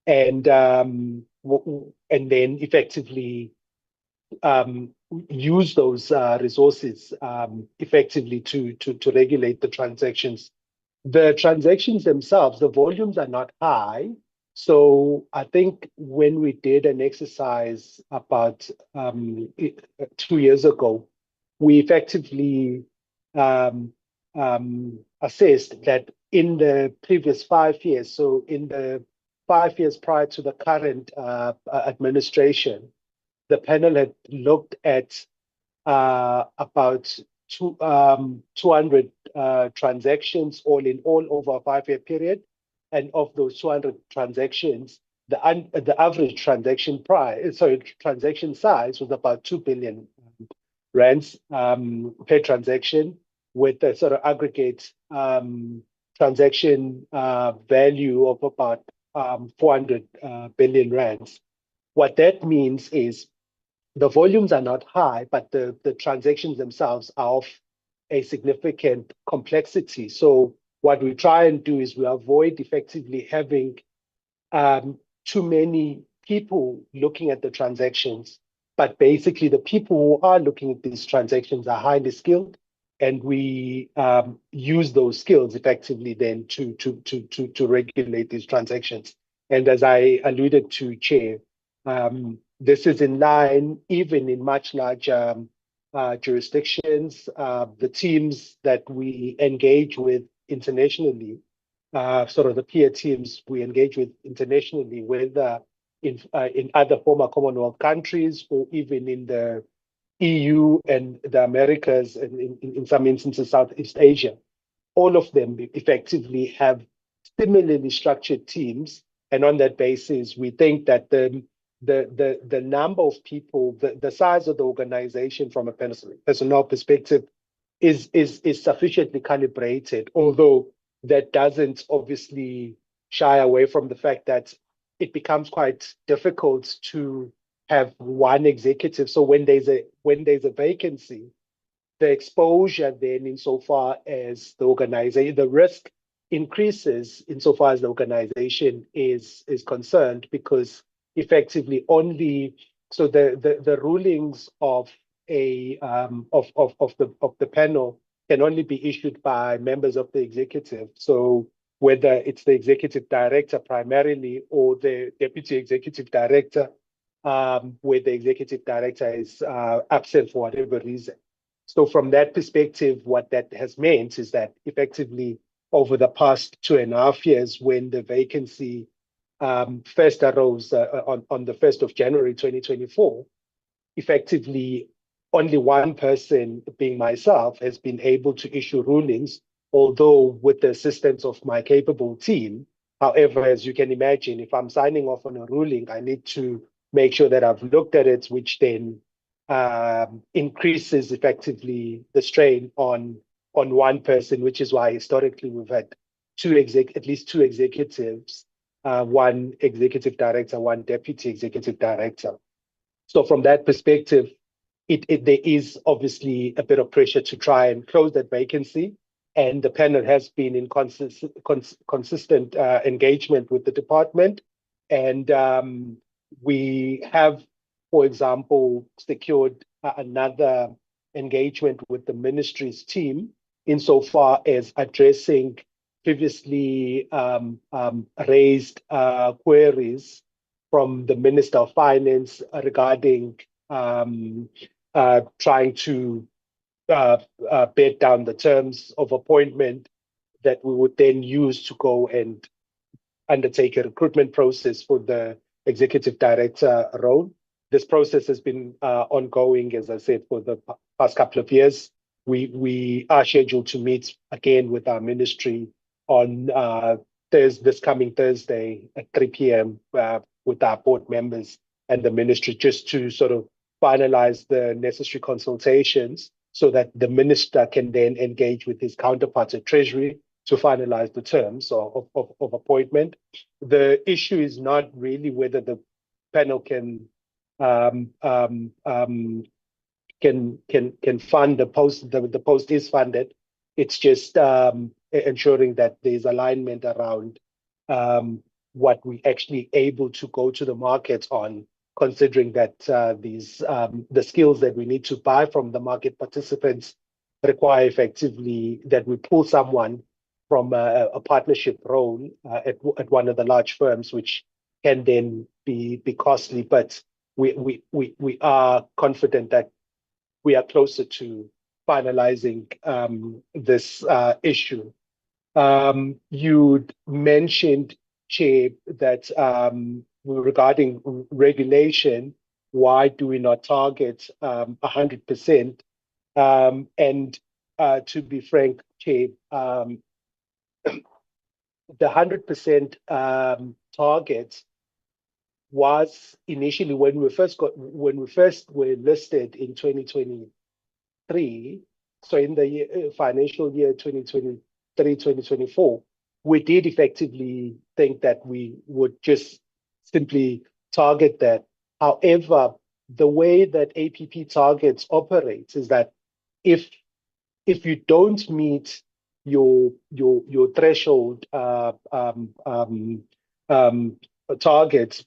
and then effectively use those resources effectively to regulate the transactions. The transactions themselves, the volumes are not high. So I think when we did an exercise about 2 years ago, we effectively assessed that in the previous 5 years, so in the 5 years prior to the current administration, the panel had looked at about 200 transactions all in all over a 5-year period. And of those 200 transactions, the average transaction transaction size was about 2 billion rands per transaction, with a sort of aggregate transaction value of about 400 billion rands. What that means is the volumes are not high, but the transactions themselves are of a significant complexity. So what we try and do is we avoid effectively having too many people looking at the transactions, but basically the people who are looking at these transactions are highly skilled, and we use those skills effectively then to regulate these transactions. And as I alluded to, Chair, this is in line even in much larger jurisdictions. The teams that we engage with internationally, sort of the peer teams we engage with internationally, whether in other former Commonwealth countries or even in the EU and the Americas, and in some instances Southeast Asia, all of them effectively have similarly structured teams. And on that basis, we think that the number of people, the size of the organization from a personnel perspective is sufficiently calibrated, although that doesn't obviously shy away from the fact that it becomes quite difficult to have one executive. So when there's a vacancy, the exposure then insofar as the organization, the risk increases insofar as the organization is concerned, because effectively only so the rulings of the panel can only be issued by members of the executive. So whether it's the executive director primarily or the deputy executive director, where the executive director is absent for whatever reason. So from that perspective, what that has meant is that effectively over the past 2.5 years, when the vacancy first arose on the 1st of January 2024, effectively only one person, being myself, has been able to issue rulings, although with the assistance of my capable team. However, as you can imagine, if I'm signing off on a ruling, I need to make sure that I've looked at it, which then increases effectively the strain on one person, which is why historically we've had at least two executives, one executive director, one deputy executive director. So from that perspective, there is obviously a bit of pressure to try and close that vacancy. And the panel has been in consistent engagement with the department. And we have, for example, secured another engagement with the ministry's team insofar as addressing previously raised queries from the Minister of Finance regarding trying to bed down the terms of appointment that we would then use to go and undertake a recruitment process for the executive director role. This process has been ongoing, as I said, for the past couple of years. We are scheduled to meet again with our ministry on this coming Thursday at 3 p.m. With our board members and the ministry, just to sort of finalize the necessary consultations so that the minister can then engage with his counterparts at Treasury to finalize the terms of appointment. The issue is not really whether the panel can fund the post. The post is funded. It's just ensuring that there's alignment around what we actually able to go to the market on, considering that the skills that we need to buy from the market participants require effectively that we pull someone from a partnership role at one of the large firms, which can then be costly. But we are confident that we are closer to finalizing this issue. You mentioned, Chair, that regarding regulation, why do we not target 100%? And to be frank, Chair, the 100% target was initially when we first were listed in 2023. So in the financial year 2023-2024, we did effectively think that we would just simply target that. However, the way that APP targets operates is that if you don't meet your threshold targets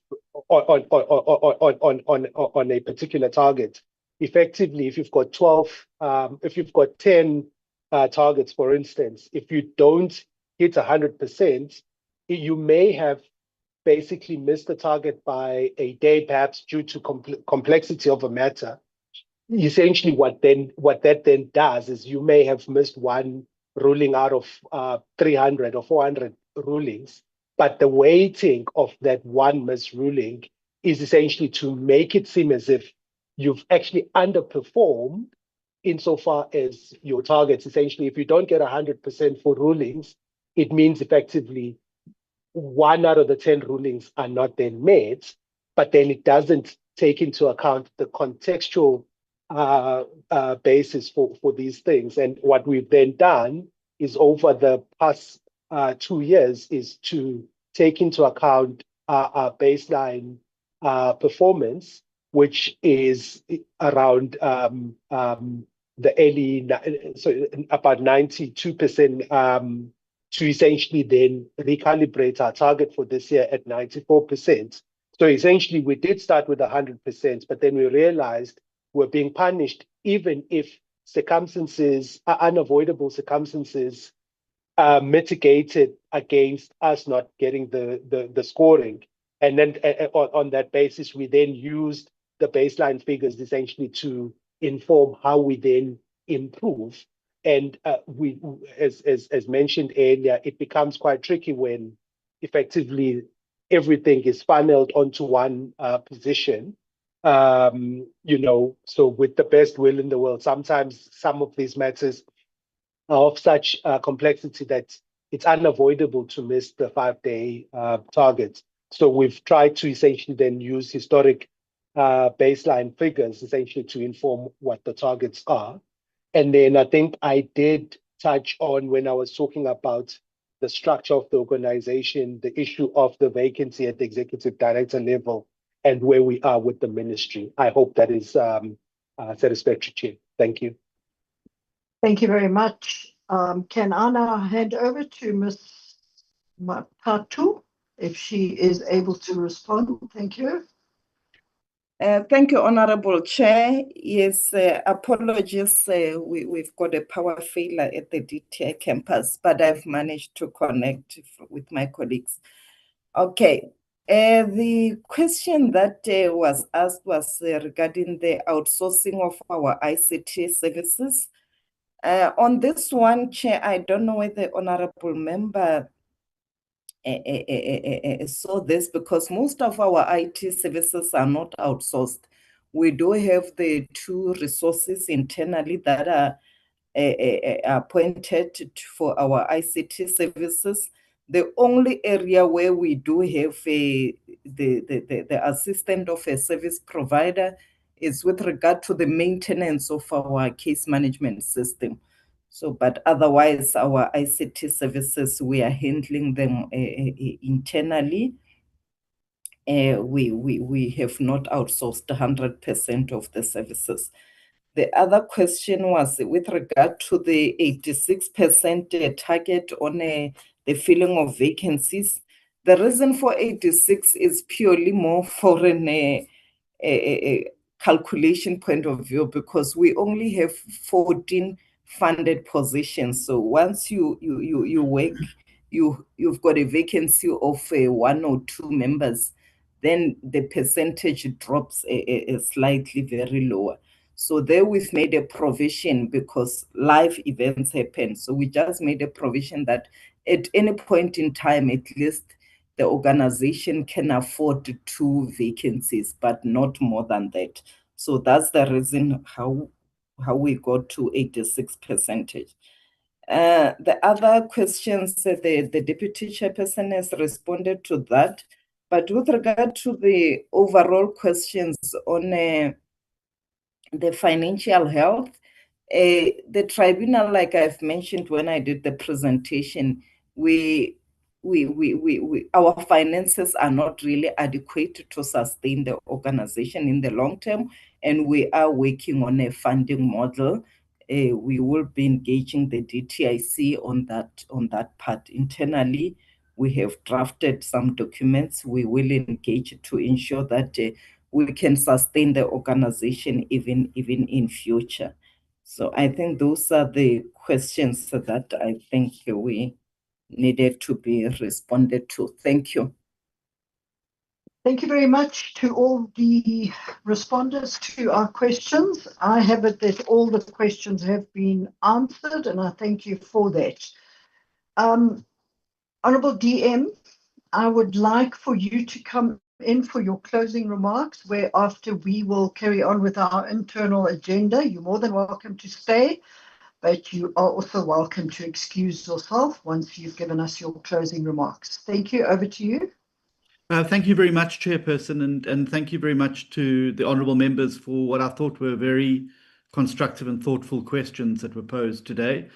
on a particular target, effectively, if you've got 10 targets, for instance, if you don't hit 100%, you may have basically missed the target by a day, perhaps due to complexity of a matter. Essentially, what that then does is you may have missed one ruling out of 300 or 400 rulings, but the weighting of that one missed ruling is essentially to make it seem as if you've actually underperformed insofar as your targets. Essentially, if you don't get 100% for rulings, it means effectively 1 out of the 10 rulings are not then met, but then it doesn't take into account the contextual basis for these things. And what we've then done is over the past 2 years is to take into account our baseline performance, which is around the early, so about 92%, to essentially then recalibrate our target for this year at 94%. So essentially, we did start with 100%, but then we realized we're being punished even if circumstances, unavoidable circumstances, mitigated against us not getting the scoring. And then on that basis, we then used the baseline figures essentially to inform how we then improve. And we, as mentioned earlier, it becomes quite tricky when effectively everything is funneled onto one position. So with the best will in the world, sometimes some of these matters are of such complexity that it's unavoidable to miss the 5-day target. So we've tried to essentially then use historic baseline figures essentially to inform what the targets are. And then I think I did touch on, when I was talking about the structure of the organization, the issue of the vacancy at the executive director level and where we are with the ministry. I hope that is satisfactory, Chair. Thank you. Thank you very much. Can I now hand over to Ms. Matatu if she is able to respond? Thank you. Thank you, Honorable Chair. Yes, apologies. We've got a power failure at the DTI campus, but I've managed to connect with my colleagues. Okay. The question that was asked was regarding the outsourcing of our ICT services. On this one, Chair, I don't know whether the honorable member saw this, because most of our IT services are not outsourced. We do have the two resources internally that are appointed for our ICT services. The only area where we do have the assistant of a service provider is with regard to the maintenance of our case management system. So, but otherwise, our ICT services, we are handling them internally. We have not outsourced 100% of the services. The other question was with regard to the 86% target on the filling of vacancies. The reason for 86 is purely more for a calculation point of view, because we only have 14 funded positions. So once you work, you've got a vacancy of 1 or 2 members, then the percentage drops slightly very lower. So there we've made a provision because live events happen. So we just made a provision that at any point in time, at least the organization can afford 2 vacancies, but not more than that. So that's the reason how we got to 86%. The other questions, the Deputy Chairperson has responded to that. But with regard to the overall questions on the financial health, the tribunal, like I've mentioned when I did the presentation, our finances are not really adequate to sustain the organization in the long term, and we are working on a funding model. We will be engaging the DTIC on that part internally. We have drafted some documents. We will engage to ensure that we can sustain the organization even in future. So I think those are the questions that I think we needed to be responded to. Thank you. Thank you very much to all the respondents to our questions. I have it that all the questions have been answered, and I thank you for that. Honourable DM, I would like for you to come in for your closing remarks, whereafter we will carry on with our internal agenda. You're more than welcome to stay, but you are also welcome to excuse yourself once you've given us your closing remarks. Thank you. Over to you. Thank you very much, Chairperson, and thank you very much to the honourable members for what I thought were very constructive and thoughtful questions that were posed today.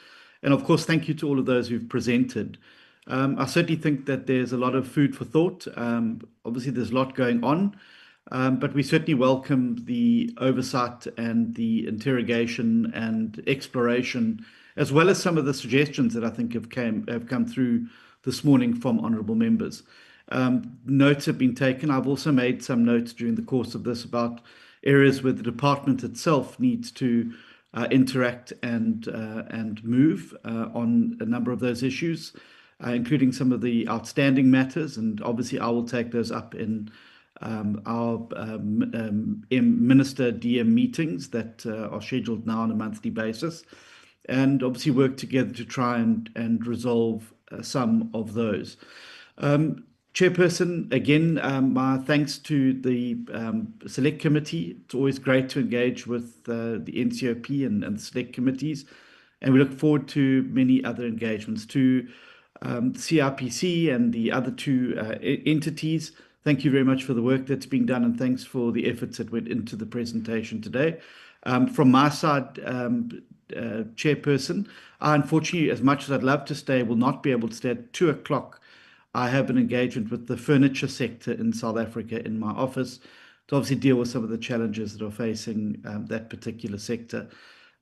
And of course, thank you to all of those who've presented. I certainly think that there's a lot of food for thought. Obviously, there's a lot going on, but we certainly welcome the oversight and the interrogation and exploration, as well as some of the suggestions that I think have come through this morning from honourable members. Notes have been taken. I've also made some notes during the course of this about areas where the department itself needs to interact and move on a number of those issues, including some of the outstanding matters. And obviously, I will take those up in our Minister DM meetings that are scheduled now on a monthly basis, and obviously work together to try and resolve some of those. Chairperson, again, my thanks to the Select Committee. It's always great to engage with the NCOP and the Select Committees, and we look forward to many other engagements. To CRPC and the other 2 entities, thank you very much for the work that's being done, and thanks for the efforts that went into the presentation today. From my side, Chairperson, I unfortunately, as much as I'd love to stay, will not be able to stay. At 2 o'clock, I have an engagement with the furniture sector in South Africa in my office. obviously deal with some of the challenges that are facing that particular sector.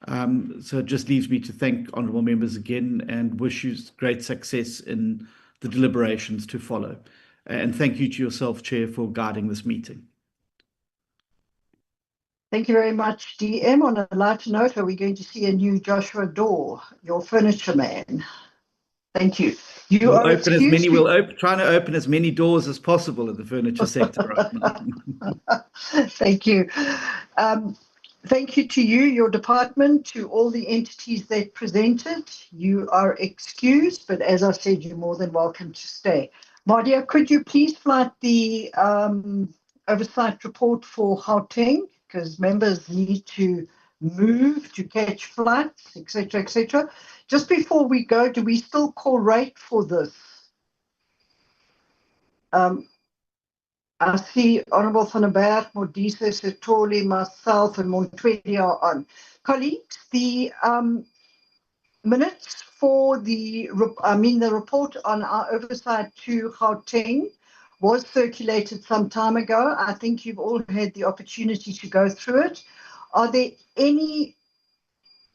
So it just leaves me to thank honourable members again and wish you great success in the deliberations to follow. And thank you to yourself, Chair, for guiding this meeting. Thank you very much, DM. On a lighter note, are we going to see a new Joshua Dorr, your furniture man? Thank you. You are excused. We'll trying to open as many doors as possible in the furniture sector right now. Thank you. Thank you to you, your department, to all the entities that presented. You are excused, but as I said, you're more than welcome to stay. Mardia, could you please flight the oversight report for Gauteng, because members need to move to catch flights, etc., etc. Just before we go, do we still call rate for this? I see Honourable van der Berg, Modise, Setoli, myself, and Montwedi are on. Colleagues, the minutes for the report on our oversight to Gauteng was circulated some time ago. I think you've all had the opportunity to go through it. Are there any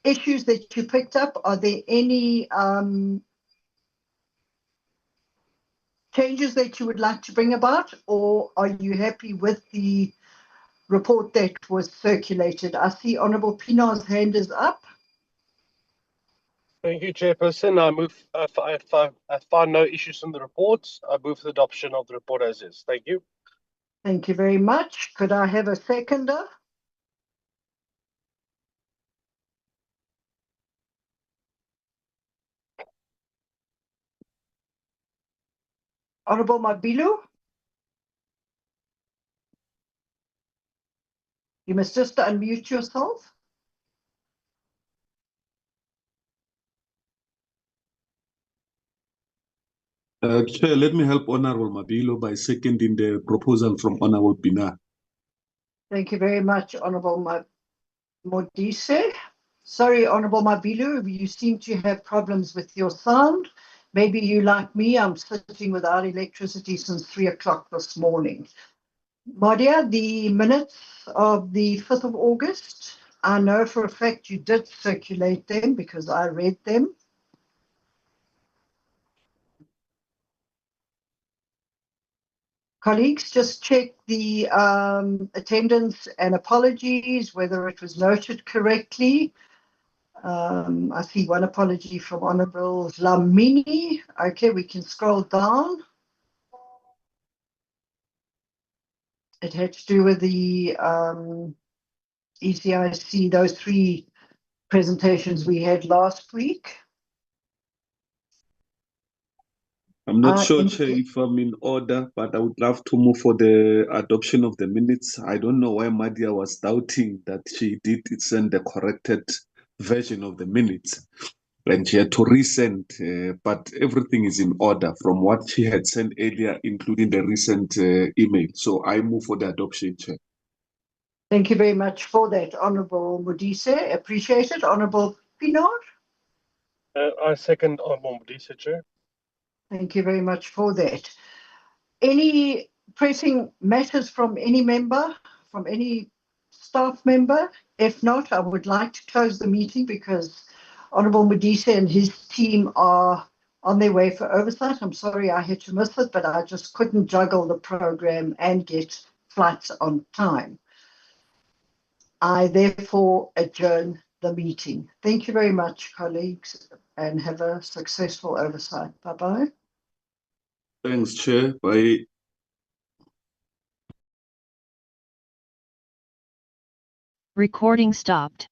issues that you picked up? Are there any changes that you would like to bring about, or are you happy with the report that was circulated? I see Honourable Pinar's hand is up. Thank you, Chairperson. I find no issues in the report. I move for the adoption of the report as is. Thank you. Thank you very much. Could I have a seconder? Honourable Mabilu? You must just unmute yourself. Chair, let me help Honourable Mabilo by seconding the proposal from Honourable Pinar. Thank you very much, Honourable Modise. Sorry, Honourable Mabilu, you seem to have problems with your sound. Maybe you, like me, I'm sitting without electricity since 3 o'clock this morning. Madia, the minutes of the 5th of August, I know for a fact you did circulate them because I read them. Colleagues, just check the attendance and apologies, whether it was noted correctly. I see one apology from Honourable Lamini. Okay, we can scroll down. It had to do with the ECIC, those 3 presentations we had last week. I'm not sure, Chair, if I'm in order, but I would love to move for the adoption of the minutes. I don't know why Madia was doubting that she did send the corrected version of the minutes. And she had to resend, but everything is in order from what she had sent earlier, including the recent email. So I move for the adoption, Chair. Thank you very much for that, Honourable Modise. Appreciate it. Honourable Pinar? I second Honourable Modise, Chair. Thank you very much for that. Any pressing matters from any member, from any staff member? If not, I would like to close the meeting because Honourable Modise and his team are on their way for oversight. I'm sorry I had to miss it, but I just couldn't juggle the program and get flights on time. I therefore adjourn the meeting. Thank you very much, colleagues, and have a successful oversight. Bye-bye. Thanks, Chair. Bye. Recording stopped.